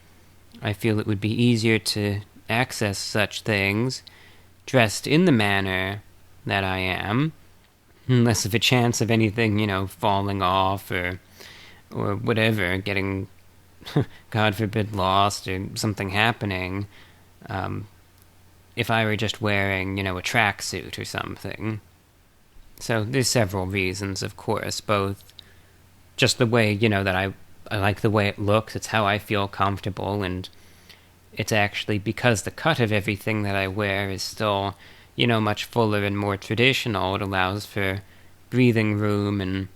I feel it would be easier to access such things dressed in the manner that I am, less of a chance of anything, falling off or whatever, getting, God forbid, lost or something happening, if I were just wearing, a tracksuit or something. So there's several reasons, of course, both just the way, that I like the way it looks, it's how I feel comfortable, and it's actually because the cut of everything that I wear is still, much fuller and more traditional. It allows for breathing room, and,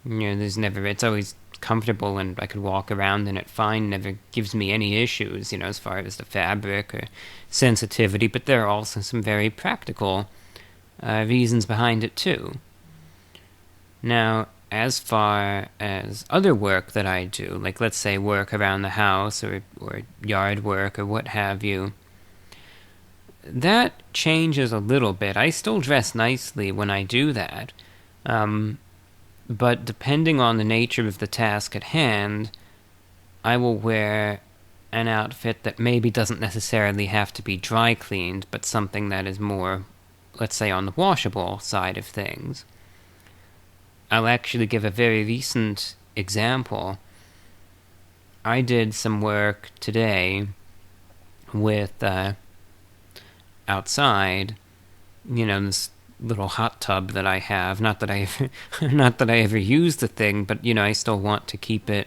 it's always comfortable, and I could walk around in it fine, never gives me any issues, as far as the fabric or sensitivity, but there are also some very practical reasons behind it, too. Now, as far as other work that I do, like let's say work around the house or yard work or what have you, that changes a little bit. I still dress nicely when I do that, but depending on the nature of the task at hand, I will wear an outfit that maybe doesn't necessarily have to be dry cleaned, but something that is more, let's say, on the washable side of things. I'll actually give a very recent example. I did some work today with outside, this little hot tub that I have. Not that I ever use the thing, but I still want to keep it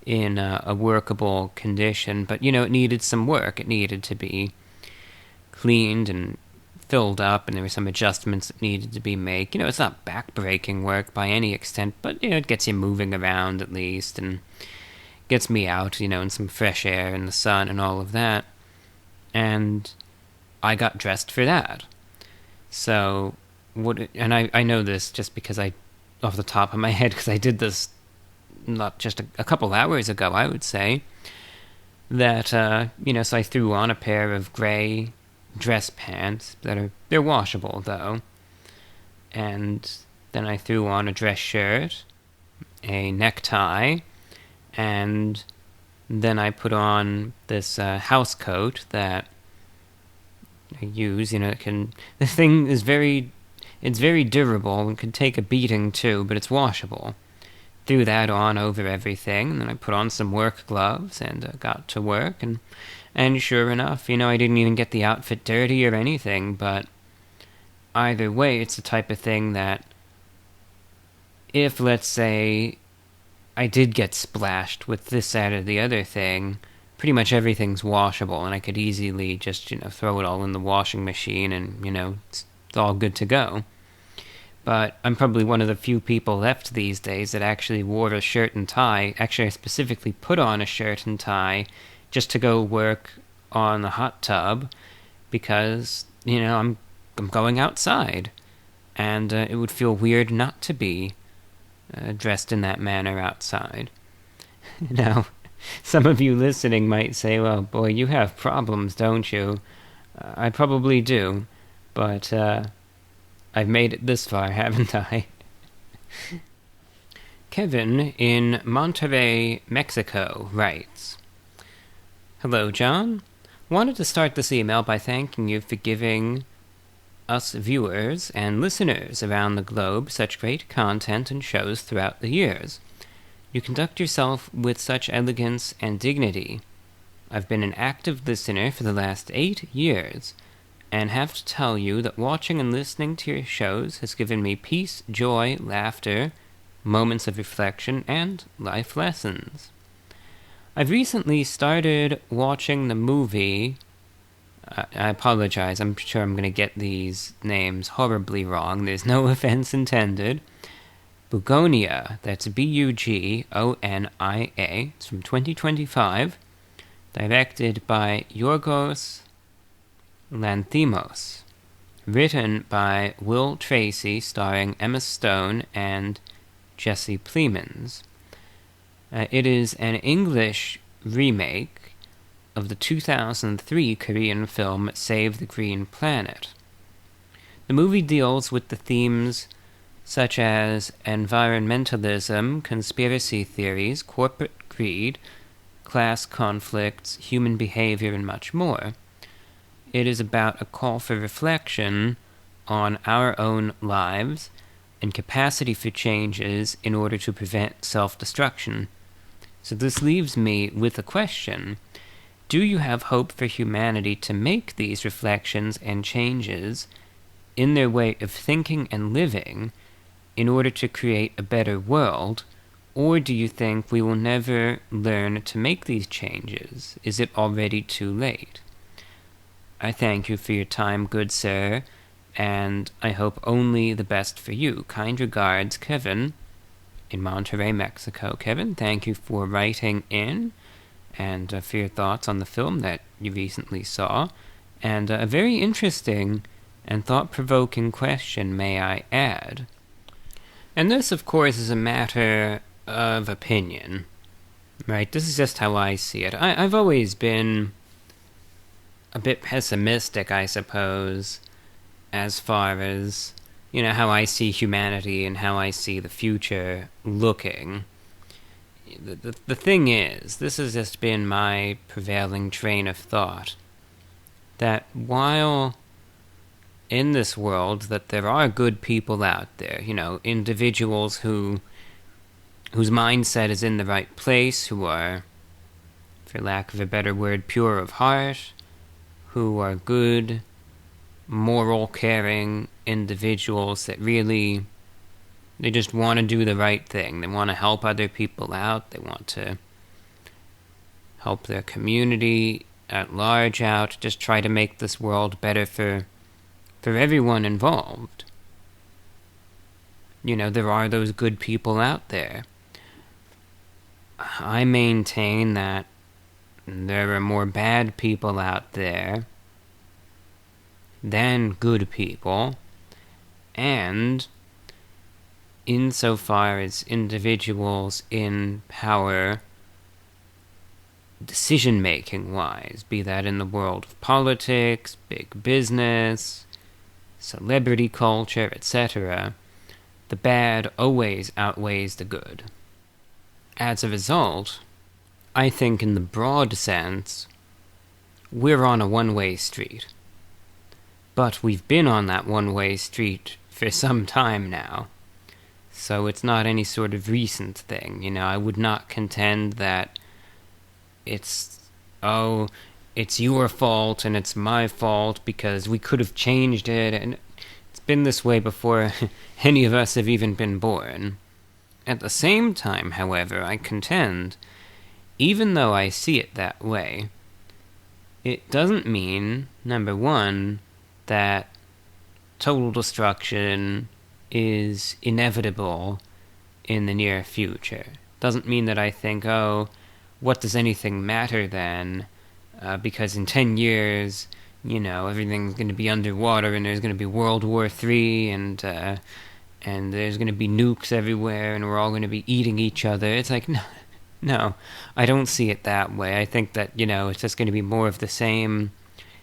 in a workable condition. But it needed some work. It needed to be cleaned and filled up, and there were some adjustments that needed to be made. It's not back-breaking work by any extent, but, it gets you moving around at least, and gets me out, in some fresh air and the sun and all of that. And I got dressed for that. So, and I know this just because off the top of my head, because I did this not just a couple hours ago, I would say, that, so I threw on a pair of gray dress pants they're washable though, and then I threw on a dress shirt, a necktie, and then I put on this house coat that I use. The thing is it's very durable and can take a beating too, but it's washable. Threw that on over everything, and then I put on some work gloves and got to work, and sure enough, I didn't even get the outfit dirty or anything, but either way, it's the type of thing that if, let's say, I did get splashed with this, that, or the other thing, pretty much everything's washable, and I could easily just, throw it all in the washing machine, and, it's all good to go. But I'm probably one of the few people left these days that actually wore a shirt and tie. Actually, I specifically put on a shirt and tie just to go work on the hot tub, because, I'm going outside, and it would feel weird not to be dressed in that manner outside. Now, some of you listening might say, well, boy, you have problems, don't you? I probably do, but I've made it this far, haven't I? Kevin in Monterrey, Mexico writes, "Hello, John. Wanted to start this email by thanking you for giving us viewers and listeners around the globe such great content and shows throughout the years. You conduct yourself with such elegance and dignity. I've been an active listener for the last 8 years, and have to tell you that watching and listening to your shows has given me peace, joy, laughter, moments of reflection, and life lessons. I've recently started watching the movie," I apologize, I'm sure I'm going to get these names horribly wrong, there's no offense intended, Bugonia, that's Bugonia, it's from 2025, directed by Yorgos Lanthimos, written by Will Tracy, starring Emma Stone and Jesse Plemons. It is an English remake of the 2003 Korean film Save the Green Planet. The movie deals with the themes such as environmentalism, conspiracy theories, corporate greed, class conflicts, human behavior, and much more. It is about a call for reflection on our own lives and capacity for changes in order to prevent self-destruction. So this leaves me with a question. Do you have hope for humanity to make these reflections and changes in their way of thinking and living in order to create a better world, or do you think we will never learn to make these changes? Is it already too late? I thank you for your time, good sir, and I hope only the best for you. Kind regards, Kevin, in Monterrey, Mexico. Kevin, thank you for writing in and for your thoughts on the film that you recently saw. And a very interesting and thought-provoking question, may I add. And this, of course, is a matter of opinion, right? This is just how I see it. I've always been a bit pessimistic, I suppose, as far as, how I see humanity and how I see the future looking. The thing is, this has just been my prevailing train of thought, that while in this world that there are good people out there, individuals whose mindset is in the right place, who are, for lack of a better word, pure of heart, who are good, moral, caring individuals that really, they just want to do the right thing. They want to help other people out. They want to help their community at large out, just try to make this world better for everyone involved. There are those good people out there. I maintain that there are more bad people out there than good people, and insofar as individuals in power, decision-making wise, be that in the world of politics, big business, celebrity culture, etc., the bad always outweighs the good. As a result, I think in the broad sense, we're on a one-way street. But we've been on that one-way street for some time now, so it's not any sort of recent thing. I would not contend that it's your fault and it's my fault because we could have changed it, and it's been this way before any of us have even been born. At the same time, however, I contend, even though I see it that way, it doesn't mean, number one, that total destruction is inevitable in the near future. Doesn't mean that I think, what does anything matter then? Because in 10 years, everything's going to be underwater and there's going to be World War III and there's going to be nukes everywhere and we're all going to be eating each other. It's like, no, I don't see it that way. I think that, it's just going to be more of the same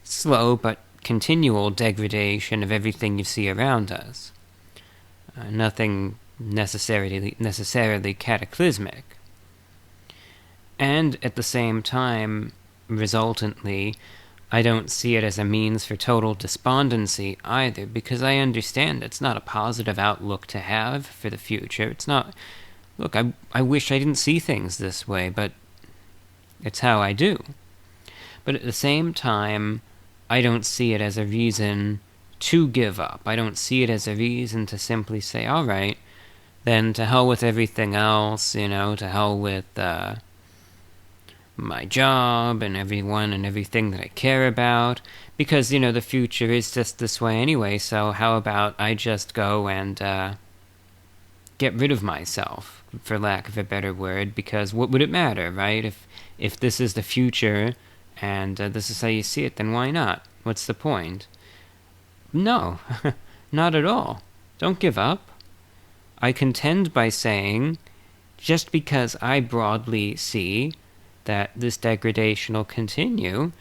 slow but continual degradation of everything you see around us. Nothing necessarily cataclysmic. And at the same time, resultantly, I don't see it as a means for total despondency either, because I understand it's not a positive outlook to have for the future. It's not, look, I wish I didn't see things this way, but it's how I do. But at the same time, I don't see it as a reason to give up. I don't see it as a reason to simply say, all right, then to hell with everything else, to hell with my job and everyone and everything that I care about, because, the future is just this way anyway, so how about I just go and get rid of myself, for lack of a better word, because what would it matter, right? If this is the future and this is how you see it, then why not? What's the point? No, not at all. Don't give up. I contend by saying, just because I broadly see that this degradation will continue,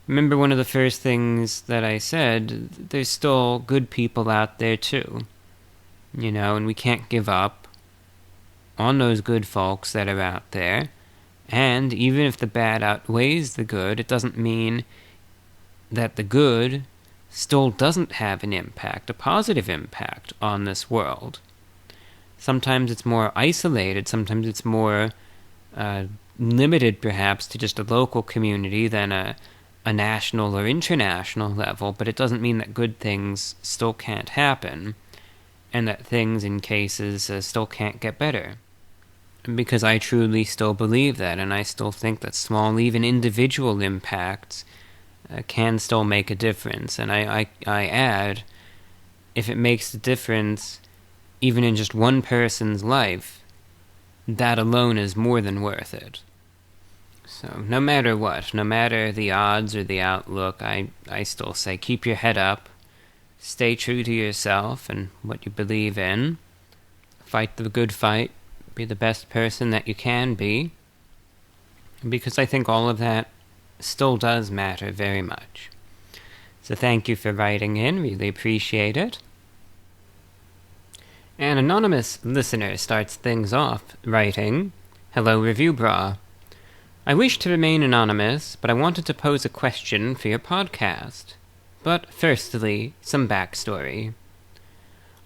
remember one of the first things that I said, there's still good people out there too. and we can't give up on those good folks that are out there. And even if the bad outweighs the good, it doesn't mean that the good still doesn't have an impact, a positive impact on this world. Sometimes it's more isolated, sometimes it's more limited perhaps to just a local community than a national or international level, but it doesn't mean that good things still can't happen, and that things in cases still can't get better. Because I truly still believe that, and I still think that small, even individual impacts can still make a difference. And I add, if it makes a difference even in just one person's life, that alone is more than worth it. So no matter what, no matter the odds or the outlook, I still say keep your head up, stay true to yourself and what you believe in, fight the good fight, be the best person that you can be, because I think all of that still does matter very much. So thank you for writing in, really appreciate it. An anonymous listener starts things off writing, "Hello Review Bra. I wish to remain anonymous, but I wanted to pose a question for your podcast. But firstly, some backstory.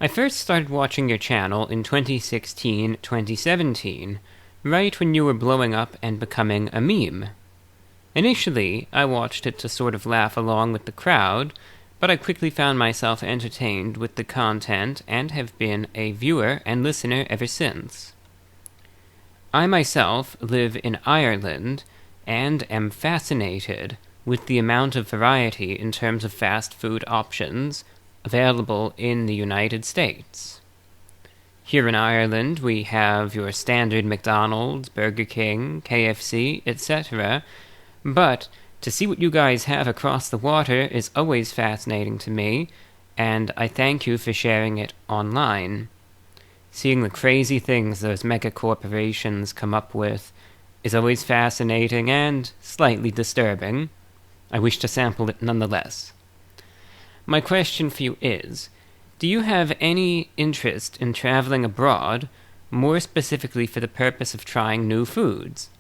I first started watching your channel in 2016-2017, right when you were blowing up and becoming a meme. Initially, I watched it to sort of laugh along with the crowd, but I quickly found myself entertained with the content and have been a viewer and listener ever since. I myself live in Ireland and am fascinated with the amount of variety in terms of fast food options available in the United States. Here in Ireland, we have your standard McDonald's, Burger King, KFC, etc., but to see what you guys have across the water is always fascinating to me, and I thank you for sharing it online. Seeing the crazy things those mega corporations come up with is always fascinating and slightly disturbing. I wish to sample it nonetheless. My question for you is, do you have any interest in traveling abroad, more specifically for the purpose of trying new foods?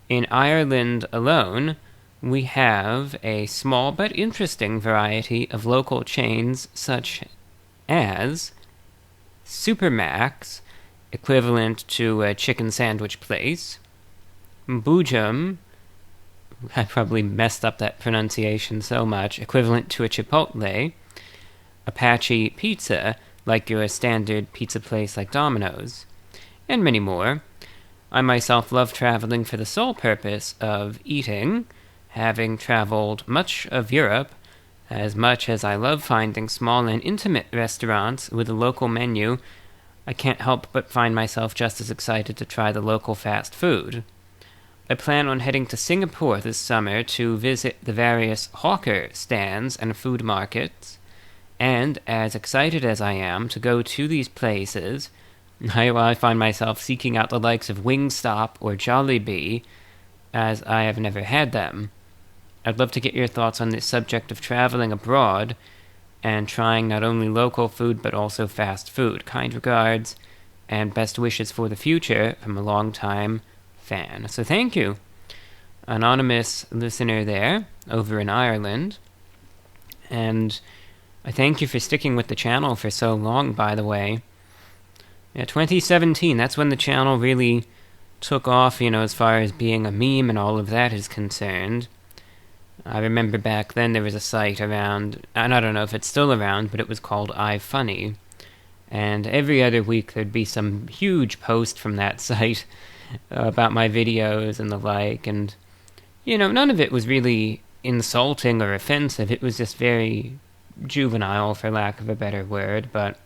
In Ireland alone, we have a small but interesting variety of local chains such as Supermax, equivalent to a chicken sandwich place, Boojum, I probably messed up that pronunciation so much, equivalent to a Chipotle, Apache Pizza, like your standard pizza place like Domino's, and many more. I myself love traveling for the sole purpose of eating, having traveled much of Europe. As much as I love finding small and intimate restaurants with a local menu, I can't help but find myself just as excited to try the local fast food. I plan on heading to Singapore this summer to visit the various hawker stands and food markets, and as excited as I am to go to these places, I find myself seeking out the likes of Wingstop or Jollibee, as I have never had them. I'd love to get your thoughts on this subject of traveling abroad and trying not only local food but also fast food. Kind regards, and best wishes for the future from a long-time fan. So thank you, anonymous listener there over in Ireland. And I thank you for sticking with the channel for so long, by the way. Yeah, 2017, that's when the channel really took off, as far as being a meme and all of that is concerned. I remember back then there was a site around, and I don't know if it's still around, but it was called iFunny. And every other week there'd be some huge post from that site about my videos and the like, and, none of it was really insulting or offensive. It was just very juvenile, for lack of a better word, but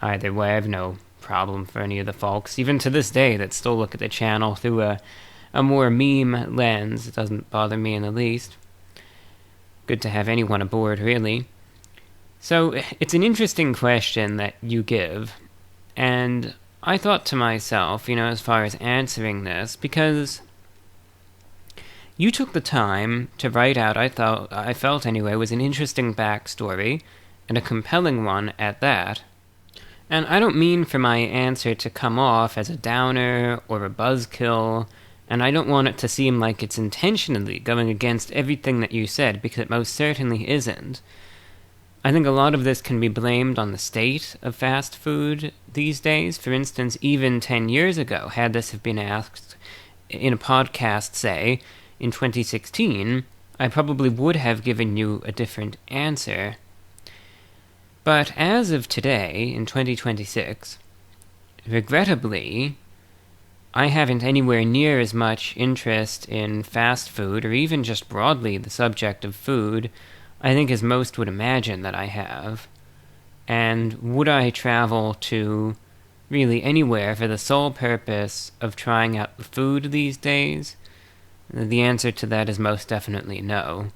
either way, I have no problem for any of the folks, even to this day, that still look at the channel through a more meme lens. It doesn't bother me in the least. Good to have anyone aboard, really. So, it's an interesting question that you give, and I thought to myself, as far as answering this, because you took the time to write out, I felt anyway, was an interesting backstory, and a compelling one at that. And I don't mean for my answer to come off as a downer or a buzzkill, and I don't want it to seem like it's intentionally going against everything that you said, because it most certainly isn't. I think a lot of this can be blamed on the state of fast food these days. For instance, even 10 years ago, had this have been asked in a podcast, say, in 2016, I probably would have given you a different answer. But as of today, in 2026, regrettably, I haven't anywhere near as much interest in fast food, or even just broadly the subject of food, I think as most would imagine that I have. And would I travel to really anywhere for the sole purpose of trying out the food these days? The answer to that is most definitely no.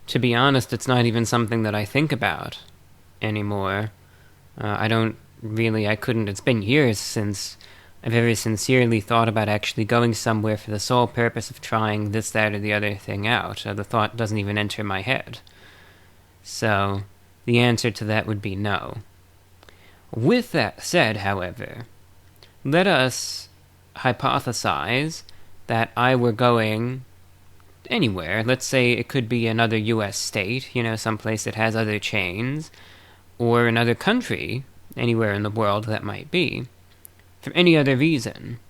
To be honest, it's not even something that I think about anymore. It's been years since I've ever sincerely thought about actually going somewhere for the sole purpose of trying this, that, or the other thing out. The thought doesn't even enter my head. So, the answer to that would be no. With that said, however, let us hypothesize that I were going anywhere. Let's say it could be another U.S. state, someplace that has other chains, or another country, anywhere in the world that might be, for any other reason.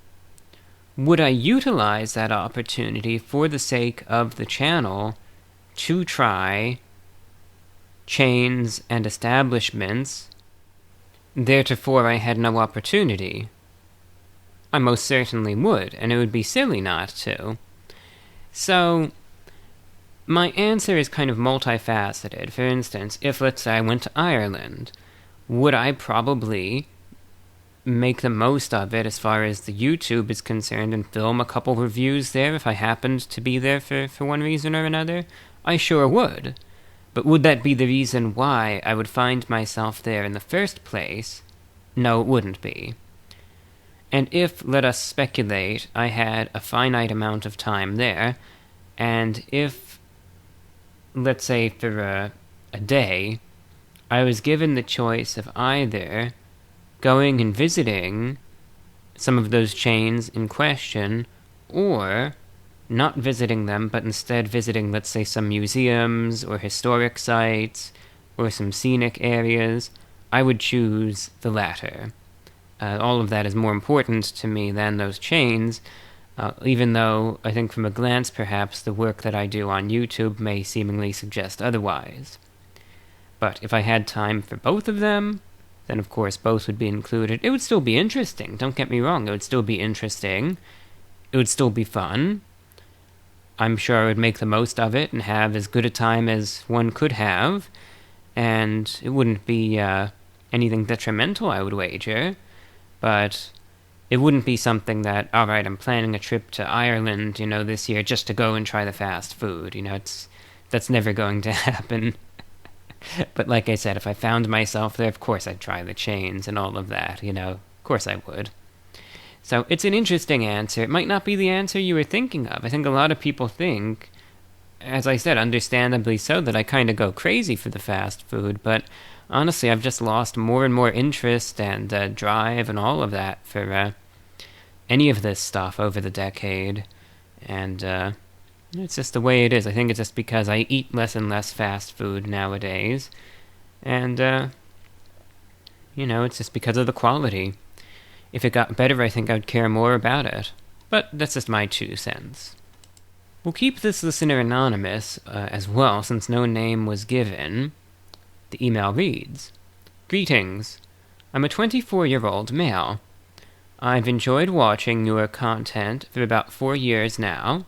Would I utilize that opportunity for the sake of the channel to try chains and establishments theretofore I had no opportunity? I most certainly would, and it would be silly not to. So, my answer is kind of multifaceted. For instance, if, let's say, I went to Ireland, would I probably make the most of it as far as the YouTube is concerned and film a couple reviews there if I happened to be there for one reason or another? I sure would. But would that be the reason why I would find myself there in the first place? No, it wouldn't be. And if, let us speculate, I had a finite amount of time there, and if, let's say for a day, I was given the choice of either going and visiting some of those chains in question, or not visiting them, but instead visiting, let's say, some museums or historic sites or some scenic areas, I would choose the latter. All of that is more important to me than those chains, even though I think from a glance perhaps the work that I do on YouTube may seemingly suggest otherwise. But if I had time for both of them, then of course both would be included. It would still be interesting, don't get me wrong, it would still be interesting. It would still be fun. I'm sure I would make the most of it and have as good a time as one could have, and it wouldn't be anything detrimental, I would wager, but it wouldn't be something that, alright, I'm planning a trip to Ireland, this year just to go and try the fast food, that's never going to happen. But like I said, if I found myself there, of course I'd try the chains and all of that, of course I would. So it's an interesting answer. It might not be the answer you were thinking of. I think a lot of people think, as I said, understandably so, that I kind of go crazy for the fast food, but honestly, I've just lost more and more interest and drive and all of that for any of this stuff over the decade, and it's just the way it is. I think it's just because I eat less and less fast food nowadays, and, it's just because of the quality. If it got better, I think I'd care more about it. But that's just my 2 cents. We'll keep this listener anonymous as well, since no name was given. The email reads, "Greetings. I'm a 24-year-old male. I've enjoyed watching your content for about 4 years now.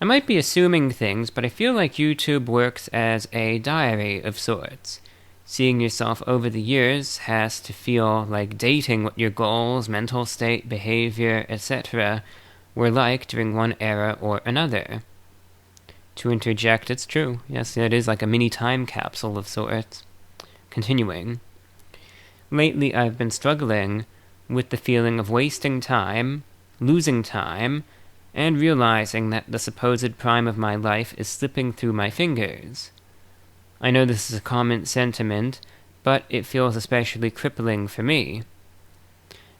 I might be assuming things, but I feel like YouTube works as a diary of sorts. Seeing yourself over the years has to feel like dating what your goals, mental state, behavior, etc. were like during one era or another." To interject, it's true. Yes, it is like a mini time capsule of sorts. Continuing. "Lately I've been struggling with the feeling of wasting time, losing time, and realizing that the supposed prime of my life is slipping through my fingers. I know this is a common sentiment, but it feels especially crippling for me.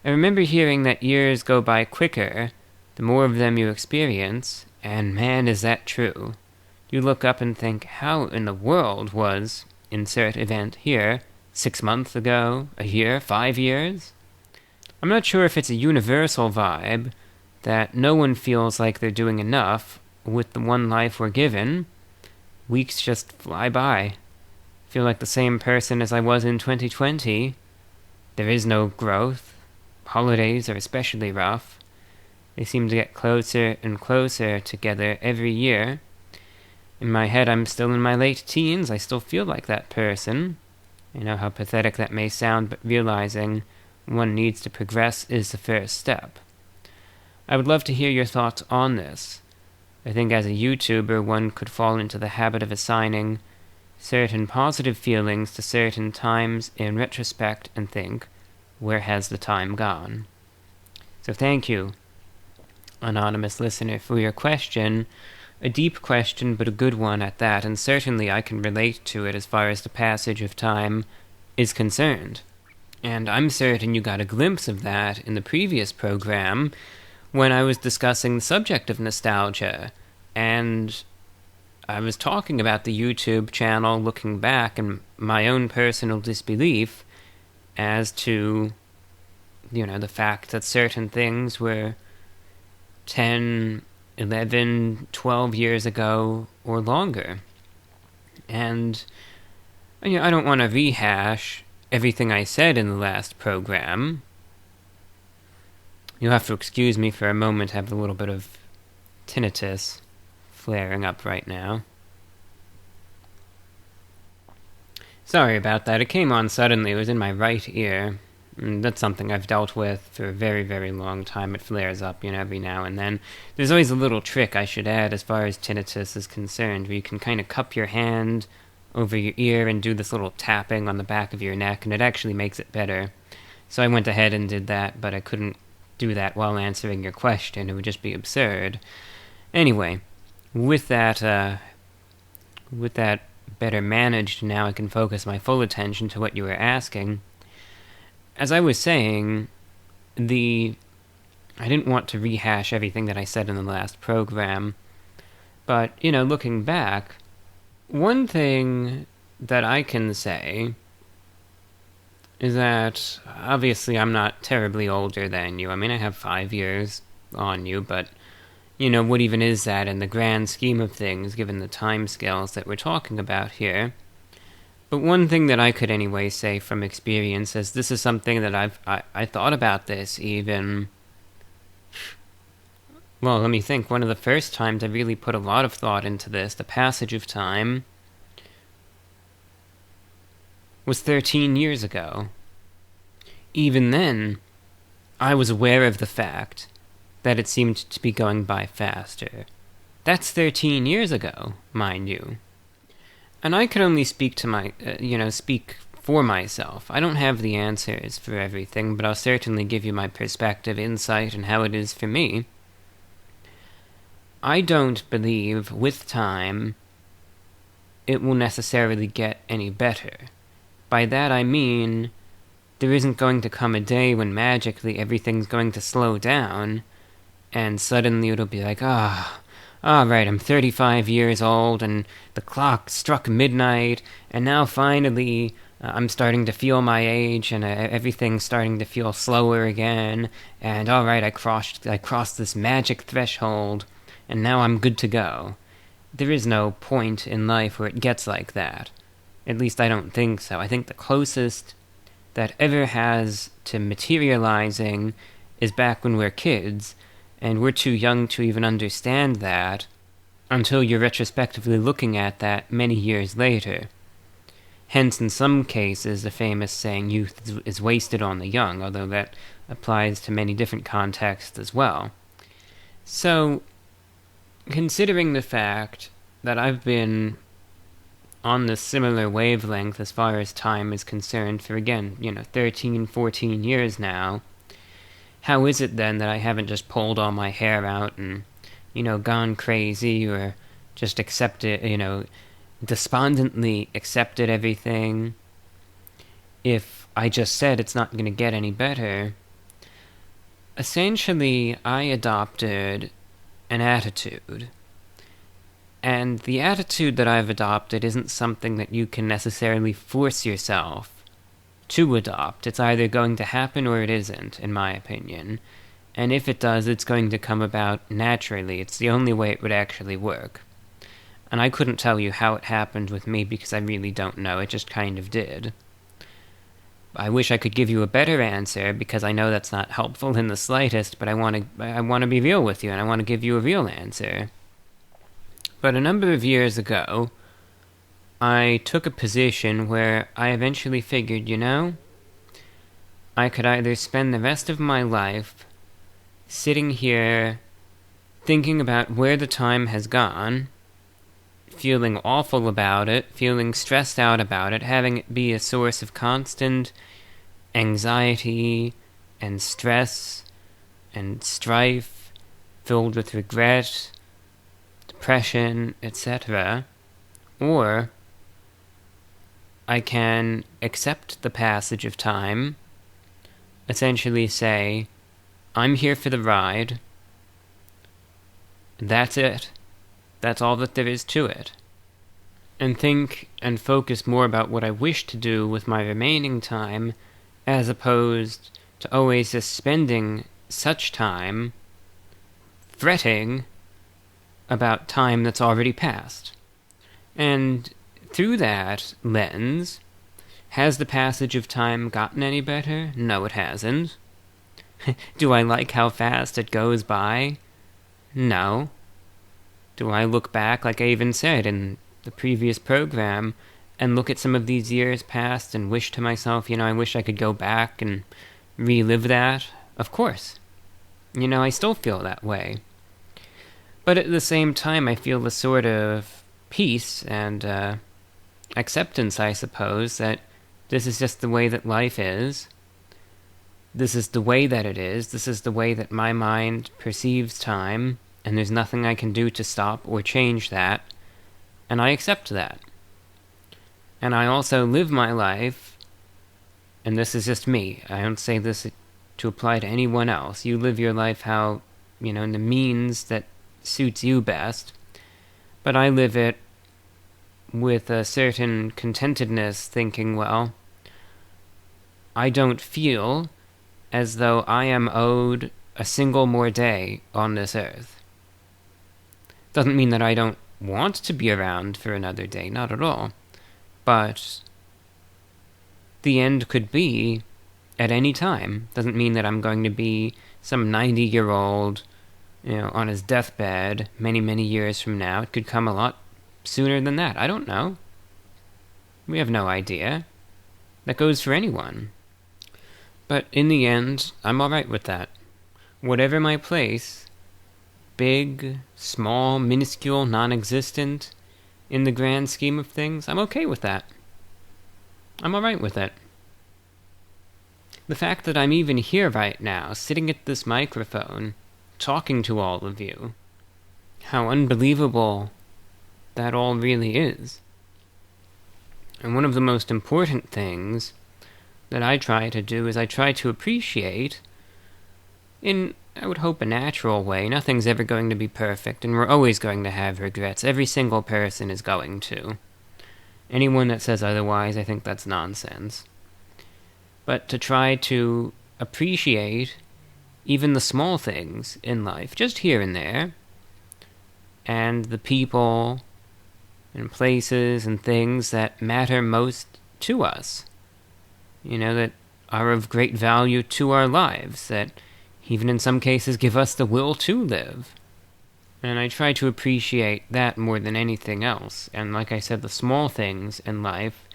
I remember hearing that years go by quicker the more of them you experience, and man, is that true. You look up and think, how in the world was insert event here 6 months ago, a year, 5 years? I'm not sure if it's a universal vibe that no one feels like they're doing enough with the one life we're given. Weeks just fly by. I feel like the same person as I was in 2020. There is no growth. Holidays are especially rough. They seem to get closer and closer together every year. In my head, I'm still in my late teens. I still feel like that person. I know how pathetic that may sound, but realizing one needs to progress is the first step. I would love to hear your thoughts on this. I think as a YouTuber, one could fall into the habit of assigning certain positive feelings to certain times in retrospect and think, where has the time gone? So thank you, anonymous listener, for your question. A deep question, but a good one at that, and certainly I can relate to it as far as the passage of time is concerned. And I'm certain you got a glimpse of that in the previous program when I was discussing the subject of nostalgia, and I was talking about the YouTube channel, looking back, and my own personal disbelief as to, the fact that certain things were 10, 11, 12 years ago or longer. And, I don't want to rehash everything I said in the last program. You'll have to excuse me for a moment. I have a little bit of tinnitus flaring up right now. Sorry about that. It came on suddenly. It was in my right ear. And that's something I've dealt with for a very, very long time. It flares up, every now and then. There's always a little trick I should add as far as tinnitus is concerned, where you can kind of cup your hand over your ear and do this little tapping on the back of your neck, and it actually makes it better. So I went ahead and did that, but I couldn't do that while answering your question. It would just be absurd. Anyway, with that better managed, now I can focus my full attention to what you were asking. As I was saying, I didn't want to rehash everything that I said in the last program, but, looking back, one thing that I can say is that, obviously, I'm not terribly older than you. I have 5 years on you, but, what even is that in the grand scheme of things, given the time scales that we're talking about here? But one thing that I could anyway say from experience is this is something that I thought about this even... Well, let me think. One of the first times I really put a lot of thought into this, the passage of time, was 13 years ago. Even then, I was aware of the fact that it seemed to be going by faster. That's 13 years ago, mind you. And I could only speak to speak for myself. I don't have the answers for everything, but I'll certainly give you my perspective, insight, and how it is for me. I don't believe, with time, it will necessarily get any better. By that I mean, there isn't going to come a day when magically everything's going to slow down, and suddenly it'll be like, all right, I'm 35 years old, and the clock struck midnight, and now finally I'm starting to feel my age, and everything's starting to feel slower again, and all right, I crossed this magic threshold, and now I'm good to go. There is no point in life where it gets like that. At least I don't think so. I think the closest that ever has to materializing is back when we're kids, and we're too young to even understand that until you're retrospectively looking at that many years later. Hence, in some cases, the famous saying, youth is wasted on the young, although that applies to many different contexts as well. So, considering the fact that I've been on this similar wavelength as far as time is concerned for, again, 13, 14 years now, how is it then that I haven't just pulled all my hair out and, gone crazy or just accepted, despondently accepted everything? if I just said it's not going to get any better. Essentially, I adopted an attitude. And the attitude that I've adopted isn't something that you can necessarily force yourself to adopt. It's either going to happen or it isn't, in my opinion. And if it does, it's going to come about naturally. It's the only way it would actually work. And I couldn't tell you how it happened with me because I really don't know. It just kind of did. I wish I could give you a better answer because I know that's not helpful in the slightest, but I want to be real with you and I want to give you a real answer. But a number of years ago, I took a position where I eventually figured, I could either spend the rest of my life sitting here thinking about where the time has gone, feeling awful about it, feeling stressed out about it, having it be a source of constant anxiety and stress and strife, filled with regret, depression, etc. Or I can accept the passage of time, essentially say, I'm here for the ride, that's it. That's all that there is to it. And think and focus more about what I wish to do with my remaining time, as opposed to always just spending such time fretting about time that's already passed. And through that lens, has the passage of time gotten any better? No, it hasn't. Do I like how fast it goes by? No. Do I look back, like I even said in the previous program, and look at some of these years past and wish to myself, I wish I could go back and relive that? Of course. I still feel that way. But at the same time, I feel a sort of peace and acceptance, I suppose, that this is just the way that life is. This is the way that it is. This is the way that my mind perceives time. And there's nothing I can do to stop or change that, and I accept that. And I also live my life, and this is just me, I don't say this to apply to anyone else. You live your life how, in the means that suits you best, but I live it with a certain contentedness, thinking, well, I don't feel as though I am owed a single more day on this earth. Doesn't mean that I don't want to be around for another day, not at all. But the end could be at any time. Doesn't mean that I'm going to be some 90-year-old, on his deathbed many, many years from now. It could come a lot sooner than that. I don't know. We have no idea. That goes for anyone. But in the end, I'm alright with that. Whatever my place, big, small, minuscule, non-existent, in the grand scheme of things, I'm okay with that. I'm alright with it. The fact that I'm even here right now, sitting at this microphone, talking to all of you, how unbelievable that all really is. And one of the most important things that I try to do is I try to appreciate, in I would hope a natural way. Nothing's ever going to be perfect, and we're always going to have regrets. Every single person is going to. Anyone that says otherwise, I think that's nonsense. But to try to appreciate even the small things in life, just here and there, and the people and places and things that matter most to us, that are of great value to our lives, that even in some cases give us the will to live. And I try to appreciate that more than anything else. And like I said, the small things in life.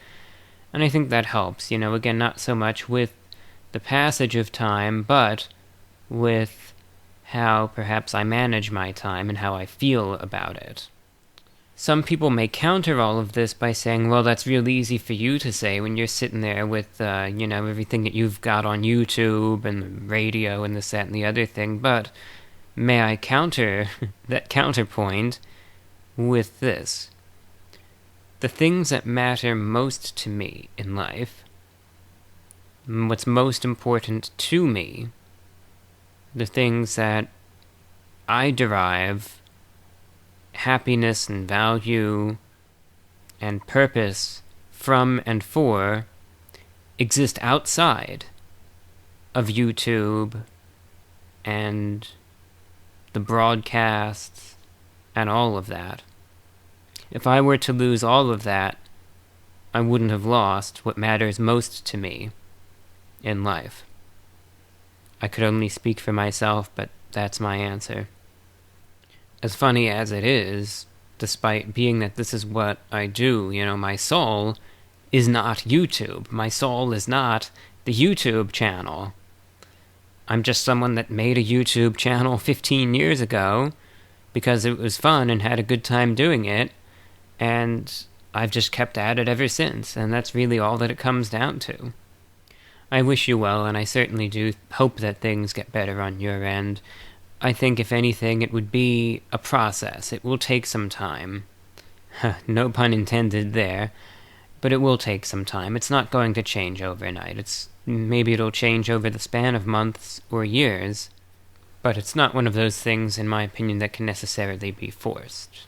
And I think that helps, again, not so much with the passage of time, but with how perhaps I manage my time and how I feel about it. Some people may counter all of this by saying, well, that's real easy for you to say when you're sitting there with, everything that you've got on YouTube and the radio and this, that, and the other thing. But may I counter that counterpoint with this? The things that matter most to me in life what's most important to me, the things that I derive happiness and value and purpose from and for, exist outside of YouTube and the broadcasts and all of that. If I were to lose all of that, I wouldn't have lost what matters most to me in life. I could only speak for myself, but that's my answer. As funny as it is, despite being that this is what I do, my soul is not YouTube. My soul is not the YouTube channel. I'm just someone that made a YouTube channel 15 years ago because it was fun and had a good time doing it, and I've just kept at it ever since, and that's really all that it comes down to. I wish you well, and I certainly do hope that things get better on your end. I think, if anything, it would be a process. It will take some time. No pun intended there. But it will take some time. It's not going to change overnight. Maybe it'll change over the span of months or years, but it's not one of those things, in my opinion, that can necessarily be forced.